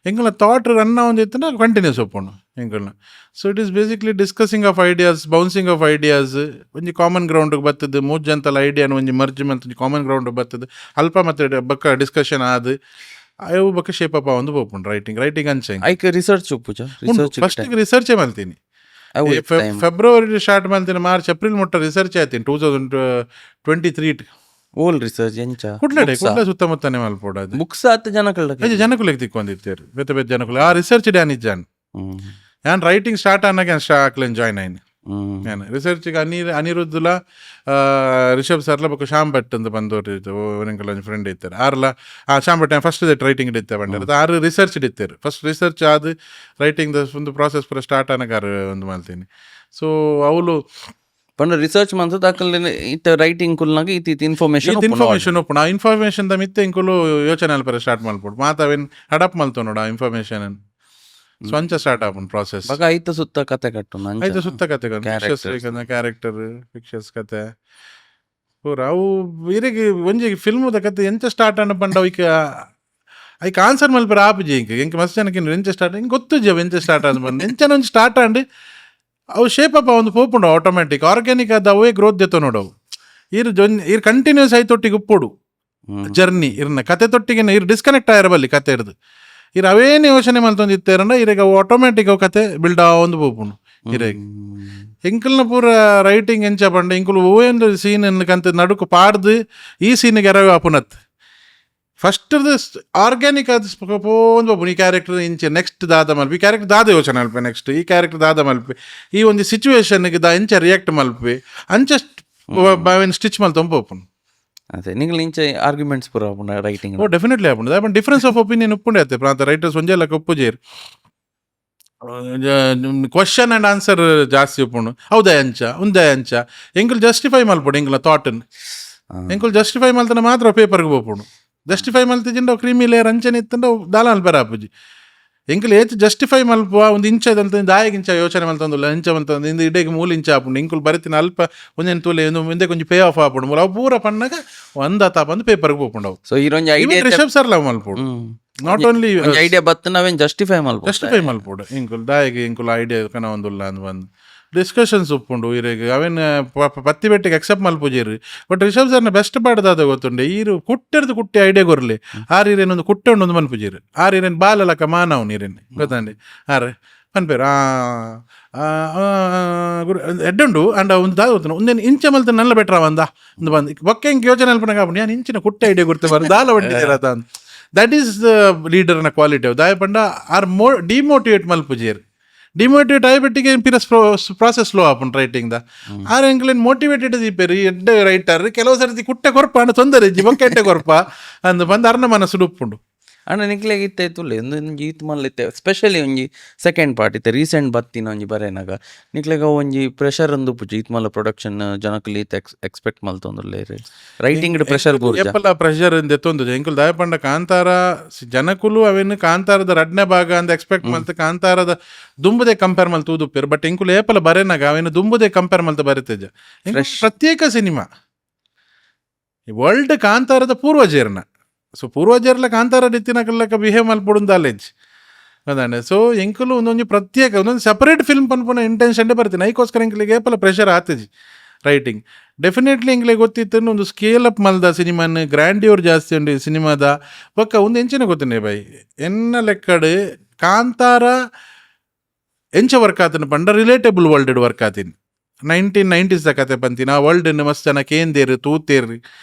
ಎಂಕುಲ ಥಾಟ್ ರನ್ ಒಂದು ಇತ್ತು ಕಂಟಿನ್ಯೂಸ್ ಉಪ್ಪುಂಡು ಎಂಕುಲ್ನ. So it is basically discussing of ideas, bouncing off ideas. ಒಂಜಿ ಕಾಮನ್ ಗ್ರೌಂಡ್ಗೆ ಬರ್ತದೆ ಮೂಜ್ಜಂತಲ್ಲ ಐಡಿಯಾನ ಒಂಜಿ ಮರ್ಜ್ ಮಂತ್ ಕಾಮನ್ ಗ್ರೌಂಡ್ಗೆ ಬರ್ತದೆ ಅಲ್ಪ ಮತ್ತೆ ಬಕ್ಕ ಡಿಸ್ಕಷನ್ ಆದ್ ಅವು ಬಕ್ಕ ಶೇಪ್ ಅಪ್ಪ ಒಂದು ಪೋಪುಂಡು ರೈಟಿಂಗ್ ಅಂಚೆ ಐಕ್ ರಿಸರ್ಚ್ ಉಪ್ಪುಜ ಫಸ್ಟ್ ರಿಸರ್ಚೇ ಮಾಡ್ತೀನಿ. ಫೆಬ್ರವರಿ ಸ್ಟಾರ್ಟ್ ಮಾಡ್ತೀನಿ, ಮಾರ್ಚ್ ಏಪ್ರಿಲ್ ಮುಟ್ಟ ರಿಸರ್ಚ್ ಆಯ್ತೀನಿ 2023 ಓಲ್ ರಿಸರ್ಚ್ ಎಂಚ ಕುಡ್ಲಡೆ ಸುತ್ತಮುತ್ತನೇ ಮಲ್ಪೋಡದು ಬುಕ್ಸ್ ಆತ ಜನಕುಲೆಗೆ ತಿಕ್ಕೊಂಡಿರ್ತಾರೆ ಬೇತೆ ಬೇತೆ ಜನಕುಲೆ ಆ ರಿಸರ್ಚ್ ಡ್ಯಾನ್ ಇಜ್ಜಾನ್ ಯಾನ್ ರೈಟಿಂಗ್ ಸ್ಟಾರ್ಟ್ ಆನಾಗ ಸ್ಟಾಕ್ಲೇನ್ ಜಾಯ್ನ್ ಆಯ್ನು ಏನು ರಿಸರ್ಚ್ಗೆ ಅನಿರುದ್ಧಲ ರಿಷಬ್ ಸರ್ಲ ಬೊಕ್ಕ ಶ್ಯಾಮ್ ಭಟ್ ಅಂತ ಬಂದವ್ರು ಒಂಕಲ್ ಒಂದು ಫ್ರೆಂಡ್ ಇರ್ತಾರೆ ಆರ್ಲ Shyam Bhat first that writing ಇಡ್ತೆ ಬಂದಿರುತ್ತೆ ಆರು ರಿಸರ್ಚ್ ಇಡ್ತಾರೆ. ಫಸ್ಟ್ ರಿಸರ್ಚ್ ಆದ ರೈಟಿಂಗ್ ಒಂದು ಪ್ರಾಸೆಸ್ ಪೂರ ಸ್ಟಾರ್ಟ್ ಆನಾಗ ಒಂದು ಮಾಡ್ತೀನಿ. ಸೊ ಅವಳು ಪಂಡ ರಿಸರ್ಚ್ ಮಂತ ದಾಖಲೆ ಇತ್ತ ರೈಟಿಂಗ್ ಕುಲ್ನಾಗ ಇತ್ತ ಇನ್ಫಾರ್ಮೇಶನ್ ಒಪ್ಪುಣ ಆ ಇನ್ಫಾರ್ಮೇಶನ್ ದ ಮಿತ್ತೆ ಇಂಕುಲು ಯೋಚನೆ ಅಲ್ಪರ ಸ್ಟಾರ್ಟ್ ಮಾಡ್ಬೋದು ಮಾತಾವೇನು ಹಡಪ್ ಮಲ್ತೋ ನೋಡ ಆ ಇನ್ಫಾರ್ಮೇಶನ್ ಸ್ವಂಚ ಸ್ಟಾರ್ಟ್ ಆಪುನ್ ಪ್ರಾಸೆಸ್. ಐತ ಸುತ್ತ ಕತೆ ಕಟ್ಟು ಐತ ಸುತ್ತ ಕತೆ ಕ್ಯಾರೆಕ್ಟರ್ ಫಿಕ್ಷನ್ಸ್ ಕತೆ ಪೂರ ಅವು ಇರಿಗೆ ಒಂಜಿ ಫಿಲ್ಮದ ಕತೆ ಎಂಚ ಸ್ಟಾರ್ಟ್ ಅನ್ನ ಪಂಡ ಐಕ ಆನ್ಸರ್ ಮಲ್ಪರ ಆಪುಜಿ ಎಂಕ ಮಸ್ತ್ ಜನಕ್ಕೆ ಎಂಚ ಸ್ಟಾರ್ಟ್ ಹಿಂಗೆ ಗೊತ್ತು ಜವ ಎಂಚ ಸ್ಟಾರ್ಟ್ ಆದ ಬಂದು ಎಂಚನ ಒಂದು ಸ್ಟಾರ್ಟ್ ಆಂಡ್ ಅವು ಶೇಪ್ ಅಪ್ಪ ಒಂದು ಪೋಪುಂಡು ಆಟೋಮೆಟಿಕ್ ಆರ್ಗ್ಯಾನಿಕ್ ಆದ ಅವೇ ಗ್ರೋತ್ ದೆತ್ತೋ ನೋಡವು ಇರ್ ಕಂಟಿನ್ಯೂಸ್ ಆಯ್ತು ಒಟ್ಟಿಗೆ ಉಪ್ಪುಡು ಜರ್ನಿ ಇರ್ನ ಕತೆ ತೊಟ್ಟಿಗೆ ಇರ್ ಡಿಸ್ಕನೆಕ್ಟ್ ಆಗಿರಬಲ್ಲಿ ಕತೆ ಹಿಡ್ದು ಇರ್ ಅವೇನು ಯೋಚನೆ ಮಲ್ತೊಂದು ಇತ್ತೇರಂಡ ಇರಾಗ ಅವು ಆಟೋಮೆಟಿಕ್ ಅವು ಕತೆ ಬಿಲ್ಡ್ ಒಂದು ಪೋಪುಂಡು ಇರಾಗ ಎಂಕಲ್ನ ಪೂರ ರೈಟಿಂಗ್ ಎಂಚ ಪಂಡ ಇಂಕುಲು ಒಂದು ಸೀನ್ ಕಂತ ನಡುಕು ಪಾಡ್ದು ಈ ಸೀನಿಗೆ ಎರವೇ ಆಪುನತ್ ಫಸ್ಟ್ ಆರ್ಗ್ಯಾನಿಕ್ ಆದ ಪೋಂದು ಬಾಬು ಈ ಕ್ಯಾರೆಕ್ಟರ್ ಇಂಚೆ ನೆಕ್ಸ್ಟ್ ದಾದ ಮಲ್ಪಿ ಈ ಕ್ಯಾರೆಕ್ಟರ್ ದಾದ ಯೋಚನೆ ಮಲ್ಪೆ ನೆಕ್ಸ್ಟ್ ಈ ಕ್ಯಾರೆಕ್ಟರ್ ದಾದ ಮಲ್ಪೆ ಈ ಒಂದು ಸಿಚುವೇಶನ್ಗೆ ದ ಎಂಚ ರಿಯಾಕ್ಟ್ ಮಲ್ಪೆ ಅಂಚ ಬಾವಿನ ಸ್ಟಿಚ್ ಮಲ್ತೊಂದು ಪೋಪುನು. ಅದೇ ನಿಂಗೆ ಇಂಚೆ ಆರ್ಗ್ಯುಮೆಂಟ್ಸ್ ಪೂರ ಆಪುಂಡ ರೈಟಿಂಗ್ ಡೆಫಿನೆಟ್ಲಿ ಆಪುಂಡು ದಾಯ್ ಡಿಫರೆನ್ಸ್ ಆಫ್ ಒಪಿನಿಯನ್ ಉಪ್ಪುಂಡೆ ಆಯ್ತು ಪ್ರಾಂತ ರೈಟರ್ಸ್ ಒಂಜೆಲ್ಲ ಒಪ್ಪುಜೇರು ಕ್ವಶನ್ ಆ್ಯಂಡ್ ಆನ್ಸರ್ ಜಾಸ್ತಿ ಉಪ್ಪುಂಡು ಹೌದಾ ಅಂಚ ಉಂದ ಅಂಚ ಎಂಕುಲು ಜಸ್ಟಿಫೈ ಮಲ್ಪುಡು ಎಂಕುಲ ಥಾಟನ್ ಎಂಕುಲು ಜಸ್ಟಿಫೈ ಮಲ್ತನ ಮಾತ್ರ ಪೇಪರ್ಗೆ ಹೋಗ್ಪುಡು ಜಸ್ಟಿಫೈ ಮಲ್ತಿಜಿಂಡ ಕ್ರೀಮಿ ಲೇಯರ್ ಅಂಚನೆ ಇತ್ತಂಡ ದಾಲ ಮಲ್ಪರ ಆಪುಜಿ ಎಂಕುಲು ಏತು ಜಸ್ಟಿಫೈ ಮಲ್ಪುವ ಒಂದು ಇಂಚದಂತ ದಾಯಗಿಂಚ ಯೋಚನೆ ಮಲ್ತಂದುಲ್ಲ ಇಂಚ ಮಲ್ತಂದು ಇಂದು ಇಡೆಗೆ ಮೂಲ ಇಂಚ ಆಪುಂಡು ಇಂಕುಲು ಬರಿತಿನ ಅಲ್ಪ ಒಂದೇನು ತೂಲೆ ಒಂದು ಮುಂದೆ ಕೊಂಚ ಪೇ ಆಫ್ ಆಪುಂಡು ಮೂಲ ಅವು ಪೂರ ಪಣ್ಣಾಗ ಒಂದು ಆತ ಬಂದು ಪೇಪರ್ಗೆ ಹೋಗ್ಪುಂಡು ಅವು. ಸೊ ಇದೊಂದು ಐಡಿಯಾ ರಿಷಬ್ ಸರ್ ಲವ್ ಮಲ್ಪುಡು ನಾಟ್ ಓನ್ಲಿ ಐಡಿಯಾ ಬತ್ತ ನಾವೇನು ಜಸ್ಟಿಫೈ ಮಲ್ಪುಡು ಇಂಕುಲು ದಾಯಿಗೆ ಇಂಕುಲು ಐಡಿಯಾ ಕನ ಒಂದುಲ್ಲ ಅಂದ್ ಬಂದು ಡಿಸ್ಕಷನ್ಸ್ ಉಪ್ಪುಂಡು ಇರಿಗೆ ಅವೇನು ಪತ್ತಿ ಬೆಟ್ಟಿಗೆ ಅಕ್ಸೆಪ್ಟ್ ಮಲ್ಪುಜೀರಿ. ಬಟ್ ರಿಷಬ್ ಸರ್ನ ಬೆಸ್ಟ್ ಪಾಡ್ದಾದ ಗೊತ್ತುಂಡೆ ಈರು ಕುಟ್ಟಿರ್ದು ಕುಟ್ಟಿ ಐಡಿಯಾ ಕೊರ್ಲಿ ಆರೀರೇನೊಂದು ಕುಟ್ಟೆ ಉಂಡು ಮಲ್ಪುಜೀರಿ ಆರೀರೇನು ಬಾಲಲಕ ಮಾನವ್ ನೀರೇನು ಗೊತ್ತಂಡಿ ಆರೆ ಪನ್ಪೇರು ಎಡ್ಡುಂಡು ಅಂಡ ಒಂದು ದಾದ ಗೊತ್ತು ಒಂದೇನು ಇಂಚ ಮಲ್ತ ನಲ್ಲ ಬೆಟ್ರ ಒಂದ ಒಂದು ಬಂದು ಬೊಕ್ಕೆ ಹಿಂಗೆ ಯೋಚನೆ ಅಲ್ಪನ ಕಾಪುಂಡು ನಾನು ಇಂಚಿನ ಕುಟ್ಟೆ ಐಡಿಯಾ ಕೊಡ್ತೇವೆ ಬರ್ ದಾಲ ಹೊಟ್ಟಿದ್ದೀರತ ಅಂತ ದಟ್ ಈಸ್ ದ ಲೀಡರ್ನ ಕ್ವಾಲಿಟಿ ಅವು ದಾಯ ಪಂಡ ಆರ್ ಡಿಮೋಟಿವೇಟ್ ಮಲ್ಪುಜೀರಿ. ಡಿಮೋಟಿವೇಟ್ ಆಯ್ಬಿಟ್ಟಿಗೆ ಪ್ರಾಸೆಸ್ ಸ್ಲೋ ಆಪುಂಡು ರೈಟಿಂಗ್ ದ ಆರ್ ಎಂಕ್ಲೇನು ಮೋಟಿವೇಟೆಡ್ ದೀಪೇರಿ ಎಡ್ಡೆ ರೈಟರ್ ಕೆಲವು ಸರ್ತಿ ಕುಟ್ಟೆ ಕೊರ್ಪ ಅಂಡ್ ತೊಂದರೆ ಇಜ್ಜಿ ಬೊಕ್ಕೆಟ್ಟೆ ಕೊರ್ಪ ಅಂದು ಬಂದು ಅರ್ನ ಮನಸ್ಸು ಉಪ್ಪುಂಡು ಅಣ್ಣ ನಿಕ್ಲೆಗೆ ಇತ್ತಾಯ್ತು ಒಂದೊಂದು ಈತ್ ಮಲ್ಲಿತ್ತೆ ಸ್ಪೆಷಲಿ ಒಂಜಿ ಸೆಕೆಂಡ್ ಪಾರ್ಟ್ ಇತ್ತೆ ರೀಸೆಂಟ್ ಬತ್ತಿನ ಒಂಜಿ ಬರೇನಾಗ ನಿಕ್ಲೆಗ ಒಂಜಿ ಪ್ರೆಷರ್ ಅಂದು ಪುಜಿ ಈತ್ ಮಲ್ಲ ಪ್ರೊಡಕ್ಷನ್ ಜನಕಲಿ ಎಕ್ಸ್ಪೆಕ್ಟ್ ಮಲ್ತೊಂದುಲ್ಲೇರಿ ರೈಟಿಂಗ್ ಪ್ರೆಷರ್ ಎಪ್ಪಲ ಪ್ರೆಷರ್ ಎತ್ತೊಂದು ಎಂಕುಲು ದಾಯಪಂಡ ಕಾಂತಾರ ಜನಕುಲು ಅವೇನು ಕಾಂತಾರದ ರಡ್ನೆ ಭಾಗ ಅಂತ ಎಕ್ಸ್ಪೆಕ್ಟ್ ಮಲ್ತ ಕಾಂತಾರದ ದುಂಬುದೇ ಕಂಪೇರ್ ಮಲ್ತ ಊದುಪ್ಪೇರು ಬಟ್ ಎಂಕುಲು ಏಪಲ ಬರೇನಾಗ ಅವೇನು ದುಂಬುದೇ ಕಂಪೇರ್ ಮಲ್ತ ಬರೀತೇಜ ಪ್ರತ್ಯೇಕ ಸಿನಿಮಾ ವರ್ಲ್ಡ್ ಕಾಂತಾರದ ಪೂರ್ವಜೇರ್ನ ಸೊ ಪೂರ್ವಜರ್ಲ ಕಾಂತಾರ ರೀತಿನಕಲ್ಲಕ ಬಿಹೇವ್ ಮಲ್ಪೊಡು ದಾಲೇಜ್ ಅದಾಂಡೆ. ಸೊ ಎಂಕುಲು ಒಂದೊಂದು ಪ್ರತ್ಯೇಕ ಒಂದೊಂದು ಸಪರೇಟ್ ಫಿಲ್ಮ್ ಪನ್ಪುನ ಇಂಟೆನ್ಷನ್ಡೆ ಬರ್ತೀನಿ ಐಕೋಸ್ಕರ ಎಂಕಲಿಗೆ ಏಪಲ ಪ್ರೆಷರ್ ಆತಜಿ ರೈಟಿಂಗ್ ಡೆಫಿನೆಟ್ಲಿ ಇಂಗ್ಲೇ ಗೊತ್ತಿತ್ತು ಒಂದು ಸ್ಕೇಲ್ ಅಪ್ ಮಲ್ದ ಸಿನಿಮಾನ ಗ್ರ್ಯಾಂಡ್ಯೂರ್ ಜಾಸ್ತಿ ಉಂಡು ಸಿನಿಮಾದ ಬೊಕ್ಕ ಒಂದು ಎಂಚಿನ ಗೊತ್ತಿನಿ ಬೈ ಎನ್ನ ಲೆಕ್ಕಡ್ ಕಾಂತಾರ ಎಂಚ ವರ್ಕ್ ಆತನ ಪಂಡ ರಿಲೇಟಬಲ್ ವರ್ಲ್ಡ್ ವರ್ಕ್ ಆತೀನಿ 1990s ಕತೆ ಪಂತಿನ ಆ ವರ್ಲ್ಡ್ ಮಸ್ತ್ ಜನ ಕೇಂದೇರು ತೂತೇರ್ರಿ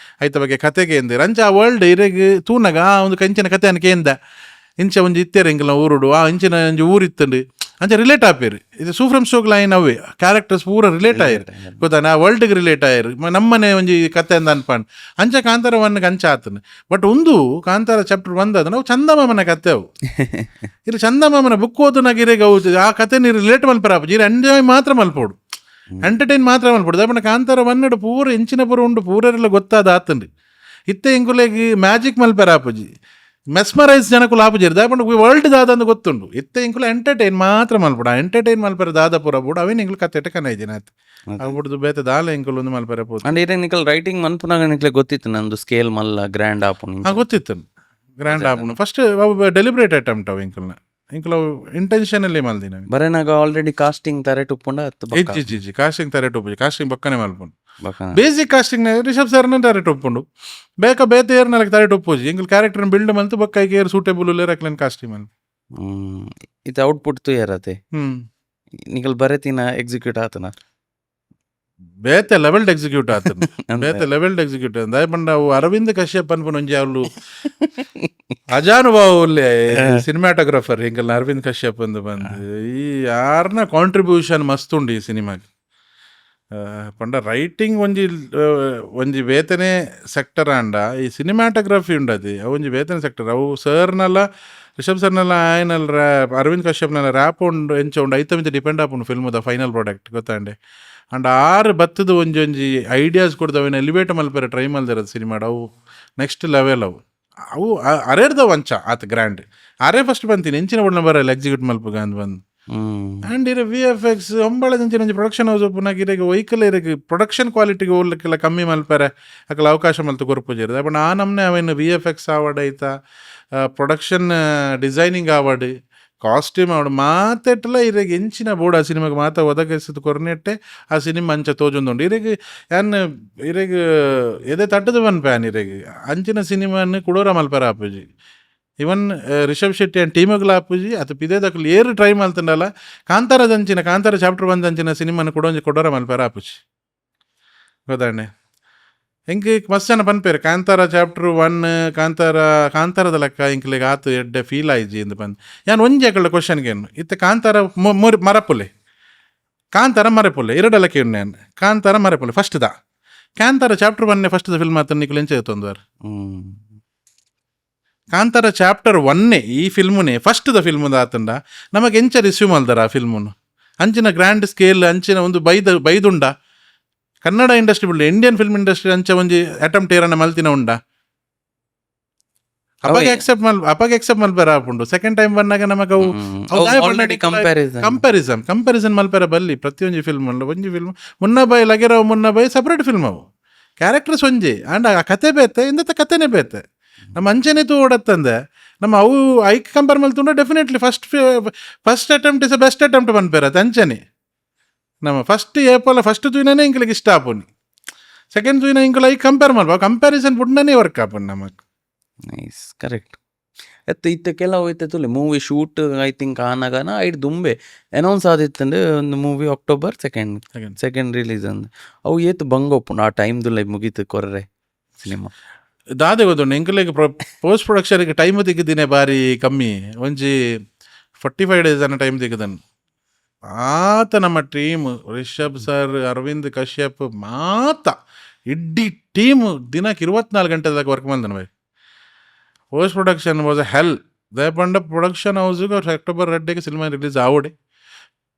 ಐತ ಬಗ್ಗೆ ಕತೆ ಕೇಂದೇರು ಅಂಚ ಆ ವರ್ಲ್ಡ್ ಇರೆಗ್ ತೂನಗ ಆ ಒಂದು ಕಂಚಿನ ಕತೆ ಅನ್ನ ಕೇಂದ ಇಂಚ ಒಂಜಿ ಇತ್ತೇರು ಇಂಕಲ್ನ ಊರುಡು ಆ ಇಂಚಿನ ಒಂಜಿ ಊರಿತ್ತಂಡು ಅಂಚ ರಿಲೇಟ್ ಆಪೇರು ಇದು ಸೂಫ್ರಮ್ ಸ್ಟೋಕ್ ಲೈನ್ ಅವೇ ಕ್ಯಾರೆಕ್ಟರ್ಸ್ ಪೂರ ರಿಲೇಟ್ ಆಯ್ರು ಗೊತ್ತಾನ ಆ ವರ್ಲ್ಡ್ಗೆ ರಿಲೇಟ್ ಆಯ್ರು ನಮ್ಮನೆ ಒಂಜಿ ಕತೆ ಅಂದ ಅನ್ಪಂಡ್ ಅಂಚ ಕಾಂತಾರ 1 ಅಂಚ ಆತನು ಬಟ್ ಒಂದು ಕಾಂತಾರ ಚಾಪ್ಟರ್ 1 ಅದ ನಾವು ಚಂದಮಾಮನ ಕತೆ ಅವು ಇದು ಚಂದಮಾಮನ ಬುಕ್ ಓದನಾಗ ಇರೆಗ ಆ ಕತೆ ನೀರು ರಿಲೇಟ್ ಮಲ್ಪರ ಜೀರ ಎಂಜಾಯ್ ಮಾತ್ರ ಮಲ್ಪೋಡು ಎಂಟರ್ಟೈನ್ ಮಾತ್ರ ಮಲ್ಪಡುದು ಅಪ್ಪನ ಕಾಂತಾರ 1 ಪೂರ ಇಂಚಿನ ಪೂರ ಉಂಡು ಪೂರೆಲ್ಲ ಗೊತ್ತಾದ ಆತಂಡು ಇತ್ತೆ ಇಂಕುಲೆಗೆ ಮ್ಯಾಜಿಕ್ ಮಲ್ಪರ ಆಪುಜಿ ಮೆಸ್ಮರೈಸ್ ಜನಕ್ಕೂ ಆಪುಜಿ ದಾಪಂಡು ವರ್ಲ್ಡ್ ದಾದಂದು ಗೊತ್ತುಂಡು ಇತ್ತೆ ಇಂಕುಲ ಎಂಟರ್ಟೈನ್ ಮಾತ್ರ ಮಲ್ಪಡ ಎಂಟರ್ಟೈನ್ ಮಲ್ಪರ ದಾದ ಪೂರ ಬುಡು ಅವೇನು ಇಂಕುಲು ಕತೆ ಕನೈದಿನ ಆಯ್ತು ಆಗ್ಬಿಡ್ದು ಬೇತೆ ದಾಲ ಇಂಕುಲು ಒಂದು ಮಲ್ಪರ ಪೋದು ಅಂಡ್ ಇರೆ ನಿಕಲ್ ರೈಟಿಂಗ್ ಮನ್ಪುನಾಗ ನಿಕ್ಲೆ ಗೊತ್ತಿತ್ತು ನಂದು ಸ್ಕೇಲ್ ಮಲ್ಲ ಗ್ರ್ಯಾಂಡ್ ಆಪುನು ಗೊತ್ತಿತ್ತು ಗ್ರ್ಯಾಂಡ್ ಆಪುನು ಫಸ್ಟ್ ಅವು ಡೆಲಿಬ್ರೇಟ್ ಅಟೆಂಪ್ಟ್ ಅವು ಇಂಕುಲ್ನ ಇಂಕುಲು ಇಂಟೆನ್ಷನಲ್ಲಿ ಮಲ್ದಿನ ಬರೇನಾಗ ಆಲ್ರೆಡಿ ಕಾಸ್ಟಿಂಗ್ ತರೆಟ್ ಉಪ್ಪುಂಡ ಇಜ್ಜಿ ಕಾಸ್ಟಿಂಗ್ ತರೆಟ್ ಉಪ್ಪು ಕಾಸ್ಟಿಂಗ್ ಬಕ್ಕನೆ ಮಲ್ಪುಂಡು ಬೇಸಿಕ್ ಕಾಸ್ಟಿಂಗ್ ರಿಷಬ್ ಸರ್ನ ತರೆಟ್ ಒಪ್ಪುಂಡು ಬೇಕ ಬೇತೆ ಏರ್ ನನಗೆ ತರೆಟ್ ಒಪ್ಪೋಜಿ ಇಂಕಲ್ ಕ್ಯಾರೆಕ್ಟರ್ ಬಿಲ್ಡ್ ಮಲ್ತು ಬಕ್ಕ ಈಗ ಏರ್ ಸೂಟೇಬಲ್ ಉಲ್ಲೇರ್ ಹಾಕ್ಲೇನ್ ಕಾಸ್ಟಿಂಗ್ ಮಲ್ ಇದು ಔಟ್ಪುಟ್ ತು ಏರತೆ ನಿಕಲ್ ಬರೆತಿನ ಎಕ್ಸಿಕ್ಯೂಟ್ ಆತನ ಬೇತೆ ಲೆವೆಲ್ಡ್ ಎಕ್ಸಿಕ್ಯೂಟ್ ಆತನ ಬೇತೆ ಲೆವೆಲ್ಡ್ ಎಕ್ಸಿಕ್ಯೂಟ್ ದಯಪಂಡ ಅವು ಅರವಿಂದ್ ಕಶ್ಯಪ್ ಅನ್ಪುನ ಒಂಜಿ ಅವ್ಲು ಅಜಾನುಭಾವ ಉಲ್ಲೆ ಸಿನಿಮಾಟೋಗ್ರಾಫರ್ ಇಂಕಲ್ ಅರವಿಂದ್ ಕಶ್ಯಪ್ ಅಂದು ಬಂದು ಈ ಯಾರನ್ನ ಕಾಂಟ್ರಿಬ್ಯೂಷನ್ ಮಸ್ತ್ ಉಂಡು ಈ ಸಿನಿಮಾಗೆ ಪಂಡ ರೈಟಿಂಗ್ ಒಂಜಿ ವೇತನೆ ಸೆಕ್ಟರ್ ಆಂಡ ಈ ಸಿನಿಮಾಟೋಗ್ರಫಿ ಉಂಡದು ಅವು ಒಂಜಿ ವೇತನೆ ಸೆಕ್ಟರ್ ಅವು ಸರ್ನಲ್ಲ ರಿಷಬ್ ಸರ್ನೆಲ್ಲ ಆಯ್ನಲ್ಲ ಅರವಿಂದ್ ಕಶ್ಯಪ್ನೆಲ್ಲ ರ್ಯಾಪ್ ಉಂಡು ಎಂಚ ಉಂಡು ಐತ ಮಿಂಚ ಡಿಪೆಂಡ್ ಆಪುಂಡು ಫಿಲ್ಮದ ಫೈನಲ್ ಪ್ರಾಡಕ್ಟ್ ಗೊತ್ತಾಂಡೆ ಅಂಡ್ ಆರು ಬತ್ತದ ಒಂಜಿ ಐಡಿಯಾಸ್ ಕೊಡ್ದು ಅವೇನು ಎಲಿವೇಟ್ ಮಲ್ಪರೆ ಟ್ರೈ ಮಲ್ದಿರೋದು ಸಿನಿಮಾಡ್ ಅವು ನೆಕ್ಸ್ಟ್ ಲೆವೆಲ್ ಅವು ಅರೇರ್ದ ವಂಚ ಆತ ಗ್ರ್ಯಾಂಡ್ ಅರೇ ಫಸ್ಟ್ ಬಂತೀನಿ ಎಂಚಿನ ಒಳ್ಳೆ ಬರಲ್ಲ ಎಕ್ಸಿಕ್ಯೂಟ್ ಮಲ್ಪಗ ಅಂತ ಬಂದು ಆ್ಯಂಡ್ ಇರ VFX ಒಂಬಳದಂಚಿನ ಒಂಜಿ ಪ್ರೊಡಕ್ಷನ್ ಹೌಸ್ ಪುನಃ ಇರೆಗ್ ವೈಕಲ್ ಇರೆಗ್ ಪ್ರೊಡಕ್ಷನ್ ಕ್ವಾಲಿಟಿಗೆ ಹೋಗ್ಲಿಕ್ಕೆಲ್ಲ ಕಮ್ಮಿ ಮಲ್ಪರೆ ಅಕಲ್ ಅವಕಾಶ ಮಲ್ತು ಕೊರ್ಪುಜಿರ್ದು ಬಟ್ ಆ ನಮ್ನೆ ಅವೇನು VFX ಅವಾರ್ಡ್ ಐತ production designing award costume award ಮಾತೆಟ್ಲ ಇರೆಗ್ ಎಂಚಿನ ಬೋರ್ಡ್ ಆ ಸಿನಿಮಾಗೆ ಮಾತ ಒದಗಿಸಿದ ಕೊರ್ನೆಟ್ಟೆ ಆ ಸಿನಿಮಾ ಅಂಚ ತೋಜೊಂದುಂಡು ಇರೆಗ್ ಯಾನ್ ಇರೆಗ್ ಎದೆ ತಟ್ಟದು ಬನ್ ಪ್ಯಾನ್ ಇರೆಗ್ ಅಂಚಿನ ಸಿನಿಮಾನ ಕುಡೋರ ಮಲ್ಪರ ಆಪುಜಿ ಇವನ್ ರಿಷಬ್ ಶೆಟ್ಟಿ ಅಂಡ್ ಟೀಮಗ್ಲ ಆಪುಜಿ ಅದು ಪಿದೇದಕ್ಲು ಏರು ಟ್ರೈ ಮಲ್ತಂಡಲ್ಲ ಕಾಂತಾರದಂಚಿನ ಕಾಂತಾರ ಚಾಪ್ಟರ್ 1 ಅಂಚಿನ ಸಿನಿಮಾನ ಕೊಡೋರ ಮಲ್ಪರ ಆಪುಜಿ ಗೊತ್ತಾಣೆ ಹೆಂಗೆ ಮಸ್ತ್ ಜನ ಪನ್ಪೇರು ಕಾಂತಾರ ಚಾಪ್ಟರ್ 1 ಕಾಂತಾರದ ಲೆಕ್ಕ ಇಂಕ್ಲೆಗ್ ಆತು ಎಡ್ಡೆ ಫೀಲ್ ಆಯ್ಜಿ ಎಂದು ಬಂದು ನಾನು ಒಂಜಿ ಹಾಕಳ ಕ್ವಶನ್ಗೇನು ಇತ್ತೆ ಕಾಂತಾರ ಮರಪುಲೆ ಕಾಂತಾರ ಮರೆಪುಲೆ ಎರಡೆಲ್ಲ ಕೇಳು ನಾನು ಕಾಂತಾರ ಮರೆಪುಲೆ first Kantara chapter 1 first film ಆತ ನಿಕ್ಲು ಎಂಚ ತೊಂದರೆ ಕಾಂತಾರ ಚಾಪ್ಟರ್ 1 ಈ ಫಿಲ್ಮುನೇ ಫಸ್ಟ್ ಫಿಲ್ಮುದ ಆತಂಡ ನಮಗೆ ಎಂಚ ರಿಸ್ಯೂಮ್ ಅಲ್ದಾರ ಆ ಫಿಲ್ಮುನು ಅಂಚಿನ ಗ್ರ್ಯಾಂಡ್ ಸ್ಕೇಲ್ ಅಂಚಿನ ಒಂದು ಬೈದುಂಡ ಕನ್ನಡ ಇಂಡಸ್ಟ್ರಿ ಬಿಡ್ಲಿ ಇಂಡಿಯನ್ ಫಿಲ್ಮ್ ಇಂಡಸ್ಟ್ರಿ ಅಂಚ ಒಂಜಿ ಅಟೆಂಪ್ಟ್ ಏರನ್ನ ಮಲ್ತಿನ ಉಂಡ ಅಪಗೆ ಎಕ್ಸೆಪ್ಟ್ ಮಲ್ಪೆರ ಆಪುಂಡು ಸೆಕೆಂಡ್ ಟೈಮ್ ಬಂದಾಗ ನಮಗೆ ಕಂಪ್ಯಾರಿಸನ್ ಮಲ್ಪೆರ ಬಲ್ಲಿ ಪ್ರತಿಯೊಂದು ಫಿಲ್ಮ್ ಒಂಜಿ ಫಿಲ್ಮ್ ಮುನ್ನಬೈ ಲಗೆರವ್ ಮುನ್ನಬೈ ಸಪ್ರೇಟ್ ಫಿಲ್ಮ್ ಅವು ಕ್ಯಾರೆಕ್ಟರ್ಸ್ ಒಂಜಿ ಆ್ಯಂಡ್ ಆ ಕತೆ ಬೇತೆ ಇಂದತ್ತ ಕತೆನೇ ಬೇತೆ ನಮ್ಮ ಅಂಚನೆ ತೂ ಓಡತ್ತಂದೆ ನಮ್ಮ ಅವು ಐಕ್ ಕಂಪೇರ್ ಮಲ್ತುಂಡ definitely first attempt is best attempt ಮನ್ಪೇರತ್ತೆ ಅಂಚನೆ ನಮ್ಮ ಫಸ್ಟ್ ಏಪಲ್ಲ ಫಸ್ಟ್ ತೂನೇ ಇಂಕ್ಲಿಗೆ ಇಷ್ಟ ಆಪುನಿ ಸೆಕೆಂಡ್ ತೂನ ಇಂಕಲ್ ಐಕ್ ಕಂಪೇರ್ ಮಲ್ಪ ಕಂಪ್ಯಾರಿಸನ್ ಬುಡ್ಡನೇ ವರ್ಕ್ ಆಪುನ್ ನಮಗೆ ನೈಸ್ ಕರೆಕ್ಟ್ ಇತ್ತ ಕೆಲವು ಐತುಲೆ ಮೂವಿ ಶೂಟ್ ಐ ಥಿಂಕ್ ಆನಾಗನ ಐಡ್ ದುಂಬೆ ಅನೌನ್ಸ್ ಆದಿತ್ತಂದ್ರೆ ಒಂದು ಮೂವಿ ಅಕ್ಟೋಬರ್ ಸೆಕೆಂಡ್ ರಿಲೀಸ್ ಅಂದ್ ಅವು ಏತು ಬಂಗೋಪುಂಡು ಆ ಟೈಮ್ದುಲ್ಲ ಮುಗೀತು ಕೊರ್ರೆ ಸಿನಿಮಾ ದಾದೆ ಗೊತ್ತುಂಡು ಎಂಕಲೆಗ್ ಪೋಸ್ಟ್ ಪ್ರೊಡಕ್ಷನ್ಗೆ ಟೈಮ್ ತೆಗೆದಿನೇ ಬಾರಿ ಕಮ್ಮಿ ಒಂಜಿ 45 days ಅನ್ನ ಟೈಮ್ ತೆಗೆದನು ಆತ ನಮ್ಮ ಟೀಮ್ ರಿಷಬ್ ಸರ್ ಅರವಿಂದ್ ಕಶ್ಯಪ್ ಮಾತ ಇಡೀ ಟೀಮ್ ದಿನಕ್ಕೆ 24 ಗಂಟೆದಾಗ ವರ್ಕ್ ಮಾಡ್ತಾನೆ by post production was a hell ದಯಪಂಡ ಪ್ರೊಡಕ್ಷನ್ ಹೌಸ್ಗೆ ಅಕ್ಟೋಬರ್ 2 ಸಿನಿಮಾ ರಿಲೀಸ್ ಆವಡೆ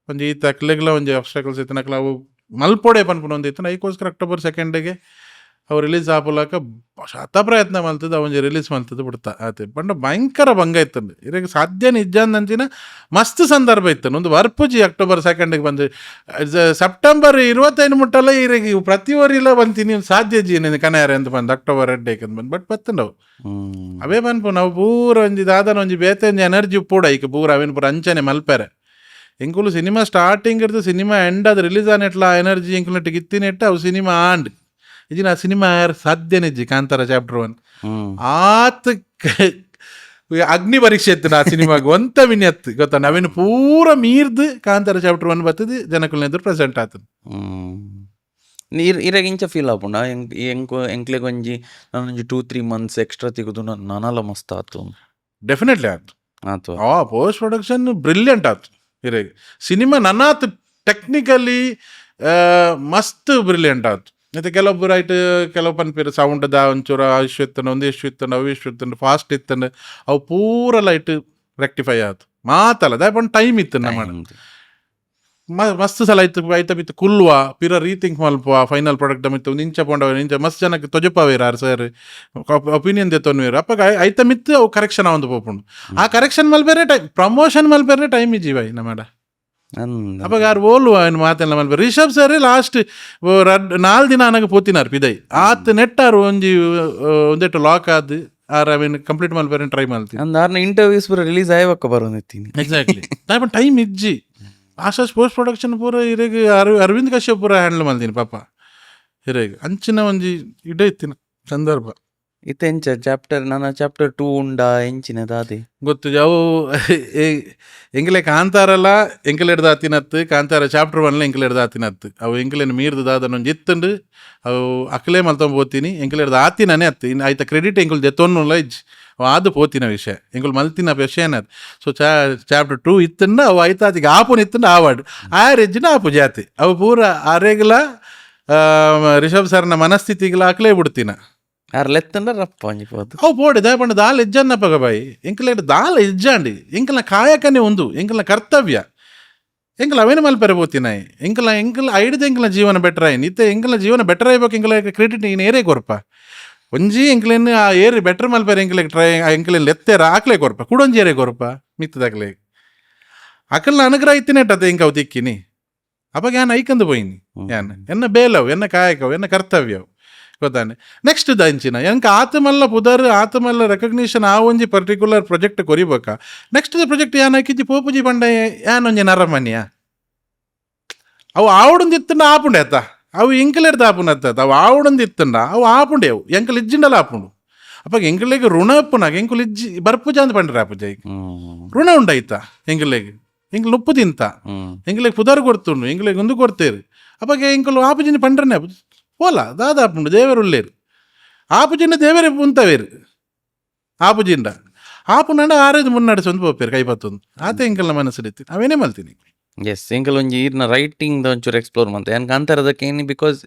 ಒಂಜಿ ಈ ತಕ್ಲೆಗ್ಲ ಒಂಜಿ ಅಬ್ಸ್ಟಾಕಲ್ಸ್ ಇತ್ತು ನಕ್ಲ ಅವು ಮಲ್ಪೊಡೆ ಪನ್ಪುನ ಒಂದು ಇತ್ತು ಐಕೋಸ್ಕರ ಅಕ್ಟೋಬರ್ 2 ಅವು ರಿಲೀಸ್ ಆಪುಲಾಕ ಶತ ಪ್ರಯತ್ನ ಮಲ್ತದ ಅವೊಂಜಿ ರಿಲೀಸ್ ಮಲ್ತದ ಬಿಡ್ತಾ ಆತ ಪಂಡ ಭಯಂಕರ ಭಂಗ ಇತ್ತಂದು ಇರಗ ಸಾಧ್ಯ ನಿಜಾಂದಂಚಿನ ಮಸ್ತ್ ಸಂದರ್ಭ ಇತ್ತು ಒಂದು ವರ್ಪುಜಿ ಅಕ್ಟೋಬರ್ 2 ಬಂದು ಸೆಪ್ಟೆಂಬರ್ 25 ಮುಟ್ಟಲ್ಲ ಇರಗಿ ಪ್ರತಿ ಓರಿಲ್ಲ ಬಂತೀನಿ ಸಾಧ್ಯ ಜಿ ಕನೆಯಾರೆ ಅಂತ ಬಂದು ಅಕ್ಟೋಬರ್ 2 ಬಂದು ಬಟ್ ಬತ್ತಂಡವು ಅವೇ ಬನ್ಪು ನಾವು ಪೂರ ಒಂಜಿ ದಾದನ ಒಂಜಿ ಬೇತೆ ಒಂಜಿ ಎನರ್ಜಿ ಪೂಡ ಈಗ ಪೂರ ಅವೇನು ಪೂರ ಅಂಚನೆ ಮಲ್ಪೆರೆ ಎಂಕುಲು ಸಿನಿಮಾ ಸ್ಟಾರ್ಟಿಂಗ್ ಇರ್ತದೆ, ಸಿನಿಮಾ ಎಂಡ್ ಅದು ರಿಲೀಸ್ ಆನೆಟ್ಲ ಎನರ್ಜಿ ಎಂಕುಲು ಗಿತ್ತಿನೆಟ್ಟು ಅವು ಸಿನಿಮಾ ಆಂಡ್ ಇಜಿನ ಆ ಸಿನಿಮಾ ಯಾರು ಸಾಧ್ಯನಿಜ್ಜಿ ಕಾಂತಾರ ಚಾಪ್ಟರ್ 1 ಆತ್ ಅಗ್ನಿ ಪರೀಕ್ಷೆ ಎತ್ತಿನ ಆ ಸಿನಿಮಾಗ ಒಂತ ವಿನ್ಯತ್ ಗೊತ್ತಾ ನಾವೇನು ಪೂರ ಮೀರ್ದು ಕಾಂತಾರ ಚಾಪ್ಟರ್ 1 ಬರ್ತದೆ ಜನಕ್ಕಳ ಎದುರು ಪ್ರೆಸೆಂಟ್ ಆತದ. ಇರಾಗ ಇಂಚ ಫೀಲ್ ಆಪುಂಡ ಎಂಕ್ಲೆಗ್ ಒಂಜಿ ನಾನೊಂಜಿ 2-3 months ಎಕ್ಸ್ಟ್ರಾ ತೆಗೆದು ನನಲ ಮಸ್ತ್ ಆತು. ಡೆಫಿನೆಟ್ಲಿ ಆಯ್ತು ಆತು ಪೋಸ್ಟ್ ಪ್ರೊಡಕ್ಷನ್ ಬ್ರಿಲಿಯಂಟ್ ಆಯ್ತು. ಇರಾಗ ಸಿನಿಮಾ ನನ್ನಾತ್ ಟೆಕ್ನಿಕಲಿ ಮಸ್ತ್ ಬ್ರಿಲಿಯಂಟ್ ಆಯ್ತು. ಮತ್ತು ಕೆಲವೊಬ್ಬರು ಆಯ್ತು ಕೆಲವು ಪನ್ಪೇರು ಸೌಂಡ್ದ ಒಂಚೂರು ಇಶ್ಯೂ ಇತ್ತಂಡು ಒಂದು ಇಶ್ಯೂ ಇತ್ತಂಡು ಅವು ಇಶ್ಯೂ ಇತ್ತಂಡು ಫಾಸ್ಟ್ ಇತ್ತಂಡು ಅವು ಪೂರ ಲೈಟ್ ರೆಕ್ಟಿಫೈ ಆಯ್ತು ಮಾತಲ್ಲ ದಾಯಪಂಡು ಟೈಮ್ ಇತ್ತು ನಮ್ಮ ಮಸ್ತ್ ಸಲ ಐತ ಬಿತ್ತು ಕುಲ್ವಾ ಪಿರ ರೀಥಿಂಕ್ ಮಲ್ಪುವ ಫೈನಲ್ ಪ್ರಾಡಕ್ಟ್ ಮಿತ್ತು ಒಂದು ಇಂಚ ಪೊಂಡವ ಇಂಚ ಮಸ್ತ್ ಜನಕ್ಕೆ ತೊಜಪಾವೇರು ಆರು ಸರ್ ಒಪಿನಿಯನ್ ದೆತ್ತೊನ್ವೇರು ಅಪ್ಪ ಐತ ಮಿತ್ತು ಅವು ಕರೆಕ್ಷನ್ ಆವಂದು ಪೋಪುಂಡು ಆ ಕರೆಕ್ಷನ್ ಮಲ್ಬೇರೆ ಟೈಮ್ ಪ್ರಮೋಷನ್ ಮಲ್ಬೇರೆ ಟೈಮ್ ಇಜ್ಜಿವೈ ನಮ್ಮಡ ಅಪ್ಪಾಗ ಯಾರು ಓಲ್ವಾ ಏನು ಮಾತೆಲ್ಲ ಮಲ್ಬೇರೆ. ರಿಷಬ್ ಸರ್ ಲಾಸ್ಟ್ 4 ದಿನ ನನಗೆ ಪೋತಿನಾರು ಪಿದೈ ಆತ್ ನೆಟ್ಟಾರು ಒಂದೆಟ್ಟು ಲಾಕ್ ಆದ್ ಆರ್ ಐ ಮೀನ್ ಕಂಪ್ಲೀಟ್ ಮಲ್ಬೇರೆ ಟ್ರೈ ಮಾಡ್ತೀನಿ ಅಂದಾರ್ನ ಇಂಟರ್ವ್ಯೂಸ್ ಪೂರ ರಿಲೀಸ್ ಆಯವಕ್ಕ ಬರೋನೆತ್ತೀನಿ ಎಕ್ಸಾಕ್ಟ್ಲಿ ದಾಯಪಂಡು ಟೈಮ್ ಇಜ್ಜಿ ಆಶಾಸ್ ಪೋಸ್ಟ್ ಪ್ರೊಡಕ್ಷನ್ ಪೂರ ಇರೇಗ ಅರವಿಂದ್ ಕಶ್ಯಪ್ ಪೂರ ಹ್ಯಾಂಡಲ್ ಮಾಡ್ತೀನಿ ಪಾಪ ಇರೇಗ ಅಂಚಿನ ಒಂಜಿ ಇಡ ಇತ್ತಿನ ಸಂದರ್ಭ ಇತ್ತೆ ಎಂಚ ಚಾಪ್ಟರ್ ನನ್ನ ಚಾಪ್ಟರ್ 2 ಉಂಡ ಎಂಚಿನದ ಅದೇ ಗೊತ್ತು ಅವು ಎಂಕಲೆ ಕಾಂತಾರಲ್ಲ ಎಂಕಲ್ ಹಿಡ್ದು ಹತ್ತಿನತ್ತು ಕಾಂತಾರ ಚಾಪ್ಟರ್ 1 ಎಂಕಲ್ ಹಿಡ್ದು ಹತ್ತಿನತ್ತು ಅವು ಎಂಕಲೇನು ಮೀರ್ದು ಅದನ್ನೊಂದು ಎತ್ತಂಡು ಅವು ಅಕ್ಕಲೇ ಮಲ್ತೊಂದು ಹೋಗ್ತೀನಿ ಎಂಕಲ್ ಹಿಡ್ದು ಆತಿನೇ ಅತ್ತು ಇನ್ನು ಆಯ್ತಾ ಕ್ರೆಡಿಟ್ ಎಂಕಲ್ ದೆತ್ತೊನ್ನಲ್ಲ ಇಜ್ಜಿ ಅದು ಪೋತಿನ ವಿಷಯ ಎಂಕುಲು ಮಲ್ತಿನ ವಿಷಯ ಏನದು. ಸೊ ಚಾಪ್ಟರ್ 2 ಇತ್ತಂಡ ಅವು ಆಯ್ತಾ ಅದಕ್ಕೆ ಆಪುನ ಇತ್ತಂಡ ಆವಾಡು ಆರೆಜ್ಜಿನ ಆಪು ಜಾತಿ ಅವು ಪೂರ ಆರೆಗ್ಲ ರಿಷಬ್ ಸರ್ನ ಮನಸ್ಥಿತಿಗಳ ಹಾಕ್ಲೇ ಬಿಡ್ತೀನ ಯಾರು ಲೆತ್ತಂಡ ರಪ್ಪ ಒಂಜಿಪೋದು ಅವು ಪೋಡಿ ದಾಯಪಂಡ ದಾಲ್ ಎಜ್ಜನ್ನಪ್ಪಗ ಬಾಯಿ ಎಂಕಲ ದಾಲ್ ಎಜ್ಜಾಂಡಿ ಎಂಕಲ್ನ ಕಾಯಕನೇ ಒಂದು ಎಂಕಲ್ನ ಕರ್ತವ್ಯ ಎಂಕಲ್ ಅವೇನು ಮಲ್ಪೆರೆ ಪೋತಿನಾಯಿ ಎಂಕಲ್ ಐಡ್ದು ಎಂಕಲ್ನ ಜೀವನ ಬೆಟರ್ ಆಯ್ತು ಇತ್ತೆ ಎಂಕಲ್ನ ಜೀವನ ಬೆಟರ್ ಆಯ್ಬೇಕು ಎಂಕಲ ಕ್ರೆಡಿಟ್ ನೀನು ಏರೇ ಕೊರಪ ಒಂಜಿ ಎಂಕ್ಲೇನು ಆ ಏರಿ ಬೆಟರ್ ಮಲ್ಪೇರೆ ಎಂಕ್ಲೆಗ್ ಟ್ರೈ ಎಂಕ್ಲೇನು ಲೆತ್ತೇರ ಆಕ್ಲೇ ಕೊರಪ ಕುಡೊಂಜಿ ಏರೇ ಕೊರಪ ಮಿತ್ತದಾಕ್ಲೆ ಅಕಲ್ನ ಅನುಗ್ರಹ ಇತ್ತಿನೇಟದ ಎಂಕ ಅವು ತಿಕ್ಕಿನಿ ಅವಾಗ ಯಾನ್ ಐಕಂದು ಪೋಯಿನಿ ಯಾನ್ ಎನ್ನ ಬೇಲವು ಎನ್ನ ಕಾಯಕವು ಎನ್ನ ಕರ್ತವ್ಯವು ಗೊತ್ತಾನೆ. ನೆಕ್ಸ್ಟ್ ದಂಚಿನ ಎಂಕ ಆತಮಲ್ಲ ಪುದರ್ ಆತಮಲ್ಲ ರೆಕಗ್ನಿಷನ್ ಆ ಒಂಜಿ ಪರ್ಟಿಕ್ಯುಲರ್ ಪ್ರಾಜೆಕ್ಟ್ ಕೊರಿಬೇಕ ನೆಕ್ಸ್ಟ್ ಪ್ರಾಜೆಕ್ಟ್ ಯಾನ್ ಹಾಕಿಜ್ಜಿ ಪೋಪುಜಿ ಪಂಡ ಯಾನ್ ಒಂಜಿ ನರಮನ್ಯ ಅವು ಆವಡೊಂದು ಇತ್ತಂಡ ಆಪುಂಡೆ ಅತ್ತ ಅವು ಎಂಕಲೆಡ್ದು ಆಪುನತ್ತ ಅವು ಆವಡೊಂದು ಇತ್ತಂಡ ಅವು ಆಪುಂಡೆ ಅವು ಎಂಕಲ್ ಇಜ್ಜಿಂಡಲ್ಲ ಆಪುಂಡು ಅಪ್ಪಾಗ ಎಂಕಲೆಗ್ ಋಣ ಅಪ್ಪನಾಗ ಎಂಕುಲು ಇಜ್ಜಿ ಬರ್ಪುಜ ಅಂತ ಪಂಡ್ರೆ ಆಪುಜ ಋಣ ಉಂಡಾಯ್ತ ಎಂಕಲೆಗ್ ಎಂಕಲ್ ಉಪ್ಪು ತಿಂತ ಎಂಕಲೆಗ್ ಪುದರ್ ಕೊಡ್ತುಂಡು ಎಂಕಲೆಗ್ ಒಂದು ಕೊಡ್ತೇರು ಅಪ್ಪಾಗ ಎಂಕಲು ಆಪುಜಿನ ಪಂಡ್ರನೆ ಓಲ ದಾದ ಆಪುಂಡು ದೇವರು ಉಳ್ಳೇರು ಆಪುಜಿಂಡ ದೇವರೇ ಉಂತವೇರು ಆಪುಜಿಂಡ ಆಪುನಂಡ ಆರೇದು ಮುನ್ನಡೆಸೊಂದು ಪೋಪೇರು ಕೈಪತ್ತೊಂದು ಆತ ಎಂಕಲ್ನ ಮನಸ್ಸಿಡಿತ್ತು ಅವೇನೇ ಮಲ್ತೀನಿ. ಎಸ್ ಎಂಕಲ್ ಒಂಜಿ ಈರ್ನ ರೈಟಿಂಗ್ ಒಂಚೂರು ಎಕ್ಸ್ಪ್ಲೋರ್ ಮಾಡ್ತೆ ಏನು ಕಾಂತಾರದಕ್ಕೆ ಏನು ಬಿಕಾಸ್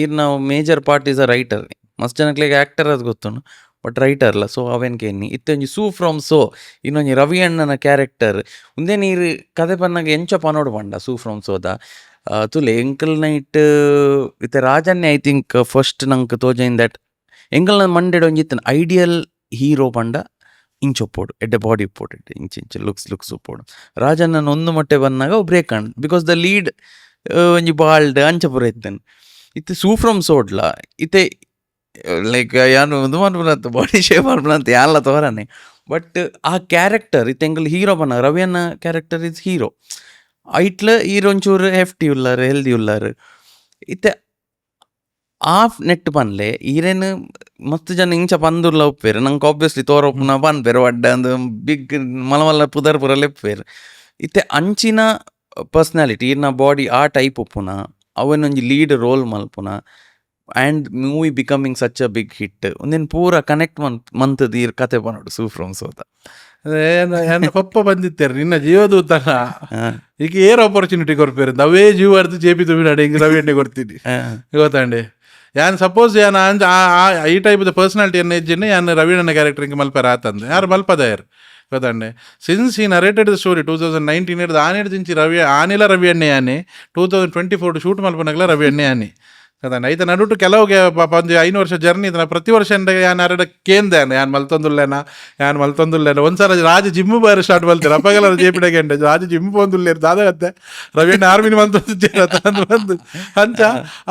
ಈರ್ನ major part is a writer ಮಸ್ತ್ ಜನಕ್ಲೆಗ್ ಆ್ಯಕ್ಟರ್ ಅದು ಗೊತ್ತುಂಡು ಬಟ್ ರೈಟರ್ ಅಲ್ಲ. ಸೊ ಅವೇನ್ಕೆ ಎನ್ನಿ ಇತ್ತೆ ಒಂಜಿ ಸೂ ಫ್ರಮ್ ಸೋ ಇನ್ನೊಂಜಿ ರವಿ ಅಣ್ಣನ ಕ್ಯಾರೆಕ್ಟರ್ ಒಂದೇ ನೀರು ಕತೆ ಪನ್ನಾಗ ಎಂಚ ಪನೋಡು ಪಂಡ ಸೂ ಫ್ರಮ್ ಸೋದ ತುಲೆ ಎಂಕಲ್ ನೈಟ್ ಇತ್ತೆ ರಾಜನ್ನೇ ಐ ಥಿಂಕ್ ಫಸ್ಟ್ ನಂಗೆ ತೋಜೈನ್ ದಟ್ ಎಂಕಲ್ನ ಮಂಡೆಡ್ ಒಂಜಿತ್ತನ ಐಡಿಯಲ್ ಹೀರೋ ಪಂಡ ಇಂಚೊಪ್ಪೋಡು ಎಡ್ಡೆ ಬಾಡಿ ಉಪ್ಪೋಡು ಎಡ್ಡೆ ಇಂಚು ಲುಕ್ಸ್ ಉಪ್ಪೋಡು ರಾಜನ ಒಂದು ಮೊಟ್ಟೆ ಬಂದಾಗ ಬ್ರೇಕ್ ಕಾಣ್ ಬಿಕಾಸ್ ದ ಲೀಡ್ ಒಂಜಿ ಬಾಲ್ಡ್ ಅಂಚ ಪೂರ ಇತ್ತೇನೆ ಇತ್ತೆ ಸೂ ಫ್ರಮ್ ಸೋಡ್ಲ ಇತ್ತೆ ಲೈಕ್ ಯಾನು ಇದು ಮಾಡ್ಬಿಡಂತ ಬಾಡಿ ಶೇಪ್ ಮಾಡ್ಬಿಡಂತ ಎಲ್ಲ ತೋರನೆ ಬಟ್ ಆ ಕ್ಯಾರೆಕ್ಟರ್ ಇತ್ತೆ ಎಂಕಲ್ ಹೀರೋ ಬನ್ನ ರವಿಯನ್ನ ಕ್ಯಾರೆಕ್ಟರ್ ಇಸ್ ಹೀರೋ ಐಟ್ಲ ಈರೊಂಚೂರು ಹೆಫ್ಟಿ ಉಲ್ಲಾರು ಹೆಲ್ದಿ ಉಲ್ಲಾರು ಇತ್ತೆ ಆಫ್ ನೆಟ್ ಪನ್ಲೆ ಈರೇನು ಮಸ್ತ್ ಜನ ಇಂಚ ಪಂದುರ್ಲ ಉಪ್ಪೇರು ನಂಗೆ ಆಬ್ವಿಯಸ್ಲಿ ತೋರೊಪ್ಪುನ ಪನ್ಪೇರು ಒಡ್ಡ ಅಂದು ಬಿಗ್ ಮಲಮಲ್ಲ ಪುದರ್ ಪುರಲ್ಲ ಉಪ್ಪೇರು ಇತ್ತೆ ಅಂಚಿನ ಪರ್ಸ್ನಾಲಿಟಿ ಈರ್ನ ಬಾಡಿ ಆ ಟೈಪ್ ಉಪ್ಪುನ ಅವನೊಂಜಿ ಲೀಡ್ ರೋಲ್ ಮಲ್ಪುನ and movie becoming such a big hit ಒಂದೇನು ಪೂರ ಕನೆಕ್ಟ್ ಮಂತದ ಈರ್ ಕತೆ ಪನೋಡು ಸೂ ಫ್ರಮ್ ಸೋತ ಅದೇ ಪಪ್ಪ ಬಂದಿತ್ತೇರು ನಿನ್ನ ಜೀವದೂತನ ಈಗ ಏರ್ ಆಪರ್ಚುನಿಟಿ ಕೊರ್ಪೇರು ಅವೇ ಜೀವ ಅರ್ದು ಜೇಪಿ ತುಮಿ ನಡೆ ಹಿಂಗೆ ರವಿ ಎಣ್ಣೆ ಕೊಡ್ತೀನಿ ಗೊತ್ತಾಂಡೆ ಯಾನ್ ಸಪೋಸ್ ಯಾನ್ ಈ ಟೈಪ್ ಪರ್ಸನಾಲಿಟಿ ಅನ್ನ ಇಜ್ಜಿನ ಯಾನ್ ರವೀಣನ ಕ್ಯಾರೆಕ್ಟರ್ ಹಿಂಗೆ ಮಲ್ಪರ ಆತಂದೆ ಯಾರು ಮಲ್ಪದ ಯಾರು ಗೊತ್ತಾಂಡೆ ಸಿನ್ಸ್ ಈ ನರೇಟೆಡ್ ದ ಸ್ಟೋರಿ 2019 ಹಿಡ್ದು ಆನೆಡ್ದಿಂಚಿ ಆನೆಲ ರವಿ ಎಣ್ಣೆ ಆನೆ 2024 ಶೂಟ್ ಮಲ್ಪನಾಗಲ ರವಿ ಎಣ್ಣೆ ಆನೆ ಅದಾನೆ ಐತ ನಡುಟು ಕೆಲವ್ಗೆ ಪಾಪ ಒಂದು 5 ವರ್ಷ ಜರ್ನಿ ಇದನ್ನ ಪ್ರತಿ ವರ್ಷ ಯಾನ್ ಎರಡು ಕೇಂದೇನೆ ಯಾನ್ ಮಲ್ತೊಂದುಲ್ಲೇನ ಒಂದ್ಸಲ ರಾಜ ಜಿಮ್ಮು ಬಾರಿ ಸ್ಟಾರ್ಟ್ ಮಲ್ತಾರೆ ಅಪ್ಪಗೆಲ್ಲ ಜೇಪಿಡಗೆ ರಾಜ ಜಿಮ್ ಬಂದುಲ್ಲೇರು ದಾದಗತ್ತೆ ರವಿಯಣ್ಣ ಆರ್ಮಿನ ಬಂದು ಅಂಚ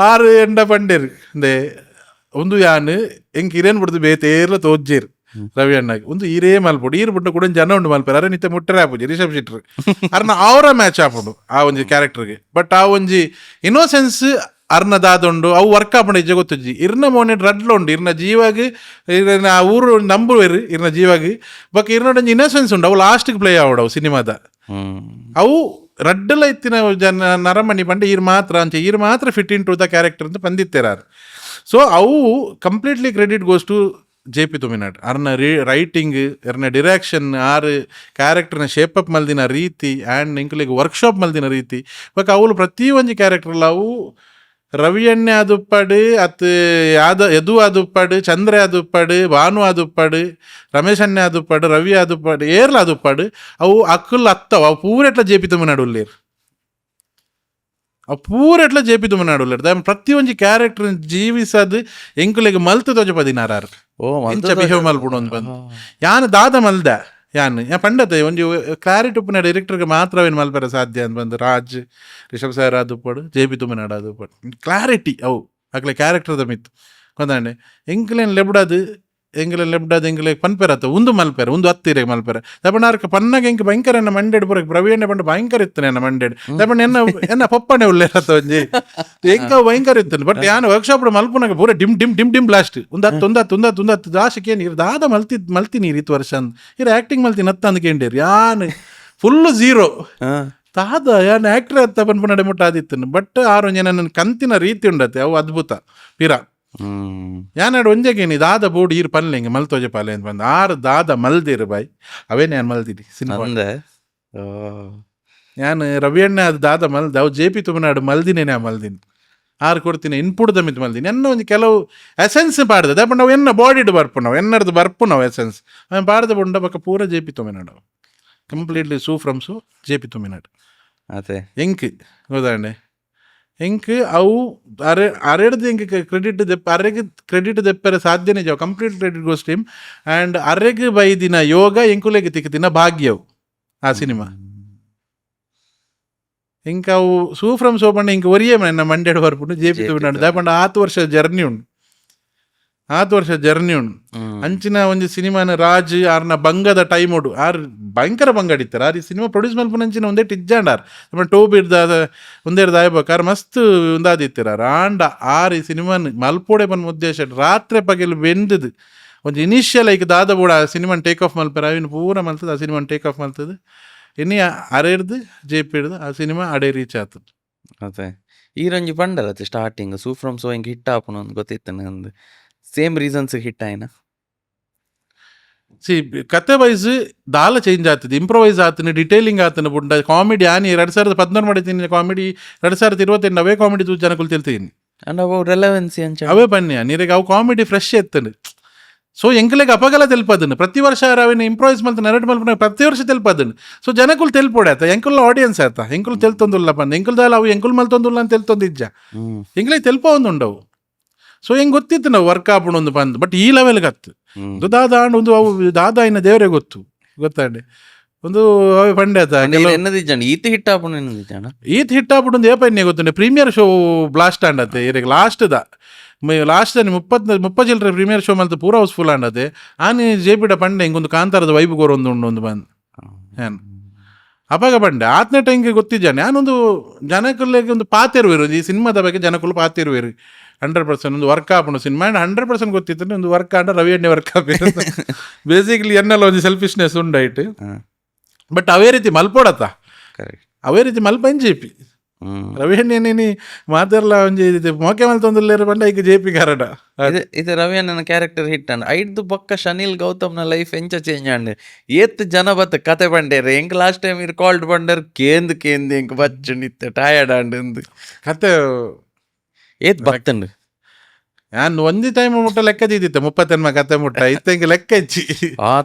6 ಎಂಡ ಪಂಡೇರು ಅಂದೆ ಒಂದು ಯಾನ್ ಹೆಂಗೆ ಹಿರೇನ್ ಬಿಡ್ದು ಬೇತೇರ್ಲ ತೋಜ್ಜೇರು ರವಿ ಅಣ್ಣಗೆ ಒಂದು ಈರೇ ಮಲ್ಪುಡು ಈರು ಬಿಟ್ಟು ಕೂಡ ಜನ ಉಂಡು ಮಲ್ಪಾರ ಅರೆ ನಿತ್ಯ ಮುಟ್ಟರೆ ಆಪುಜಿ ರಿಷಬ್ ಶೆಟ್ರ್ ಅರ್ನ ಅವರ ಮ್ಯಾಚ್ ಆಪುಡು ಆ ಒಂಜಿ ಕ್ಯಾರೆಕ್ಟರ್ಗೆ. ಬಟ್ ಆ ಒಂಜಿ ಇನ್ನೋಸೆನ್ಸ್ ಅರ್ನ ದಾದೊಂಡು ಅವು ವರ್ಕ್ ಆಪುಂಡು ಇಜ್ಜೆ ಗೊತ್ತುಜ್ಜಿ ಇರ್ನ ಮೋನೆ ರಡ್ಲು ಉಂಡು ಇರ್ನ ಜೀವಾಗಿ ಇರ್ನ ಆ ಊರು ನಂಬುವೆರು ಇರ್ನ ಜೀವಾಗಿ ಬಕ್ ಇರ್ನೊಂದು ಇನ್ನೋಸೆನ್ಸ್ ಉಂಡು ಅವು ಲಾಸ್ಟ್ಗೆ ಪ್ಲೇ ಆವಡು ಅವು ಸಿನಿಮಾದ ಅವು ರಡ್ಡಲ ಇತ್ತಿನ ಜನ ನರಮಣಿ ಪಂಡ ಈರು ಮಾತ್ರ ಅಂಚೆ ಈರು ಮಾತ್ರ fit in to the character ಅಂತ ಬಂದಿತ್ತೇರಾರು. ಸೊ ಅವು completely credit goes to JP. Thuminad. ಅರ್ನ ರೈಟಿಂಗ್ ಎರ್ನ ಡಿರೆಕ್ಷನ್ ಆರು ಕ್ಯಾರೆಕ್ಟರ್ನ ಶೇಪಪ್ ಮಲ್ದಿನ ರೀತಿ ಆ್ಯಂಡ್ ಇಂಕ್ಲಿಗೆ ವರ್ಕ್ಶಾಪ್ ಮಲ್ದಿನ ರೀತಿ ಬಟ್ ಅವಳು ಪ್ರತಿ ಒಂಜಿ ಕ್ಯಾರೆಕ್ಟರ್ಲ ಅವು ರವಿ ಅಣ್ಣೆ ಆದುಪ್ಪಡು ಅತ್ ಯದು ಆದುಪ್ಪಡು ಚಂದ್ರ ಆದುಪ್ಪಡು ಭಾನು ಆದುಪ್ಪಡು ರಮೇಶ್ ಅಣ್ಣೆ ಆದುಪ್ಪಡು ರವಿ ಆದುಪ್ಪಡು ಏರ್ಲ ಆದುಪ್ಪಡು ಅವು ಅಕ್ಕಲ್ ಅತ್ತವ ಅವು ಪೂರೆಟ್ಲ ಜೆ.ಪಿ. ತುಮಿನಾಡು ಉಳ್ಳೇರು ಅವು ಪೂರೆಟ್ಲ ಜೆ.ಪಿ. ತುಮಿನಾಡು ಉಳ್ಳೇರು ದ ಪ್ರತಿ ಒಂಜಿ ಕ್ಯಾರೆಕ್ಟರ್ ಜೀವಿಸದು ಎಂಕುಲೆಗೆ ಮಲ್ತು ತೋಜ ಪದಿನಾರು ಇಂಚ ಬಿಹೇವ್ ಮಲ್ಪುಡು ಅಂತ ಬಂದು ಯಾನು ದಾದ ಮಲ್ದ ಯಾನ್ ಪಂಡತೆ ಒಂಜಿ ಕ್ಲಾರಿಟಿ ಉಪ್ಪಿನ ಡೈರೆಕ್ಟರ್ಗೆ ಮಾತ್ರವೇನು ಮಲ್ಪರ ಸಾಧ್ಯ ಅಂತ ಬಂದು ರಾಜ್ ರಿಷಬ್ ಸರ್ ಆದುಪ್ಪಡು ಜೆ.ಪಿ. ತುಮಿನಾಡು ಆದುಪ್ಪಡು ಕ್ಲಾರಿಟಿ ಅವು ಅಕ್ಲೆ ಕ್ಯಾರೆಕ್ಟರ್ದ ಮಿತ್ತು ಕೊಂದಾಂಡೆ ಎಂಕ್ಲೇನು ಲೆಬ್ಡದು ಎಂಕ್ಲೆ ಪನ್ಪೆರತ್ತ ಒಂದು ಮಲ್ಪೆರ ಒಂದು ಹತ್ತಿರ ಮಲ್ಪೆರ ದಪ್ಪಣ ಅರ್ಕ ಪನ್ನಗೆ ಎಂಕ್ ಭಯಂಕರ ಎನ್ನ ಮಂಡೆಡ್ ಪೂರ ಪ್ರವೀಣೆ ಪಂಡ ಭಯಂಕರ ಇತ್ತನೆ ಎನ್ನ ಮಂಡೆಡ್ ದಪ್ಪಣ ಎನ್ನ ಪಪ್ಪನೆ ಉಳ್ಳೇರತ್ತ ಒಂಜಿ ಎಂಕ ಭಯಂಕರ ಇತ್ತನೆ. ಬಟ್ ಯಾನು ವರ್ಕ್ಶಾಪ್ ಮಲ್ಪುನಾಗ ಪೂರ ಡಿಮ್ ಡಿಮ್ ಡಿಮ್ ಡಿಮ್ ಬ್ಲಾಸ್ಟ್ ಒಂದತ್ತು ದಾಶಕ್ಕೆ ನೀರು ದಾದ ಮಲ್ತಿ ನೀರು ಇತ್ತು ವರ್ಷ ಅಂದ್ ಇರ ಆ್ಯಕ್ಟಿಂಗ್ ಮಲ್ತಿ ನತ್ತ ಅಂದ್ಕೇಂಡೇರಿ ಯಾನು ಫುಲ್ಲು ಝೀರೋ ತಾದ ಯಾನು ಆ್ಯಕ್ಟ್ರ್ ಅತ್ತ ಪನ್ಪು ನಡೆ ಮುಟ್ಟ ಆದಿತ್ತನು. ಬಟ್ ಆರೊಂಜಿ ನನ್ನ ಕಂತಿನ ರೀತಿ ಉಂಡತ್ತೆ ಅವು ಅದ್ಭುತ ಪಿರ ಯಾನಾಡು ಒಂಜಗೇನಿ ದಾದ ಬೋರ್ಡ್ ಈರು ಪನ್ಲೆಂಗೆ ಮಲ್ತೋಜೆ ಪಾಲೆ ಅಂತ ಬಂದು ಆರು ದಾದ ಮಲ್ದಿರು ಬಾಯ್ ಅವೇನು ನಾನು ಮಲ್ತಿದ್ದಿ ಸಿನಿಮಾ ನಾನು ರವಿ ಅಣ್ಣ ಅದು ದಾದ ಮಲ್ದ ಅವು ಜೆ.ಪಿ. ತುಮಿನಾಡು ಮಲ್ದಿನೇನೆ ಮಲ್ದಿನಿ ಆರು ಕೊಡ್ತೀನಿ ಇನ್ಪುಟ್ ದಮ್ಮಿತ್ ಮಲ್ದಿನಿ ಎನ್ನ ಒಂದು ಕೆಲವು ಎಸೆನ್ಸ್ ಪಾಡ್ದೆ ದಪ್ಪ ನಾವು ಎನ್ನ ಬಾಡಿಡ್ ಬರ್ಪು ನಾವು ಎನ್ನರ್ದು ಬರ್ಪು ನಾವು ಎಸೆನ್ಸ್ ಅವನು ಪಾಡ್ದೆ ಬುಂಡ ಬಕ್ಕ ಪೂರ J P. Thuminad completely Su from So J P. Thuminad ಅದೇ ಎಂಕ್ ಉದಾಹರಣೆ ಎಂಕ್ ಅವು ಅರೆಡ್ದು ಎಂಕ್ ಕ್ರೆಡಿಟ್ ದೆಪ್ಪರೆ ಸಾಧ್ಯನೇ ಜಾವ complete credit goes team and ಅರೆಗ್ ಬೈದಿನ ಯೋಗ ಎಂಕುಲೆಗೆ ತಿಕ್ಕದಿನ ಭಾಗ್ಯವು ಆ ಸಿನಿಮಾ ಇಂಕ ಅವು ಸೂ ಫ್ರಮ್ ಸೋ ಪಂಡ ಇಂಕ ಒರಿಯೇ ನನ್ನ ಮಂಡ್ಯಡ್ ಬರ್ಪುಂಡು ಜೆ.ಪಿ. ತುಮಿನಾಡು ದಾಪಂಡ 10 ವರ್ಷ ಜರ್ನಿ ಉಂಡು ಅಂಚಿನ ಒಂದು ಸಿನಿಮಾನ ರಾಜ್ ಆರ್ನ ಬಂಗದ ಟೈಮ್ ಉಡು ಆರು ಭಯಂಕರ ಬಂಗಡಿತ್ತಾರೆ ಆರು ಈ ಸಿನಿಮಾ ಪ್ರೊಡ್ಯೂಸ್ ಮಲ್ಪನ ಅಂಚಿನ ಒಂದೇ ಟಿಜ್ಜಾಂಡಾರ್ ಟೋಬ್ ಇಡ್ದ ಒಂದೇ ದಾಯ್ಬೇಕಾರ್ ಮಸ್ತ್ ಒಂದಾದಿತ್ತಿರಾರ ಆಂಡ ಆರು ಈ ಸಿನಿಮಾನ ಮಲ್ಪೋಡೆ ಬಂದ ಉದ್ದೇಶ ರಾತ್ರಿ ಪಗೆಲು ಬೆಂದದು ಒಂದು ಇನಿಷಿಯಲ್ ಐಕ್ ದಾದ ಬೋಡ ಆ ಸಿನಿಮಾನ ಟೇಕ್ ಆಫ್ ಮಲ್ಪರ ಅವಿನ ಪೂರ ಮಲ್ತದ ಆ ಸಿನಿಮಾನ ಟೇಕ್ ಆಫ್ ಮಲ್ತದ ಇನ್ನು ಅರೆಡ್ದು ಜೆ.ಪಿ. ಹಿಡ್ದು ಆ ಸಿನಿಮಾ ಅಡೆ ರೀಚ್ ಆಗ್ತದೆ. ಅದೇ ಈ ರಂಜಿ ಪಂಡರತ್ತೆ ಸ್ಟಾರ್ಟಿಂಗ್ ಸೂ ಫ್ರಮ್ ಸೋ ಹಿಂಗೆ ಹಿಟ್ ಆಪುನು ಅಂತ ಗೊತ್ತಿತ್ತು ನಂದು ಸೇಮ್ ರೀಸನ್ಸ್ ಹಿಟ್ ಆಯ್ನ ಸಿ ಕತೆ ವೈಸ್ ದಾಲ ಚೇಂಜ್ ಆಗ್ತದೆ ಇಂಪ್ರೊವೈಸ್ ಆತನ ಡಿಟೇಲಿಂಗ್ ಆತನ ಬುಂಡ ಕಾಮಿಡಿ ಆನಿ 2016 ಮಾಡಿದ್ದೀನಿ ಕಾಮಿಡಿ 2028 ಅವೇ ಕಾಮಿಡಿ ತೂ ಜನಕ್ಕೂ ತಿಳ್ತೀನಿ ಅಂಡ್ ಅವು ರೆಲೆವೆನ್ಸಿ ಅಂಚ ಅವೇ ಬನ್ನಿ ನೀರಿಗೆ ಅವು ಕಾಮಿಡಿ ಫ್ರೆಶ್ ಎತ್ತನು ಸೊ ಎಂಕಲೆಗೆ ಅಪಗಲ ತೆಲ್ಪದನು ಪ್ರತಿ ವರ್ಷ ಅವೇನು ಇಂಪ್ರೊವೈಸ್ ಮಲ್ತ ನರಡ್ ಮಲ್ಪನ ಪ್ರತಿ ವರ್ಷ ತೆಲ್ಪದನು ಸೊ ಜನಕ್ಕೂ ತೆಲ್ಪೋಡೆ ಆತ ಎಂಕುಲ್ ಆಡಿಯನ್ಸ್ ಆಯ್ತ ಎಂಕುಲ್ ತೆಲ್ತೊಂದುಲ್ಲ ಬಂದು ಎಂಕುಲ್ದಾಲ ಅವು ಎಂಕುಲ್ ಮಲ್ತೊಂದುಲ್ಲ ಅಂತ ತೆಲ್ತೊಂದಿಜ್ಜ ಎಂಕಲಿಗೆ ತೆಲ್ಪ ಒಂದುಂಡವು ಸೊ ಹೆಂಗೆ ಗೊತ್ತಿತ್ತು ನಾವು ವರ್ಕ್ ಆಪುಣ ಒಂದು ಬಂದು ಬಟ್ ಈ ಲೆವೆಲ್ಗೆ ಹತ್ತು ಒಂದು ದಾದ ಆಂಡ್ ಒಂದು ಅವು ದಾದ ಇನ್ನ ದೇವರೇ ಗೊತ್ತಾಂಡೆ ಒಂದು ಅವೇ ಪಂಡೆ ಆತ ಈತ್ ಹಿಟ್ ಆಪುಣ ಈತ್ ಹಿಟ್ ಆಪುಣ ಒಂದು ಏಪನ್ನೇ ಗೊತ್ತುಂಡೆ ಪ್ರೀಮಿಯರ್ ಶೋ ಬ್ಲಾಸ್ಟ್ ಆಂಡತ್ತೆ ಈಗ ಲಾಸ್ಟ್ ಮುಪ್ಪ ಚಿಲ್ರೆ ಪ್ರೀಮಿಯರ್ ಶೋ ಮಲ್ತು ಪೂರ ಹೌಸ್ಫುಲ್ ಆಂಡತ್ತೆ ಆನಿ ಜೆ.ಪಿ. ಪಂಡೆ ಹಿಂಗೊಂದು ಕಾಂತಾರದ ವೈಬ್ ಗೋರ್ ಒಂದು ಬಂದು ಏನು ಅಪಾಗ ಬಂಡೆ ಆತನ ಟೈಮ್ಗೆ ಗೊತ್ತಿದ್ದಾನೆ ನಾನೊಂದು ಜನಕ್ಕಲ್ಲಿಗೆ ಒಂದು ಪಾತಿರುವೇರು ಈ ಸಿನಿಮಾದ ಬಗ್ಗೆ ಜನಕ್ಕೂ ಪಾತಿರುವೇರು 100% ಒಂದು ವರ್ಕ್ ಆಪುಣ ಸಿನಿಮಾ 100% ಗೊತ್ತಿತ್ತು ಒಂದು ವರ್ಕ್ ಆಂಡ ರವಿ ಅಣ್ಣೆ ವರ್ಕ್ ಆಪೇರು ಬೇಸಿಕ್ಲಿ ಎನ್ನೆಲ್ಲ ಒಂದು ಸೆಲ್ಫಿಶ್ನೆಸ್ ಉಂಡಾಯ್ತು ಬಟ್ ಅವೇ ರೀತಿ ಮಲ್ಪೋಡತ್ತ ಅವೇ ರೀತಿ ಮಲ್ಪನ್ ಜೆ.ಪಿ. ರವಿ ಅಣ್ಣೇನಿ ಮಾತಾಡಲ್ಲ ಒಂಜಿ ಮೋಕೆ ಮಲ್ತೊಂದುಲ್ಲೇರು ಬಂಡ ಈಗ ಜೆ.ಪಿ. ಕಾರಣ ಇದು ರವಿ ಅಣ್ಣನ ಕ್ಯಾರೆಕ್ಟರ್ ಹಿಟ್ ಅಂಡ್ ಐದು ಪಕ್ಕ ಶನೀಲ್ ಗೌತಮ್ನ ಲೈಫ್ ಎಂಚ ಚೇಂಜ್ ಆಂಡ್ ಏತ್ ಜನ ಬತ್ತ ಕತೆ ಬಂಡೇರು ಎಂಕ್ ಲಾಸ್ಟ್ ಟೈಮ್ ರಿಕಾಲ್ಡ್ ಬಂಡರ್ ಕೇಂದ್ ಎಂಕ್ ಬಚ್ಚು ನಿತ್ತ ಟಯರ್ಡ್ ಆಂಡ್ ಕತೆ ಏತ್ ಬತ್ತಂಡು ನಾನು ಒಂದಿ ಟೈಮ್ ಮುಟ್ಟ ಲೆಕ್ಕ ದಿದ್ದಿತ್ತೆ 30 ಕತೆ ಮುಟ್ಟ ಇತ್ತಂಗೆ ಲೆಕ್ಕ ಹೆಚ್ಚಿ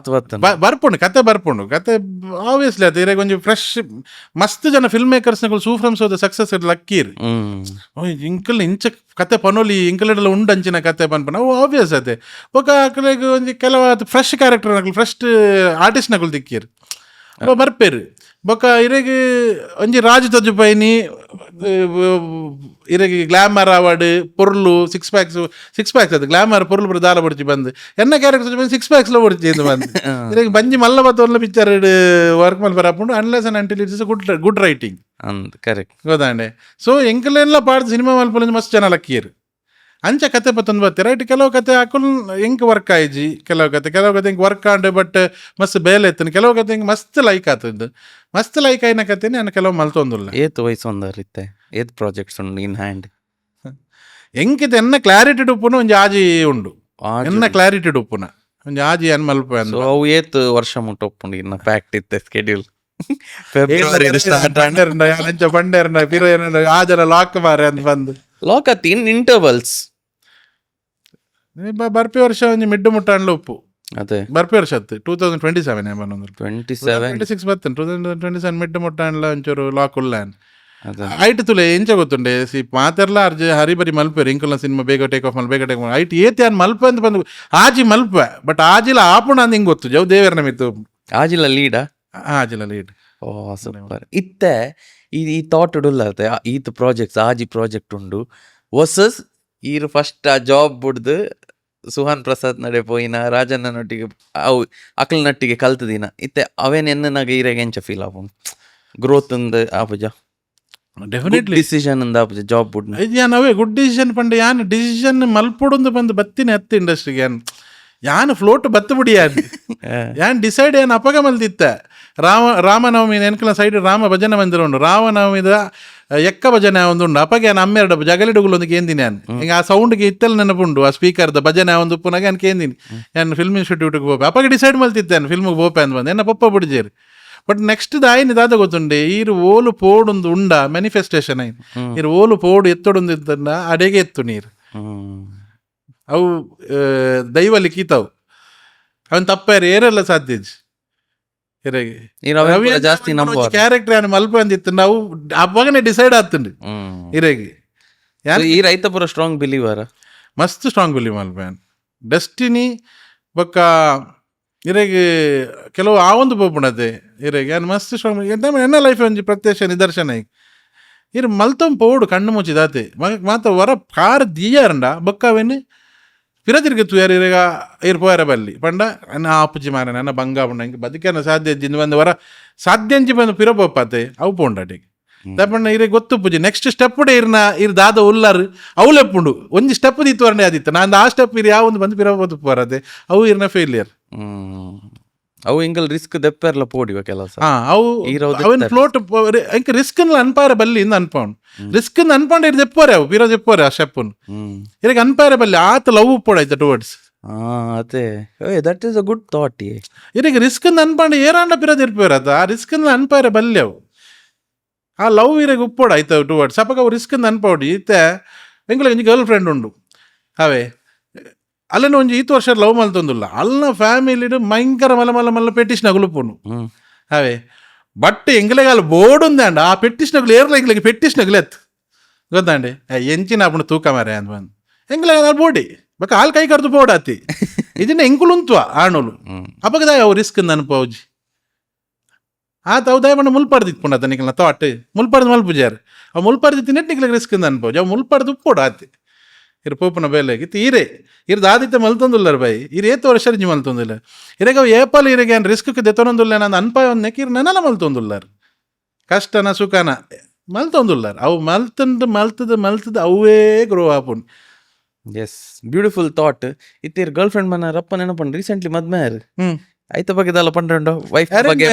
ಬರ್ಪುಂಡು ಕತೆ ಆಬ್ವಿಯಸ್ಲಿ ಅದು ಇರಾಗ ಒಂಜಿ ಫ್ರೆಶ್ ಮಸ್ತ್ ಜನ film ಮೇಕರ್ಸ್ನಗಳು Suu from ಸೋದ success ಲಕ್ಕೀರ್ Ilkal ಇಂಚ ಕತೆ ಪನೋಲಿ ಇಂಕಲೆಲ್ಲ ಉಂಡು ಅಂಚಿನ ಕತೆ ಪನ್ಪನ ಅವು ಆಬ್ವಿಯಸ್ ಅದೇ ಒಕ್ಕ ಒಂಜಿ ಕೆಲವು ಫ್ರೆಶ್ ಕ್ಯಾರೆಕ್ಟರ್ ಫ್ರೆಶ್ ಆರ್ಟಿಸ್ಟ್ ನಗಳು ದಿಕ್ಕೀರ್ ಬರ್ಪೇರು ಬೊಕ್ಕ ಇರೆಗ್ ಒಂಜಿ ರಾಜು ತಜ್ಜು ಪೈನಿ ಇರೆಗ್ ಗ್ಲಾಮರ್ ಅವಾರ್ಡ್ ಪೊರ್ಲು ಸಿಕ್ಸ್ ಪ್ಯಾಕ್ಸ್ ಅದು ಗ್ಲಾಮರ್ ಪೊರ್ಲು ಪುರ ದಾಲ ಪೊಡ್ಚಿ ಬಂದು ಎನ್ನ ಕ್ಯಾರೆಕ್ಟರ್ ಸಿಕ್ಸ್ ಪ್ಯಾಕ್ಸ್ಲ ಪೊಡ್ಚಿ ಎಂದು ಬಂದು ಇರೆಗ್ ಬಂಜಿ ಮಲ್ಲ ಬತ್ತೊಂದು ಪಿಕ್ಚರ್ ವರ್ಕ್ ಮಲ್ ಬರಪುಂಡು unless and until it's good writing and correct ಗೊತ್ತಾಂಡೆ. ಸೊ ಎಂಕಲೆಲ್ಲ ಪಾಡ್ದು ಸಿನಿಮಾ ಮಲ್ಪೊಂದು ಮಸ್ತ್ ಜನ ಲಕ್ಕಿಯರು ಅಂಚ ಕತೆ ಪತ್ತೊಂದು ಬರ್ತೀರ ರೈಟ್. ಕೆಲವು ಕತೆ ಹಾಕೊಂಡು ಹೆಂಗೆ ವರ್ಕ್ ಆಯ್ಜಿ, ಕೆಲವು ಕತೆ ಹಿಂಗೆ ವರ್ಕ್ ಆಂಡು ಬಟ್ ಮಸ್ತ್ ಬೇಲೆ ಎತ್ತನು, ಕೆಲವು ಕತೆ ಹಿಂಗೆ ಮಸ್ತ್ ಲೈಕ್ ಆತದ್ದು. ಮಸ್ತ್ ಲೈಕ್ ಆಯ್ನ ಕತೆ ನಾನು ಕೆಲವು ಮಲ್ತೊಂದಿಲ್ಲ. ಏತ್ ವಯಸ್ಸೊಂದರಿತ್ತೆ ಏತ್ ಪ್ರಾಜೆಕ್ಟ್ಸ್ ಉಂಡು ಇನ್ ಹ್ಯಾಂಡ್ ಎಂಕಿತ ಎನ್ನ ಕ್ಲಾರಿಟಿ ಉಪ್ಪುನ ಒಂಜಿ ಆಜಿ ಉಂಡು, ಎನ್ನ ಕ್ಲಾರಿಟಿ ಉಪ್ಪುನ ಒಂಜಿ ಆಜಿ ಅನ್ ಮಲ್ಪ ಸೊ ಅವು ಏತ್ ವರ್ಷ ಮುಟ್ಟ ಒಪ್ಪುಂಡು ಇನ್ನ ಪ್ಯಾಕ್ಟ್ ಇತ್ತೆ ಸ್ಕೆಡ್ಯೂಲ್. ಫೆಬ್ರವರಿ ಬಂಡೇರ್ನ ಪಿರ ಆ ಜನ ಲಾಕ್ ಮಾರೆ ಅಂತ ಬಂದು ಲಾಕತ್ ಇನ್ ಇಂಟರ್ವಲ್ಸ್ ಬರ್ಪಿ ವರ್ಷ ಒಂಜಿ ಮಿಡ್ಡು ಮುಟ್ಟಾಂಡ್ಲ ಉಪ್ಪು ಅದೇ ಬರ್ಪಿ ವರ್ಷ 2027 26 ಬರ್ತೇನೆ 2027 ಮಿಡ್ಡು ಮುಟ್ಟಾಂಡ್ಲ ಒಂಚೂರು ಲಾಕ್ ಉಲ್ಲಾನ್ ಐಟ್ ತುಲೆ ಎಂಚ ಗೊತ್ತುಂಡೆ ಸಿ ಮಾತೆರ್ಲ ಅರ್ಜ ಹರಿಬರಿ ಮಲ್ಪೇರು ಇಂಕಲ್ನ ಸಿನಿಮಾ ಬೇಗ ಟೇಕ್ ಆಫ್ ಬೇಗ ಟೇಕ್ ಐಟ್ ಏತಿ ಅನ್ ಮಲ್ಪ ಅಂತ ಬಂದು ಆಜಿ ಮಲ್ಪ ಬಟ್ ಆಜಿಲ ಆಪುಣ ಅಂದ್ ಹಿಂಗೆ ಗೊತ್ತು ಜವ್ ದೇವರನ ಮಿತ್ತು ಆಜಿಲ ಲೀಡಾ ಆಜಿಲ ಲೀಡ್. ಓ ಸೂಪರ್ ಇತ್ತೆ ಈ ಥಾಟ್ ಉಡುಲ್ಲ ಈತ್ ಪ್ರಾಜೆಕ್ಟ್ಸ್ ಆಜಿ ಪ್ರಾಜೆಕ್ಟ್ ಉಂಡು ವರ್ಸಸ್ ಈರು ಫಸ್ಟ್ ಆ ಜಾಬ್ ಬಿಡ್ದು ಸುಹಾನ್ ಪ್ರಸಾದ್ ನಡೆ ಪೋಯಿನ ರಾಜಣ್ಣನೊಟ್ಟಿಗೆ ಅವು ಅಕ್ಲನೊಟ್ಟಿಗೆ ಕಲ್ತದಿನ ಇತ್ತೆ ಅವೇನ್ ಎನ್ನನಾಗ ಈರಾಗ ಎಂಚ ಫೀಲ್ ಆಪುಂಡು ಗ್ರೋತ್ ಅಂದ್ ಆಪುಜ ಡೆಫಿನೆಟ್ಲಿ ಡಿಸಿಷನ್ ಅಂದ್ ಆಪುಜ ಜಾಬ್ ಬಿಡ್ ಯಾನ್ ಅವೇ ಗುಡ್ ಡಿಸಿಷನ್ ಪಂಡ ಯಾನ್ ಡಿಸಿಷನ್ ಮಲ್ಪೊಡೊಂದು ಬಂದು ಬತ್ತಿನ ಹತ್ತು ಇಂಡಸ್ಟ್ರಿಗೆ ಯಾನ್ ಫ್ಲೋಟ್ ಬತ್ತು ಬಿಡಿ ಯಾನ್ ಡಿಸೈಡ್ ಏನ್ ಅಪಗ ಮಲ್ದಿತ್ತ ರಾಮನವಮಿ ನೆನ್ಕಲ ಸೈಡ್ ರಾಮ ಭಜನೆ ಮಂದಿರ ಉಂಡು ರಾಮನವಮಿದ ಎಕ್ಕ ಭಜನೆ ಒಂದು ಉಂಡು ಅಪಗೆ ನಾನು ಅಮ್ಮೆರಡು ಜಗಲಿಡುಗುಲು ಒಂದು ಕೇಂದಿನಿ ನಾನು ಹಿಂಗೆ ಆ ಸೌಂಡ್ಗೆ ಇತ್ತಲ್ಲಿ ನೆನಪುಂಡು ಆ ಸ್ಪೀಕರ್ದ ಭಜನೆ ಒಂದು ಉಪ್ಪುನಾಗ ನಾನು ಕೇಂದಿನಿ ನಾನು ಫಿಲ್ಮ್ ಇನ್ಸ್ಟಿಟ್ಯೂಟ್ಗೆ ಹೋಗ್ಬೆ ಅಪಗೆ ಡಿಸೈಡ್ ಮಲ್ತಿತ್ತೇನೆ ಫಿಲ್ಮ್ಗೆ ಬೋಪೆ ಅಂತ ಬಂದು ಎನ್ನ ಪಪ್ಪ ಬಿಡಿಜೇರಿ ಬಟ್ ನೆಕ್ಸ್ಟ್ ದಾಯಿನಿ ದಾದ ಗೊತ್ತುಂಡೆ ಈರು ಓಲು ಪೋಡೊಂದು ಉಂಡ ಮ್ಯಾನಿಫೆಸ್ಟೇಷನ್ ಆಯ್ತು ಈರು ಓಲು ಪೋಡು ಎತ್ತೊಡೊಂದು ಇದ್ದ ಅಡೆಗೆ ಎತ್ತು ನೀರು ಅವು ದೈವ ಲಿಖಿತವು ಅವನ್ ತಪ್ಪಾರ ಏರೆಲ್ಲ ಸಾಧ್ಯ ಜಾಸ್ತಿ ಕ್ಯಾರೆಕ್ಟರ್ ಏನು ಮಲ್ಪ ಅಂದಿತ್ತು ನಾವು ಅವಾಗನೇ ಡಿಸೈಡ್ ಆಗ್ತಂಡು ಇರೆಗೆ ಈ ರೈತ ಪೂರ ಸ್ಟ್ರಾಂಗ್ ಬಿಲೀವರ್ ಮಸ್ತ್ ಸ್ಟ್ರಾಂಗ್ ಬಿಲೀವ್ ಮಲ್ಪ ಡೆಸ್ಟಿನಿ ಬೊಕ್ಕ ಇರೆಗೆ ಕೆಲವು ಆ ಒಂದು ಪೋಪುಣತೆ ಇರೆಗೆ ಏನು ಮಸ್ತ್ ಸ್ಟ್ರಾಂಗ್ ಎನ್ನ ಲೈಫ್ ಒಂಜಿ ಪ್ರತ್ಯಕ್ಷ ನಿದರ್ಶನ ಇರು ಮಲ್ತಂ ಪೋಡು ಕಣ್ಣು ಮುಚ್ಚಿದಾತೆ ಮಾತ ಹೊರ ಕಾರ್ ದಿಯಾರಂಡ ಬೊಕ್ಕ ಅವೇನು ಪಿರತಿರ್ಗೆ ತುಯಾರ ಇರಗ ಇರ್ಪೋಯರ ಬಲ್ಲಿ ಪಂಡ ನನ್ನ ಆಪುಜಿ ಮಾರ ನನ್ನ ಬಂಗ ಪಂಡ ಹಿಂಗೆ ಬದುಕನ ಸಾಧ್ಯ ಜಿಂದು ಬಂದು ವರ ಸಾಧ್ಯಂಚಿ ಬಂದು ಪಿರಪೋಪತ್ತೆ ಅವು ಪೋಂಡಟಿಗೆ ತಪ್ಪಣ್ಣ ಇರೇ ಗೊತ್ತು ಪೂಜೆ ನೆಕ್ಸ್ಟ್ ಸ್ಟೆಪ್ ಇರ್ ದಾದ ಉಲ್ಲಾರು ಅವು ಲೆಪ್ಪುಂಡು ಒಂಜಿ ಸ್ಟೆಪ್ ದಿತ್ತು ವರ್ಣೆ ಆದಿತ್ತು ನಾನು ಆ ಸ್ಟೆಪ್ ಇರು ಯಾವ ಒಂದು ಬಂದು ಪಿರಪೋದು ಬರತ್ತೆ ಅವು ಇರ್ನ ಫೇಲಿಯರ್ ಅವು ಹಿಂಗಲ್ ರಿಸ್ಕ್ ದೆಪ್ಪೆರ್ಲ ಪೋಡಿವ ಕೆಲಸ ಅವು ಅವನ್ ಫ್ಲೋಟ್ ಇಂಕ ರಿಸ್ಕ್ ಅನ್ಪಾರ ಬಲ್ಲಿ ಇಂದ ಅನ್ಪೌಂಡ್ ರಿಸ್ಕ್ ಅನ್ಪೌಂಡ್ ಇರ್ ದೆಪ್ಪೋರೆ ಅವು ಪಿರೋ ದೆಪ್ಪೋರೆ ಆ ಸ್ಟೆಪ್ಪನ್ ಇರಗ ಅನ್ಪಾರ ಬಲ್ಲಿ ಆತ ಲವ್ ಪೋಡಾಯ್ತ ಟುವರ್ಡ್ಸ್ ಅದೇ that is a good thought ಇರಗ ರಿಸ್ಕ್ ಅನ್ಪೌಂಡ್ ಏರಾಂಡ ಪಿರೋದ್ ಇರ್ಪೋರತ್ತ ಆ ರಿಸ್ಕ್ ಅನ್ಪಾರ ಬಲ್ಲಿ ಅವು ಆ ಲವ್ ಇರಗ ಉಪ್ಪೋಡ ಆಯ್ತ ಟುವರ್ಡ್ಸ್ ಅಪ್ಪಾಗ ಅವು ರಿಸ್ಕ್ ಅನ್ಪೌಡಿ ಇತ್ತೆ ಎಂಗ್ಲ ಒಂಜಿ ಗರ್ಲ್ ಫ್ರೆಂಡ್ ಉಂಡು ಅವೇ ಅಲ್ಲೇ ಒಂಜಿ ಈತ್ ವರ್ಷ ಲವ್ ಮಲ್ತೊಂದುಲ್ಲ ಅಲ್ಲ ಫ್ಯಾಮಿಲಿ ಭಯಂಕರ ಮಲ್ಲ ಮಲ್ಲ ಮಲ್ಲ ಪೆಟ್ಟಿಸ್ನಗುಲುಪುನು ಅವೇ ಬಟ್ ಎಂಗ್ಲೆಗಾಲ ಬೋರ್ಡ್ ಉಂದಂಡ ಆ ಪೆಟ್ಟಿಸ್ನಗುಲು ಏರ್ಲ ಎಂಗ್ಲಿಗೆ ಪೆಟ್ಟಿಸ್ನಗುಲು ಎತ್ತು ಗೊತ್ತಾಂಡೆ ಎಂಚಿನ ಅಪ್ಪನ ತೂಕ ಮಾರೆ ಅಂತ ಬಂದು ಎಂಗ್ಲೆಗಾಲ ಬೋಡಿ ಬಕ್ಕ ಹಾಲು ಕೈ ಕರ್ದು ಬೋಡಾತಿ ಇದನ್ನ ಎಂಕುಲುಂತ್ವ ಆಣೋಲು ಅಪ್ಪಗದಾಯ ಅವು ರಿಸ್ಕ್ ಅನ್ಪೌಜಿ ಆತ ಅವು ದಯಪಂಡ ಮುಲ್ಪಡ್ದಿತ್ತು ಪುಂಡ ನಿಕ್ಲ ತೋಟ ಮುಲ್ಪಡ್ದು ಮಲ್ಪುಜಾರ ಅವು ಮುಲ್ಪಡ್ದಿತ್ತು ನೆಟ್ ನಿಕ್ಲಿಗೆ ರಿಸ್ಕ್ ಅನ್ಪೌಜಿ ಅವು ಮುಲ್ಪಡ್ದು ಉಪ್ಪೋಡು ಆತಿ ಇರು ಪೋಪನ ಬೇಲೆಗೆ ತೀರೆ ಇರ್ದು ಆದಿತ್ಯ ಮಲ್ತೊಂದುಲ್ಲಾರ ಬೈ ಇರು ಏತು ವರ್ಷ ರಿಂಜಿ ಮಲ್ತೊಂದಿಲ್ಲ ಇರಗ ಅವು ಏಪಲ್ ಇರಗೆ ಏನು ರಿಸ್ಕ್ ದೆತ್ತೊಂದಿಲ್ಲ ನಾನು ಅನ್ಪಾಯ ಒಂದು ನೆಕ್ಕಿರು ನೆನಲ್ಲ ಮಲ್ತೊಂದುಲ್ಲಾರ ಕಷ್ಟನ ಸುಖನ ಮಲ್ತೊಂದುಲ್ಲಾರ ಅವು ಮಲ್ತದ ಅವೇ ಗ್ರೋ ಆಪುನ್. ಎಸ್ ಬ್ಯೂಟಿಫುಲ್ ಥಾಟ್ ಇತ್ತೀರ್ ಗರ್ಲ್ ಫ್ರೆಂಡ್ ಮನ ರಪ್ಪ ನೆನಪಂಡು ರೀಸೆಂಟ್ಲಿ ಮದ್ಮೆ ಆಯ್ತ ಬಗ್ಗೆದಲ್ಲ ಪಂಡ್ರಂಡು ವೈಫ್ ಬಗ್ಗೆ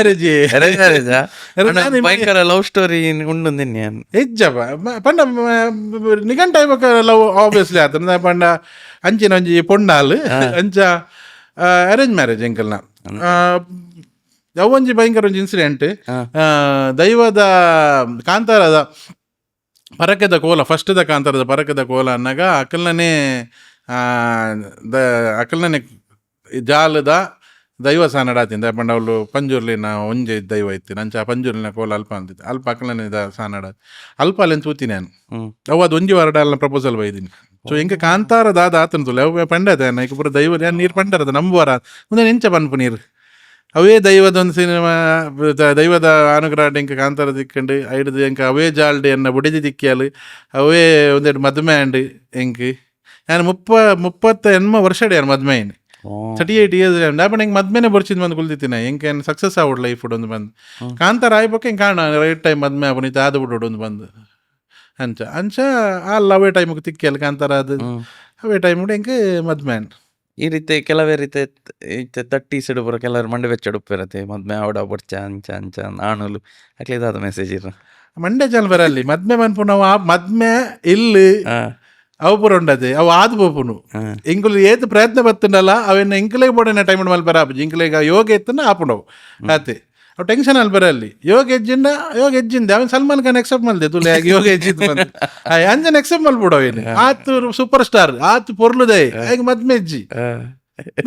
ಭಯಂಕರ ಲವ್ ಸ್ಟೋರಿ ಉಂಡು ಹೆಜ್ಜಪ್ಪ ಪಂಡ ನಿಘಂಟ ಲವ್ ಆಬ್ವಿಯಸ್ಲಿ ಆತ ಪಂಡ ಅಂಚಿನ ಒಂಜಿ ಪೊಂಡಾಲು ಅಂಚ ಅರೇಂಜ್ ಮ್ಯಾರೇಜ್ ಎಂಕಲ್ನ ಯಾವೊಂಜಿ ಭಯಂಕರ ಒಂಜಿ ಇನ್ಸಿಡೆಂಟ್ ದೈವದ ಕಾಂತಾರದ ಪರಕೆದ ಕೋಲ ಫಸ್ಟ್ದ ಕಾಂತಾರದ ಪರಕೆದ ಕೋಲ ಅನ್ನಗ ಅಕಲ್ನೇ ಜಾಲದ ದೈವ ಸಾನಡಾತಿಂದ ಪಂಡ ಅವಳು ಪಂಜೂರ್ಲಿನ ಒಂಜೆ ದೈವ ಇತ್ತು ನಂಚ ಪಂಜೂರ್ಲಿನ ಕೋಲ ಅಲ್ಪ ಅಂತಿತ್ತು ಅಲ್ಪ ಅಕಲನೆ ಸಾನಡ ಅಲ್ಪ ಅಲ್ಲೇನು ತೂತಿ ನಾನು ಅವು ಅದು ಒಂಜಿ ವಾರಡ ಅಲ್ಲ ಪ್ರಪೋಸಲ್ ಬೈದಿನಿ ಸೊ ಹಿಂಗೆ ಕಾಂತಾರ ದಾದ ಆತನ ತುಲೆ ಅವು ಪಂಡದ ನೈಕ್ ಪೂರ ದೈವ ನೀರು ಪಂಡರದ ನಂಬುವರ ಮುಂದೆ ಎಂಚ ಪನ್ಪು ನೀರು ಅವೇ ದೈವದ ಒಂದು ಸಿನಿಮಾ ದೈವದ ಅನುಗ್ರಹ ಇಂಕ ಕಾಂತಾರ ದಿಕ್ಕಂಡು ಐಡ್ದು ಎಂಕ ಅವೇ ಜಾಲ್ಡ್ ಎನ್ನ ಬುಡಿದಿ ದಿಕ್ಕಿಯಲು ಅವೇ ಒಂದೆರಡು ಮದ್ಮೆ ಅಂಡು ಎಂಕ್ ನಾನು 38 ವರ್ಷ ಮದ್ಮೆಯಿನಿ 38 years ಡಾಪಣ ಹೆಂಗೆ ಮದ್ಮೆನೆ ಬರ್ಚಿದ್ ಬಂದು ಕುಲ್ದಿತ್ತಿನ ಹೆಂಗೆ ಸಕ್ಸಸ್ ಆಗ್ಬಿಡ್ ಲೈಫ್ ಒಂದು ಬಂದು ಕಾಂತಾರ ಆಯ್ಬೇಕು ಹೆಂಗೆ ಕಾಣ ರೈಟ್ ಟೈಮ್ ಮದ್ಮೆ ಆಪನಿತ್ತು ಆದ ಬಿಟ್ಟು ಒಂದು ಬಂದು ಅಂಚ ಅಲ್ಲ ಅವೇ ಟೈಮಿಗೆ ತಿಕ್ಕಿಯಲ್ಲ ಕಾಂತಾರ ಅದು ಅವೇ ಟೈಮ್ ಹೆಂಗೆ ಮದ್ಮೆ ಈ ರೀತಿ ಕೆಲವೇ ರೀತಿ ತಟ್ಟಿ ಸಿಡುಬರ ಕೆಲವರು ಮಂಡೆ ಬೆಚ್ಚಡುಪ್ಪಿರತ್ತೆ ಮದ್ಮೆ ಆವಡ ಬಡ್ಚ ಅಂಚ ಅಂಚ ಆಣುಲು ಅಕ್ಲೇದಾದ ಮೆಸೇಜ್ ಇರ ಮಂಡ್ಯ ಜನ ಬರಲ್ಲಿ ಮದ್ಮೆ ಮನ್ಪು ನಾವು ಆ ಮದ್ಮೆ ಇಲ್ಲಿ ಅವು ಪುರ ಉಂಡದೆ ಅವು ಆದು ಬೋಪುನು ಇಂಕುಲು ಏತ್ ಪ್ರಯತ್ನ ಬತ್ತುಂಡಲ್ಲ ಅವೆನ್ನ ಇಂಕಲೇ ಬೋಡನ ಟೈಮ್ ಮಲ್ ಬರಾಪು ಇಂಕಲೇಗ ಯೋಗ ಎತ್ತನ ಆಪುಂಡವು ಆತೆ ಅವು ಟೆನ್ಷನ್ ಅಲ್ಲಿ ಬರಲ್ಲಿ ಯೋಗ ಹೆಜ್ಜಿಂದ ಅವನ್ ಸಲ್ಮಾನ್ ಖಾನ್ ಎಕ್ಸೆಪ್ಟ್ ಮಲ್ದೆ ತುಲೆ ಯೋಗ ಹೆಜ್ಜಿದ್ ಬಂದು ಅಂಜನ್ ಎಕ್ಸೆಪ್ಟ್ ಮಲ್ಬಿಡವೇನು ಆತು ಸೂಪರ್ ಸ್ಟಾರ್ ಆತು ಪೊರ್ಲುದೇ ಈಗ ಮದ್ಮೆ ಹೆಜ್ಜಿ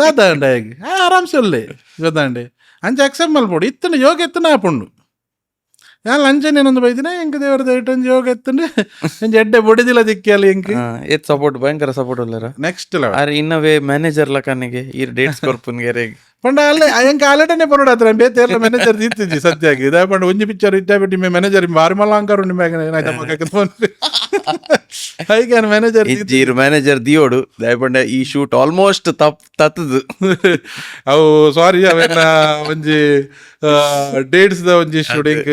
ದಾದಂಡ ಹೇಗೆ ಆರಾಮ್ಸೆ ಒಳ್ಳೆ ಗೊತ್ತಾಂಡೆ ಅಂಚ ಎಕ್ಸೆಪ್ಟ್ ಮಲ್ಬಿಡು ಇತ್ತನ ಯೋಗ ಎತ್ತನ ಆಪುಂಡು ഞാൻ ലഞ്ചനൊന്ന് പോയിതിനെ എനിക്ക് ದೇವರದಾയിട്ട് ಯೋಗ ಎತ್ತಂಡು ಎಡ್ಡೆ ಬೊಡಿದಿಲ್ಲ ದಿಕ್ಕಿಯಲ್ಲ ಎಂಕ್ ಏತ್ ಸಪೋರ್ಟ್ ಭಯಂಕರ ಸಪೋರ್ಟ್ ಅಲ್ಲರ ನೆಕ್ಸ್ಟ್ ಲೆವೆಲ್ ಅರೆ ಇನ್ನವೇ ಮ್ಯಾನೇಜರ್ ಲಕನಿಗೆ ಈ ಡೇಟ್ಸ್ ಕೊರ್ಪುನ್ಗೆರೆ ಪಂಡ ಅಲ್ಲೇ ಎಂಕ ಆಲಟನೆ ಪರೋಡ ಹತ್ರ ಬೇತೇರ್ಲ ಮ್ಯಾನೇಜರ್ ದಿತ್ತಿಜಿ ಸತ್ಯಾಗಿ ಇದ ಪಂಡ ಒಂಜಿ ಪಿಕ್ಚರ್ ಇಟ್ಟಾಬಿಟ್ಟು ಮೇ ಮ್ಯಾನೇಜರ್ ಮಾರಿಮಲ್ಲ ಅಂಕರು ನಿಮಗೆ ಹೈಗೆ ಮ್ಯಾನೇಜರ್ ಜೀರ್ ಮ್ಯಾನೇಜರ್ ದಿಯೋಡು ದಯಪಂಡ ಈ ಶೂಟ್ ಆಲ್ಮೋಸ್ಟ್ ತತ್ತದು ಅವು ಸಾರಿ ಅವೆಲ್ಲ ಒಂಜಿ ಡೇಟ್ಸ್ ದ ಒಂಜಿ ಶೂಟಿಂಗ್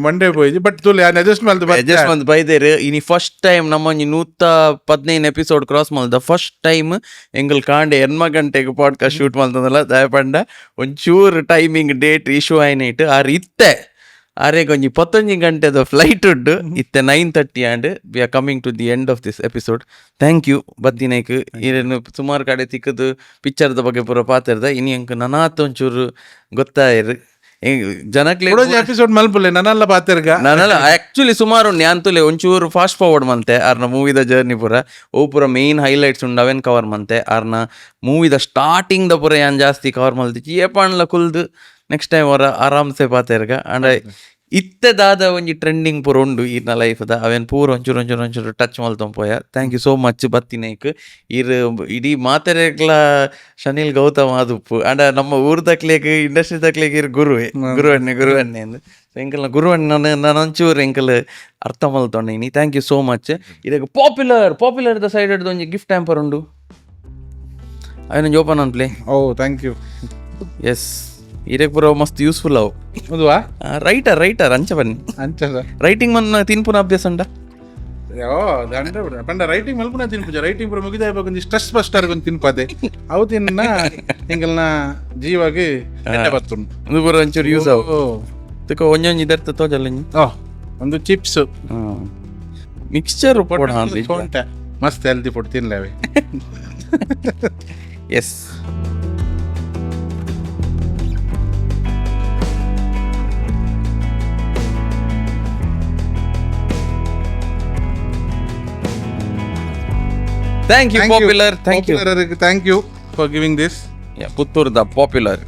ಮಂಡೇ ಪೋಯ್ಜಿ ಬಟ್ ತುಲೆ ಅಡ್ಜಸ್ಟ್ ಮಲ್ದು ಬೈದೇರು ಇನಿ ಫಸ್ಟ್ ಟೈಮ್ ನಮ್ಮ 115 ಎಪಿಸೋಡ್ ಕ್ರಾಸ್ ಮಲ್ದ ಫಸ್ಟ್ ಟೈಮ್ ಎಂಗಲ್ ಕಾಂಡೆ 8 ಗಂಟೆಗೆ ಪಾಡ್ಕಾಸ್ಟ್ ಶೂಟ್ ಮಲ್ತದಲ್ಲ ದಯಪಂಡ ಒಂಚೂರು ಟೈಮಿಂಗ್ ಡೇಟ್ ಇಶ್ಯೂ ಆಯ್ನಿಟ್ಟು ಆರ್ ಇತ್ತೆ ಆರೆ ಕೊಂಚ 11 ಗಂಟೆದ ಫ್ಲೈಟ್ ಉಂಡು ಇತ್ತೆ 9:30 and we are coming to the end of this episode. Thank you ಬತ್ತಿನೈಕ್ ಇನ್ನು ಸುಮಾರು ಕಡೆ ತಿಕ್ಕದು ಪಿಕ್ಚರ್ದ ಬಗ್ಗೆ ಪೂರ ಪಾತಿರ್ದ ಇನಿ ಅಂಕ ನನಾತ್ ಒಂಚೂರು ಗೊತ್ತಾಯಿರು ಜನಕ್ಲೆ ಎಪಿಸೋಡ್ ಮಲ್ಪುಲೆ ನನ್ನಲ್ಲ ಪಾತಿರ್ಗ ನನ್ನಲ್ಲ ಆಕ್ಚುಲಿ ಸುಮಾರು ನ್ಯಾಂತುಲೆ ಒಂಚೂರು ಫಾಸ್ಟ್ ಫಾರ್ವರ್ಡ್ ಮಂತೆ ಆರ್ನ ಮೂವಿದ ಜರ್ನಿ ಪೂರ ಓ ಪೂರ ಮೇನ್ ಹೈಲೈಟ್ಸ್ ಉಂಡು ಅವೇನ್ ಕವರ್ ಮಂತೆ ಆರ್ನ ಮೂವಿದ ಸ್ಟಾರ್ಟಿಂಗ್ ದ ಪೂರ ಯಾನ್ ಜಾಸ್ತಿ ಕವರ್ ಮಲ್ತಿಚ್ಚಿ ಏಪಾಣ್ಲ ಕುಲ್ದು ನೆಕ್ಸ್ಟ್ ಟೈಮ್ ಅವರ ಆರಾಮ್ಸೆ ಪಾತಿರ್ಗ ಅಂಡ್ ಇತ್ತೆದಾದ ಒಂಜಿ ಟ್ರೆಂಡಿಂಗ್ ಪೂರ ಉಂಡು ಈರ್ನ ಲೈಫ್ದ ಅವೇನು ಪೂರ ಒಂಚೂರು ಟಚ್ ಮಲ್ತೊಂಪೋಯ. ಥ್ಯಾಂಕ್ ಯು ಸೋ ಮಚ್ ಬತ್ತಿನೈಕ್ ಇರ್ ಇಡೀ ಮಾತೆರೆಗ್ಲ ಶನೀಲ್ ಗೌತಮ್ ಆದುಪ್ಪು ಅಂಡ ನಮ್ಮ ಊರ್ ತಕ್ಲೇಕ್ ಇಂಡಸ್ಟ್ರಿ ತಕ್ಲೇಕ್ ಇರ್ ಗುರುವಣ್ಣೆ ಅಂದು ಎಂಕಲ್ನ ಗುರುವಣ್ಣ ನಾನೊಂಚೂರು ಎಂಕಲ್ ಅರ್ಥ ಮಲ್ತೊಂಡಿನಿ. Thank you so much. ಇದಕ್ಕೆ ಪಾಪ್ಯುಲರ್ ದ ಸೈಡ್ ಒಂಜಿ ಗಿಫ್ಟ್ ಹ್ಯಾಂಪರ್ ಉಂಡು ಅವೇನೊಂಜಿ open on play. Oh thank you. Yes ಇರಕ್ಕೆ ಪೂರ ಮಸ್ತ್ ಯೂಸ್ಫುಲ್ ಅವು ಹೌದಾ ರೈಟರ್ ಅಂಚ ಬನ್ನಿ ರೈಟಿಂಗ್ ಮನ್ನ ತಿನ್ಪುನ ಅಭ್ಯಾಸ ಉಂಡ ಪಂಡ ರೈಟಿಂಗ್ ಮಲ್ಪುನ ತಿನ್ಪುಜ ರೈಟಿಂಗ್ ಪೂರ ಮುಗಿದ ಒಂದು ಸ್ಟ್ರೆಸ್ ಬಸ್ಟರ್ ಒಂದು ತಿನ್ಪದೆ ಅವು ತಿನ್ನ ಎಂಕಲ್ನ ಜೀವಾಗಿ ಬರ್ತುಂಡು ಇದು ಪೂರ ಒಂಚೂರು ಯೂಸ್ ಅವು ತಿಕ್ಕ ಒಂಜೊಂಜಿ ಇದರ್ತ ತೋಜಲ್ಲ ಒಂದು ಚಿಪ್ಸ್ ಮಿಕ್ಸ್ಚರ್ ಮಸ್ತ್ ಹೆಲ್ದಿ ಫುಡ್ ತಿನ್ಲೇವೆ. Yes Thank you, Popular. Thank you for giving this. Yeah, Puttur the Popular.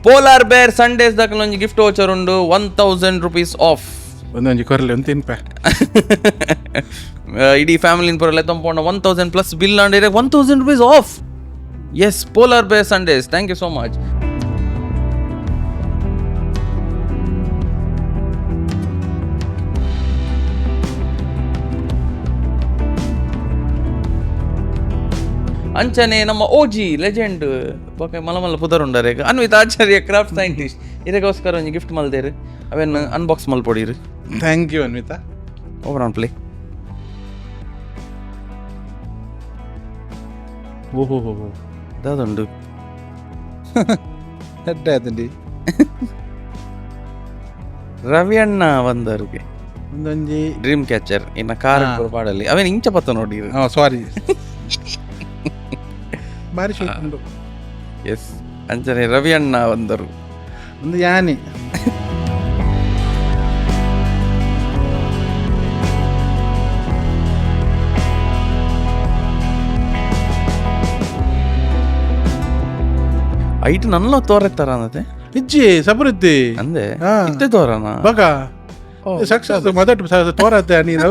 Polar Bear Sundays dak lonji gift voucher undu 1000 rupees off. ಒಂದೊಂಜಿ ಕೊರ್ಲೆ ಒಂದು ತಿನ್ಪೆ ಇಡೀ ಫ್ಯಾಮಿಲಿನ ಪೂರ ತೊಂಪೋಣ 1000 plus bill and 1000 rupees off. Yes, Polar Bear Sundays. Thank you so much. ಅಂಚನೆ ನಮ್ಮ OG legend ಮಲಮಲ್ಲ ಪುದರುಂಡಾರೆ Anvita Acharya craft scientist ಇದಕ್ಕೋಸ್ಕರ ಒಂದು gift ಮಲ್ದೇರು ಅವೇನು ಅನ್ಬಾಕ್ಸ್ ಮಲ್ಪೊಡಿರು. Thank you Anvita. Over on play. ಓಹೋ ಅದುಂಡು ಅಡ್ಡಿ ರವಿ ಅಣ್ಣ ಬಂದವ್ರಿಗೆ ಒಂದೊಂಜಿ ಡ್ರೀಮ್ ಕ್ಯಾಚರ್ ಇನ್ನ ಕಾರ್ ಪಾಡಲ್ಲಿ ಅವೇನು ಇಂಚ ಪತ್ತ ನೋಡಿ ಸಾರಿ ಬಾರಿ ಶೂಟ್ ಉಂಟು. ಎಸ್ ಅಂಚನೆ ರವಿ ಅಣ್ಣ ಬಂದರು ಒಂದು ಯಾನಿ ಐಟ್ ನನ್ನ ತೋರೆತ್ತಾರ ಅನ್ನತೆ ಇಜ್ಜಿ ಸಬರಿದ್ದಿ ಅಂದೆ ಇತ್ತೆ ತೋರನ ಬಗ ಸಕ್ಸಸ್ ಮೊದಲು ತೋರತ್ತೆ ನೀನು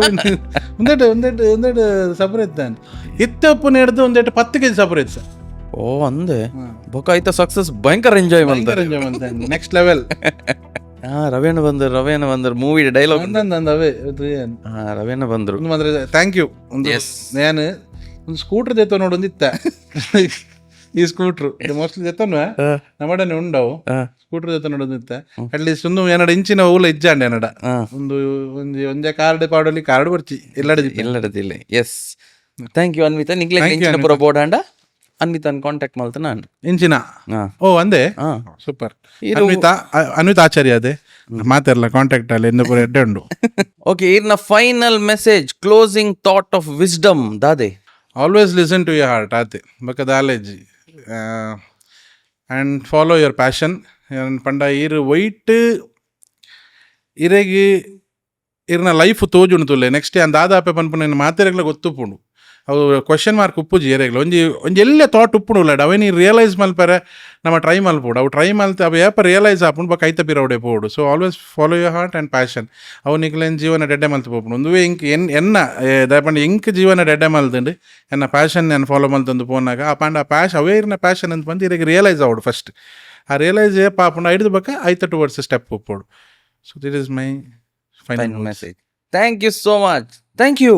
ಒಂದೆಟ್ಟು ಸಬರಿದ್ದಾನೆ ಇತ್ತಪ್ಪು ನೆಡ್ದು ಒಂದೆಟ್ಟು 10 kg ಸಬರಿದ್ದ ಓ ಅಂದೆ ಬೊಕ ಐತ ಸಕ್ಸಸ್ ಭಯಂಕರ ಎಂಜಾಯ್ ಮಾಡ್ತಾರೆ. Next level. ರವಿಯಣ್ಣ ಬಂದರು ಮೂವಿ ಡೈಲಾಗ್ ಅವೇ ರವಿಯಣ್ಣ ಬಂದರು ಥ್ಯಾಂಕ್ ಯು. ನಾನು ಒಂದು ಸ್ಕೂಟರ್ ಜೊತೆ ನೋಡೊಂದಿತ್ತ ಈ ಸ್ಕೂಟ್ರು ಮೋಸ್ಟ್ಲಿ ಜೊತೆನು ನಮ್ಮಡನೆ ಉಂಡವು ಸ್ಕೂಟರ್ ಜೊತೆ ನೋಡೋದಿತ್ತ ಅಟ್ಲೀಸ್ಟ್ ಒಂದು ಏನಡ ಇಂಚಿನ ಊಲ ಇಜ್ಜಾಂಡೆ ಏನಡ ಒಂದು ಒಂದೇ ಕಾರ್ಡ್ ಪಾಡಲಿ ಕಾರ್ಡ್ ಬರ್ಚಿ ಎಲ್ಲಡದಿಲ್ಲ. Yes thank you Anvita. ನಿಕ್ಲೆ ಪುರ ಬೋಡಾಂಡ ಅನ್ವಿತಾನ್ ಕಾಂಟ್ಯಾಕ್ಟ್ ಮಾಡ್ತಾ ನಾನು ಇಂಚಿನ ಓ ಅಂದೆ ಸೂಪರ್. ಅನ್ವಿತಾ ಆಚಾರ್ಯ ಅದೇ ಮಾತಾರಲ್ಲ ಕಾಂಟ್ಯಾಕ್ಟ್ ಅಲ್ಲಿ ಎಂದು ಪೂರ ಎಡ್ಡೆ ಉಂಡು. ಓಕೆ, ಇರ್ನ final message, closing thought of wisdom ದಾದೆ. Always listen to your heart ಆತೆ ಬೊಕ್ಕ ದಾಲೇಜಿ ಆ್ಯಂಡ್ ಫಾಲೋ ಯುವರ್ ಪ್ಯಾಷನ್. ಪಂಡ ಇರು ವೈಟ್ ಇರೆಗಿ ಇರ್ನ ಲೈಫ್ ತೋಜುಂಡು ತುಲೆ ನೆಕ್ಸ್ಟ್ ಅಂದ್ ದಾದಾಪೆ ಪನ್ಪುನ ಮಾತೆರೆಗ್ಲ ಗೊತ್ತುಪ್ಪುಂಡು ಅವು ಕ್ವಶನ್ ಮಾರ್ಕ್ ಉಪ್ಪುಜಿ ಎರೆಗ್ಲ ಒಂಜಿ ಎಲ್ಲೇ ಥಾಟ್ ಉಪ್ಪುಂಡು ಉಳ್ಳಾಡ ಅವೇ ನೀ ರಿಯಲೈಸ್ ಮಲ್ಪರೆ ನಮ್ಮ ಟ್ರೈ ಮಲ್ಪೋಡು ಅವು ಟ್ರೈ ಮಲ್ತೆ ಅವು ಏಪ ರಿಯಲೈಸ್ ಆಪುಂಡು ಬೊಕ್ಕ ಐತ ಪಿರವಡೆ ಪೋಡು. So always follow your heart and passion. ಅವು ನಿಕ್ಲೇನು ಜೀವನ ಡೆಡ್ಡೆ ಮಲ್ತು ಪೋಪುಂಡು ಒಂದುವೇ ಇಂಕ್ ಎನ್ನ ದಯಪಂಡ ಇಂಕ್ ಜೀವನ ಡೆಡ್ಡೆ ಮಲ್ತಂಡು ಎನ್ನ ಪ್ಯಾಷನ್ ನಾನು ಫಾಲೋ ಮಲ್ತಂದು ಪೋನಾಗ ಆ ಪಂಡ ಅವೇ ಇರ್ನ ಪ್ಯಾಷನ್ ಅಂತ ಬಂದು ಇರಿಗೆ ರಿಯಲೈಸ್ ಆವಡು ಫಸ್ಟ್. ಆ ರಿಯಲೈಸ್ ಏಪ ಆಪುಂಡು ಐಡ್ದು ಬೊಕ್ಕ ಐತ ಟುವರ್ಡ್ಸ್ ಸ್ಟೆಪ್ ಉಪ್ಪೋಡು. So this is my final message. Thank you so much. Thank you.